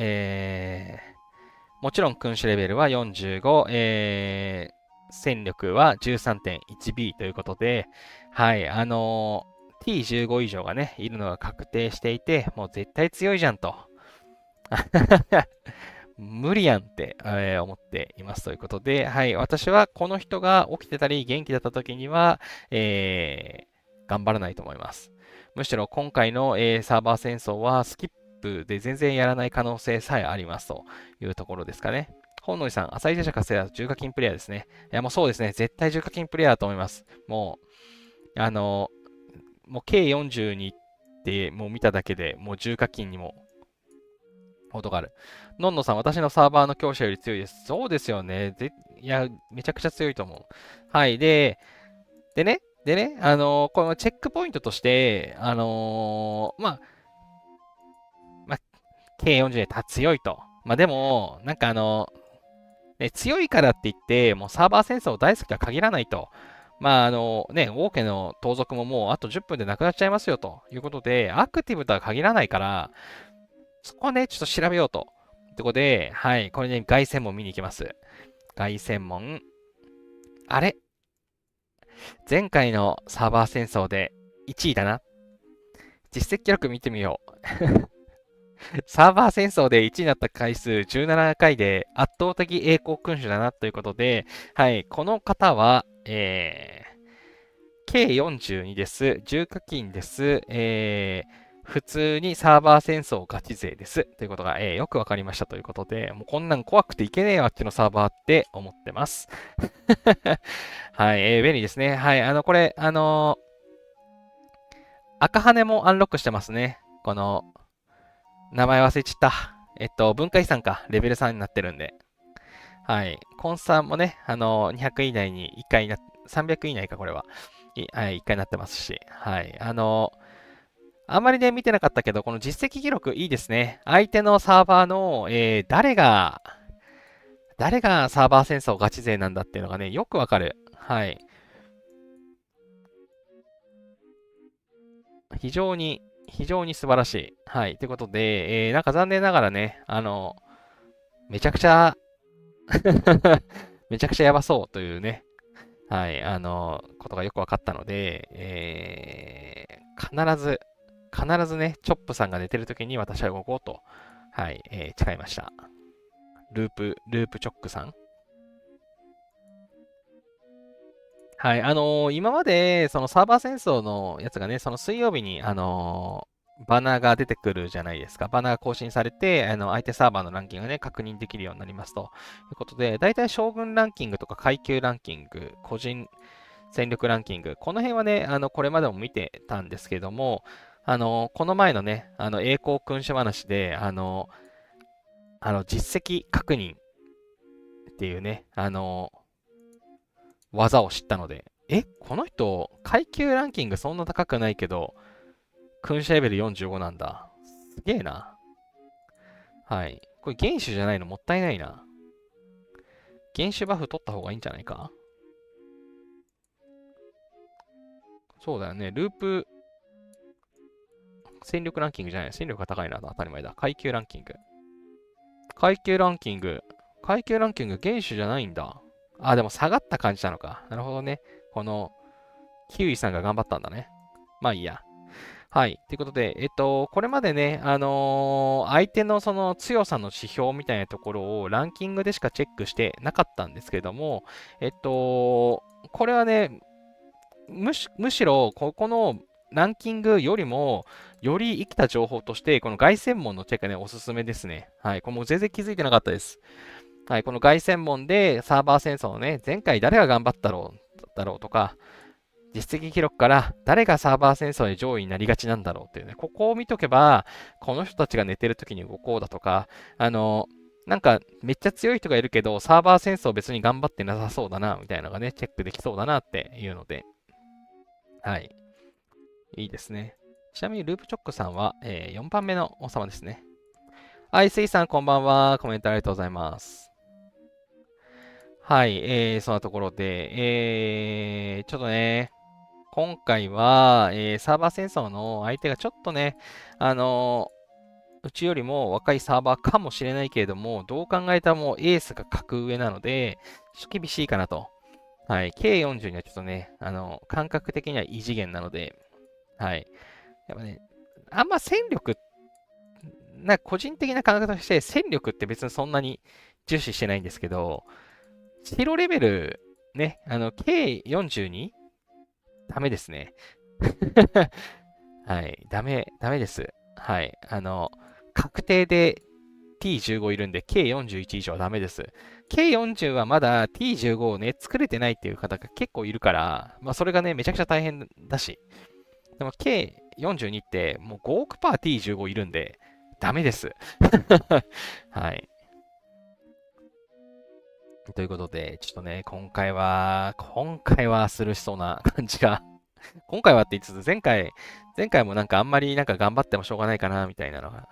もちろん君主レベルは45、戦力は 13.1B ということで、はい、T15 以上がね、いるのが確定していて、もう絶対強いじゃんと。無理やんって、思っていますということで、はい、私はこの人が起きてたり元気だった時には、頑張らないと思います。むしろ今回の、サーバー戦争はスキップで全然やらない可能性さえありますというところですかね。本能寺さん、浅井手活性重課金プレイヤーですね。いや、もうそうですね。絶対重課金プレイヤーだと思います。もう計42ってもう見ただけでもう重課金にも程がある。のんのさん、私のサーバーの強者より強いです。そうですよね。いや、めちゃくちゃ強いと思う。はい。でね、このチェックポイントとして、K40 で強いと。まあ、でも、なんかね、強いからって言って、もうサーバー戦争大好きとは限らないと。まあ、王家の盗賊ももうあと10分でなくなっちゃいますよということで、アクティブとは限らないから、そこはね、ちょっと調べようと。ってことで、はい、これね、凱旋門見に行きます。凱旋門。あれ前回のサーバー戦争で1位だな。実績記録見てみよう。サーバー戦争で1位になった回数17回で圧倒的栄光君主だなということで、はい、この方は、K42 です。重課金です。普通にサーバー戦争ガチ勢です。ということが、よくわかりましたということで、もうこんなん怖くていけねえわ、あっちのサーバーって思ってます。はい、便利ですね。はい、これ、赤羽もアンロックしてますね。この、名前忘れちゃった。文化遺産か、レベル3になってるんで。はい。コンサーもね、200以内に1回300以内か、これは。はい、1回なってますし。はい。あんまりね、見てなかったけど、この実績記録いいですね。相手のサーバーの、誰がサーバー戦争ガチ勢なんだっていうのがね、よくわかる。はい。非常に素晴らしい。はい。ということで、なんか残念ながらね、めちゃくちゃめちゃくちゃやばそうというね、はい、ことがよく分かったので、必ずね、チョップさんが寝てる時に私は動こうと、はい、誓いました。ループチョックさん。はい、今まで、そのサーバー戦争のやつがね、その水曜日に、バナーが出てくるじゃないですか。バナーが更新されて、相手サーバーのランキングがね、確認できるようになりますということで、だいたい将軍ランキングとか階級ランキング、個人戦力ランキング、この辺はね、これまでも見てたんですけども、この前のね、栄光君主話で、実績確認っていうね、技を知ったので、この人、階級ランキングそんな高くないけど、君主レベル45なんだ。すげえな。はい。これ原種じゃないのもったいないな。原種バフ取った方がいいんじゃないか。そうだよね。ループ、戦力ランキングじゃない。戦力が高いな。当たり前だ。階級ランキング。階級ランキング。階級ランキング原種じゃないんだ。あ、でも下がった感じなのか。なるほどね。この、キウイさんが頑張ったんだね。まあいいや。はい。ということで、これまでね、相手のその強さの指標みたいなところをランキングでしかチェックしてなかったんですけども、これはね、むしろ、ここのランキングよりも、より生きた情報として、この凱旋門のチェックね、おすすめですね。はい。これもう全然気づいてなかったです。はい。この凱旋門でサーバー戦争のね、前回誰が頑張っただろうとか、実績記録から誰がサーバー戦争に上位になりがちなんだろうっていうね、ここを見とけば、この人たちが寝てる時に動こうだとか、なんかめっちゃ強い人がいるけど、サーバー戦争別に頑張ってなさそうだな、みたいなのがね、チェックできそうだなっていうので、はい。いいですね。ちなみにループチョックさんは、4番目の王様ですね。はい、スイさんこんばんは。コメントありがとうございます。はい、そんなところで、ちょっとね、今回は、サーバー戦争の相手がちょっとね、あのうちよりも若いサーバーかもしれないけれども、どう考えたらもうエースが格上なので、ちょっと厳しいかなと。はい。K40 にはちょっとね、感覚的には異次元なので、はい。やっぱね、あんま戦力、個人的な感覚として戦力って別にそんなに重視してないんですけど、白レベル、ね、K42? ダメですね。はい。ダメです。はい。確定で T15 いるんで K41 以上はダメです。K40 はまだ T15 をね、作れてないっていう方が結構いるから、まあそれがね、めちゃくちゃ大変だし。でも K42 ってもう5億パー T15 いるんで、ダメです。はい。ということで、ちょっとね、今回はスルーしそうな感じが今回はって言いつつ、前回もなんかあんまりなんか頑張ってもしょうがないかな、みたいなのが。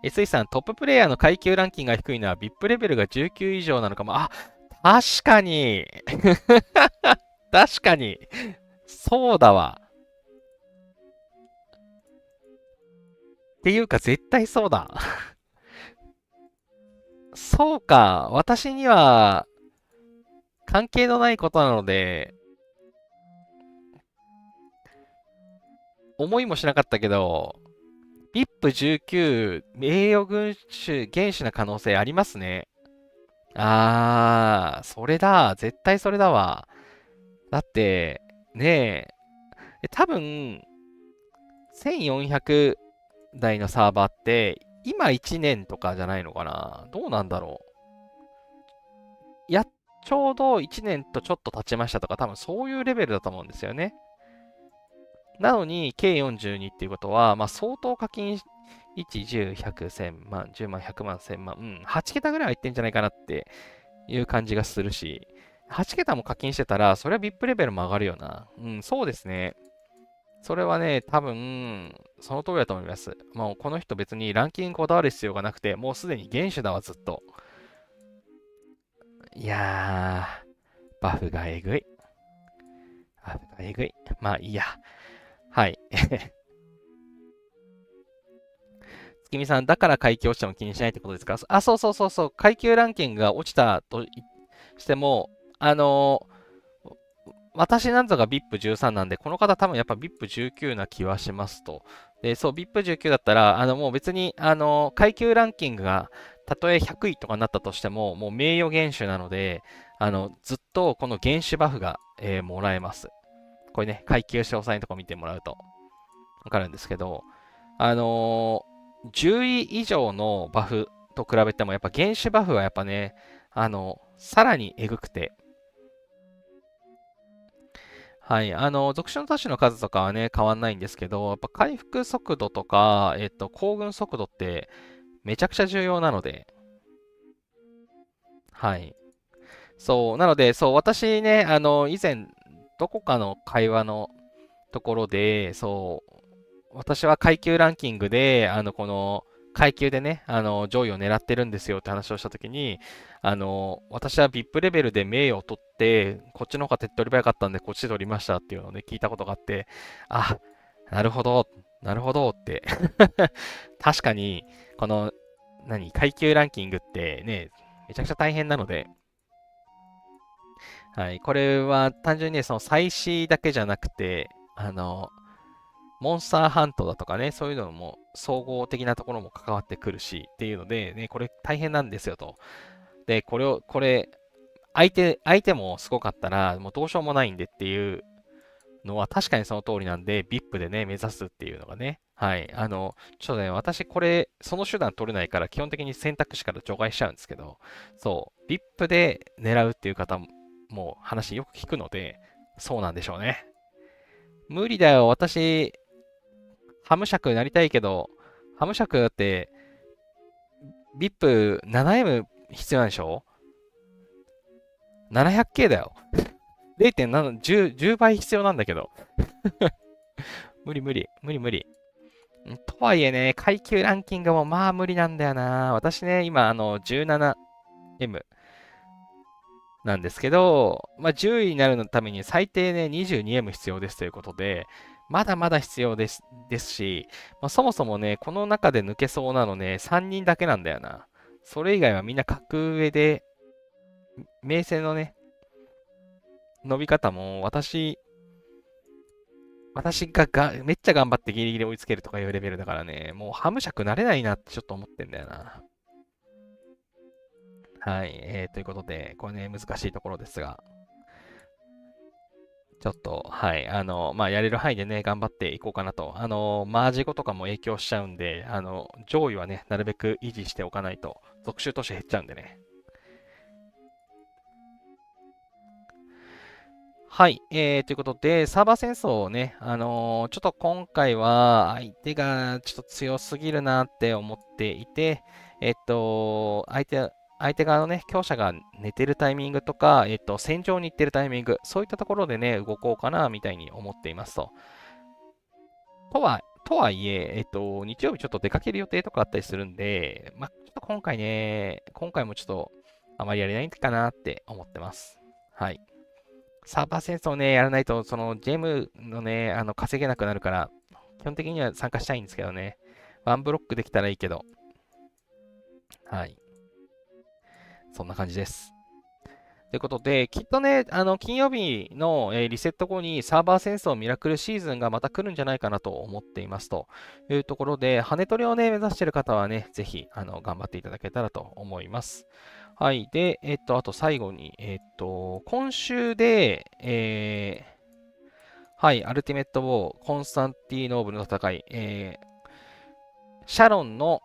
SE さん、トッププレイヤーの階級ランキングが低いのは VIP レベルが19以上なのかも。あ、確かに。確かに。そうだわ。っていうか、絶対そうだ。そうか。私には関係のないことなので、思いもしなかったけど、VIP19、名誉原種な可能性ありますね。それだ。絶対それだわ。だって、ね多分、1400台のサーバーって、今1年とかじゃないのかな。どうなんだろう。ちょうど1年とちょっと経ちましたとか、多分そういうレベルだと思うんですよね。なのに、K42 っていうことは、まあ、相当課金1、10、100、1000万、10万、100万、1000万、うん、8桁ぐらいはいってんじゃないかなっていう感じがするし、8桁も課金してたら、それは VIP レベルも上がるよな。うん、そうですね。それはね、多分、その通りだと思います。もうこの人別にランキングこだわる必要がなくて、もうすでに原種だわ、ずっと。いやー、バフがえぐい。バフがえぐい。まあいいや。はい。月見さん、だから階級落ちても気にしないってことですか？あ、そうそうそうそう。階級ランキングが落ちたとしても、私なんぞが VIP13 なんで、この方多分やっぱ VIP19 な気はしますと。で、そう、VIP19 だったら、もう別に、階級ランキングが、たとえ100位とかになったとしても、もう名誉原種なので、ずっとこの原種バフが、もらえます。これね、階級詳細のとこ見てもらうとわかるんですけど、10位以上のバフと比べても、やっぱ原種バフはやっぱね、さらにえぐくて、はい。属種の多種の数とかはね、変わんないんですけど、やっぱ回復速度とか、行軍速度ってめちゃくちゃ重要なので、はい。そう、なので、そう、私ね、以前、どこかの会話のところで、そう、私は階級ランキングで、この、階級でね、上位を狙ってるんですよって話をしたときに、私は VIP レベルで名誉を取って、こっちの方が手っ取り早かったんで、こっち取りましたっていうのをね、聞いたことがあって、あ、なるほど、なるほどって。確かに、この、階級ランキングってね、めちゃくちゃ大変なので、はい、これは単純にね、その祭祀だけじゃなくて、モンスターハントだとかね、そういうのも総合的なところも関わってくるしっていうので、ね、これ大変なんですよと。で、これ、相手もすごかったら、もうどうしようもないんでっていうのは確かにその通りなんで、VIP でね、目指すっていうのがね、はい。ちょっとね、私これ、その手段取れないから、基本的に選択肢から除外しちゃうんですけど、そう、VIP で狙うっていう方も話よく聞くので、そうなんでしょうね。無理だよ。私、ハム尺になりたいけど、ハム尺だって VIP7M 必要なんでしょ？ 700K だよ。0.7、10倍必要なんだけど。無理無理。無理無理。とはいえね、階級ランキングもまあ無理なんだよな。私ね、今、17M ななんですけど、まあ、10位になるのために最低ね、22M 必要ですということで、まだまだ必要ですし、まあ、そもそもね、この中で抜けそうなのね、3人だけなんだよな。それ以外はみんな格上で、名声のね、伸び方も私がめっちゃ頑張ってギリギリ追いつけるとかいうレベルだからね、もうハム尺なれないなってちょっと思ってんだよな。はい、ということで、これね、難しいところですが、ちょっと、はい、まあ、やれる範囲でね、頑張っていこうかなと。マージ後とかも影響しちゃうんで、上位はね、なるべく維持しておかないと、属州都市減っちゃうんでね。はい、ということで、サーバー戦争をね、ちょっと今回は相手がちょっと強すぎるなって思っていて、相手側のね、強者が寝てるタイミングとか、戦場に行ってるタイミング、そういったところでね、動こうかな、みたいに思っていますと。とはいえ、日曜日ちょっと出かける予定とかあったりするんで、まあ、ちょっと今回もちょっとあまりやれないかなって思ってます。はい。サーバー戦争ね、やらないと、そのゲームのね、稼げなくなるから、基本的には参加したいんですけどね。ワンブロックできたらいいけど、はい。そんな感じです。ということで、きっとね、金曜日の、リセット後にサーバー戦争ミラクルシーズンがまた来るんじゃないかなと思っていますというところで、羽取りをね、目指している方はね、ぜひ、頑張っていただけたらと思います。はい。で、あと最後に、今週で、はい、アルティメット・ウォー、コンスタンティノーブルの戦い、シャロンの、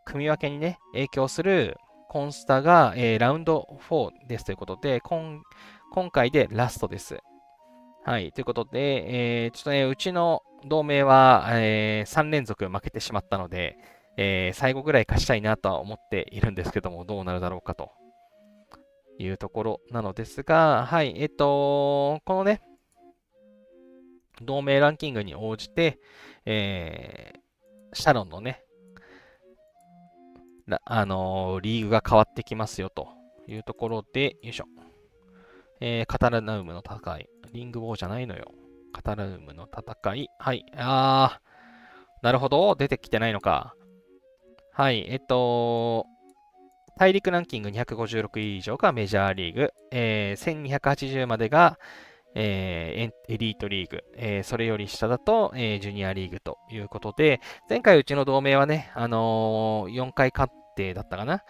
組み分けにね、影響するコンスタが、ラウンド4ですということで、今回でラストです。はい、ということで、ちょっとね、うちの同盟は、3連続負けてしまったので、最後ぐらい勝ちたいなとは思っているんですけども、どうなるだろうかというところなのですが、はい、このね、同盟ランキングに応じて、シャロンのね、リーグが変わってきますよというところで、よいしょ。カタラナウムの戦い。リングウォーじゃないのよ。カタラナウムの戦い。はい。なるほど。出てきてないのか。はい。大陸ランキング256位以上がメジャーリーグ。1280までが、エリートリーグ、それより下だと、ジュニアリーグということで、前回うちの同盟はね、4回勝ってだったかな、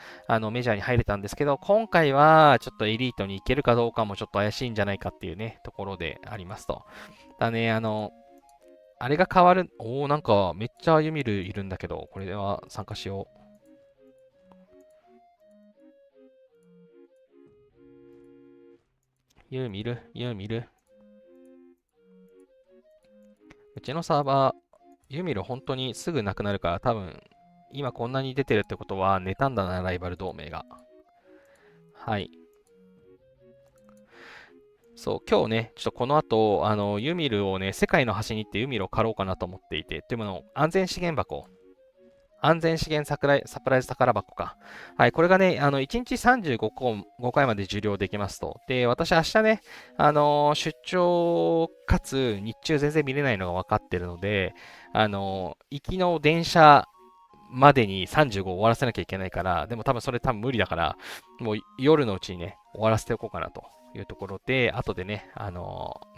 メジャーに入れたんですけど、今回はちょっとエリートに行けるかどうかもちょっと怪しいんじゃないかっていうね、ところでありますと。だね、あれが変わる、なんかめっちゃユミルいるんだけど、これでは参加しよう。ユミル。うちのサーバー、ユミル本当にすぐなくなるから多分、今こんなに出てるってことは、妬んだな、ライバル同盟が。はい。そう、今日ね、ちょっとこの後、ユミルをね、世界の端に行ってユミルを狩ろうかなと思っていて、っていうのを安全資源箱、安全資源サプライズ宝箱か。はい、これがね、1日35個、5回まで受領できますと。で、私明日ね、出張かつ日中全然見れないのが分かってるので、行きの電車までに35終わらせなきゃいけないから、でも多分無理だから、もう夜のうちにね、終わらせておこうかなというところで、後でね、な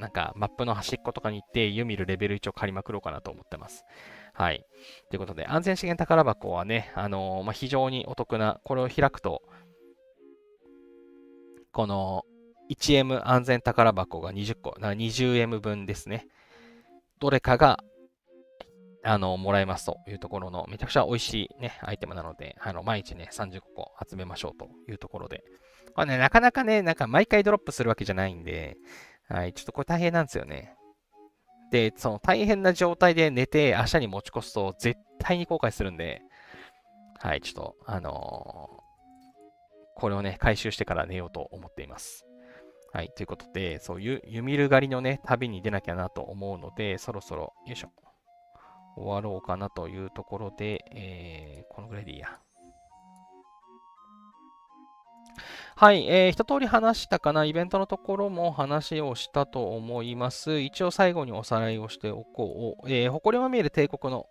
んかマップの端っことかに行って、ユミルレベル1を借りまくろうかなと思ってます。はい。ということで、安全資源宝箱はね、非常にお得な、これを開くと、この 1M 安全宝箱が20個、20M 分ですね。どれかがもらえますというところの、めちゃくちゃ美味しいね、アイテムなので、毎日ね、35個集めましょうというところで。これね、なかなかね、なんか毎回ドロップするわけじゃないんで、はい、ちょっとこれ大変なんですよね。で、その大変な状態で寝て明日に持ち越すと絶対に後悔するんで、はい、ちょっと、これをね、回収してから寝ようと思っています。はい、ということで、そういうユミル狩りのね、旅に出なきゃなと思うので、そろそろ、よいしょ。終わろうかなというところで、このぐらいでいいや。はい、一通り話したかな。イベントのところも話をしたと思います。一応最後におさらいをしておこう。誇りまみえる帝国の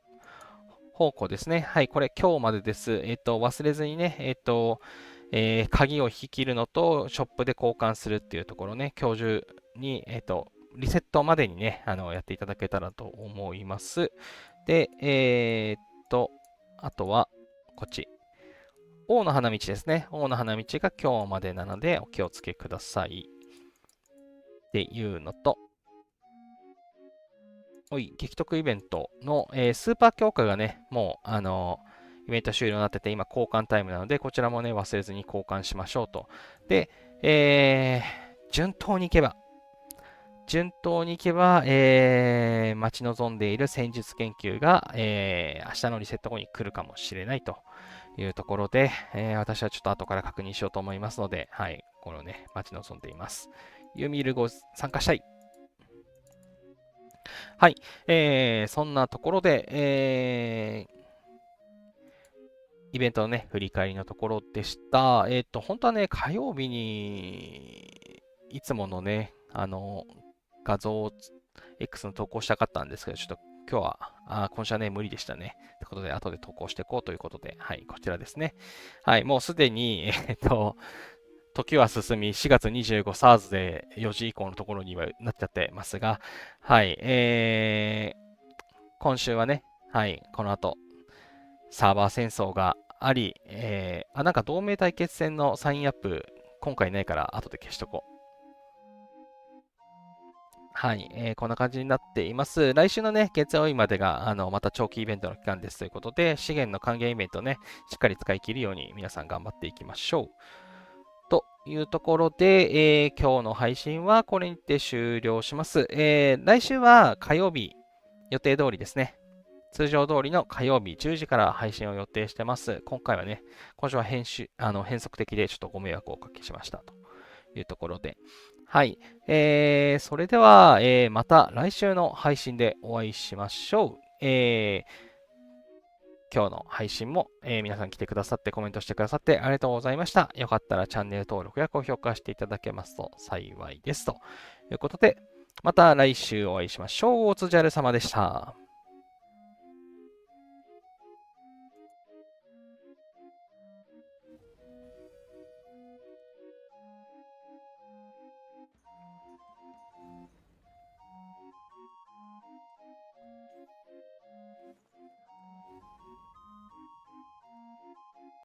宝庫ですね。はい、これ今日までです。忘れずにね、鍵を引き切るのと、ショップで交換するっていうところね、今日中に、リセットまでにね、やっていただけたらと思います。で、あとは、こっち。王の花道ですね。王の花道が今日までなので、お気をつけください。っていうのと、激特イベントの、スーパー強化がね、もう、イベント終了になってて、今交換タイムなので、こちらもね、忘れずに交換しましょうと。で、順当に行けば、待ち望んでいる戦術研究が、明日のリセット後に来るかもしれないというところで、私はちょっと後から確認しようと思いますので、はい、これをね、待ち望んでいます。ユミルゴ参加したい。はい、そんなところで、イベントのね、振り返りのところでした。本当はね、火曜日に、いつものね、画像を X に投稿したかったんですけど、ちょっと今日は、今週はね、無理でしたね。ということで、後で投稿していこうということで、はい、こちらですね。はい、もうすでに、時は進み、4月25サーズで4時以降のところにはなっちゃってますが、はい、今週はね、はい、この後、サーバー戦争があり、なんか同盟対決戦のサインアップ、今回ないから後で消しとこう。はい、こんな感じになっています。来週のね、月曜日までが、また長期イベントの期間ですということで、資源の還元イベントね、しっかり使い切るように皆さん頑張っていきましょう。というところで、今日の配信はこれにて終了します。来週は火曜日、予定通りですね。通常通りの火曜日10時から配信を予定してます。今回はね、今週は変則的でちょっとご迷惑をおかけしましたというところで。はい。それでは、また来週の配信でお会いしましょう。今日の配信も、皆さん来てくださってコメントしてくださってありがとうございました。よかったらチャンネル登録や高評価していただけますと幸いです。ということで、また来週お会いしましょう。おつじゃる様でした。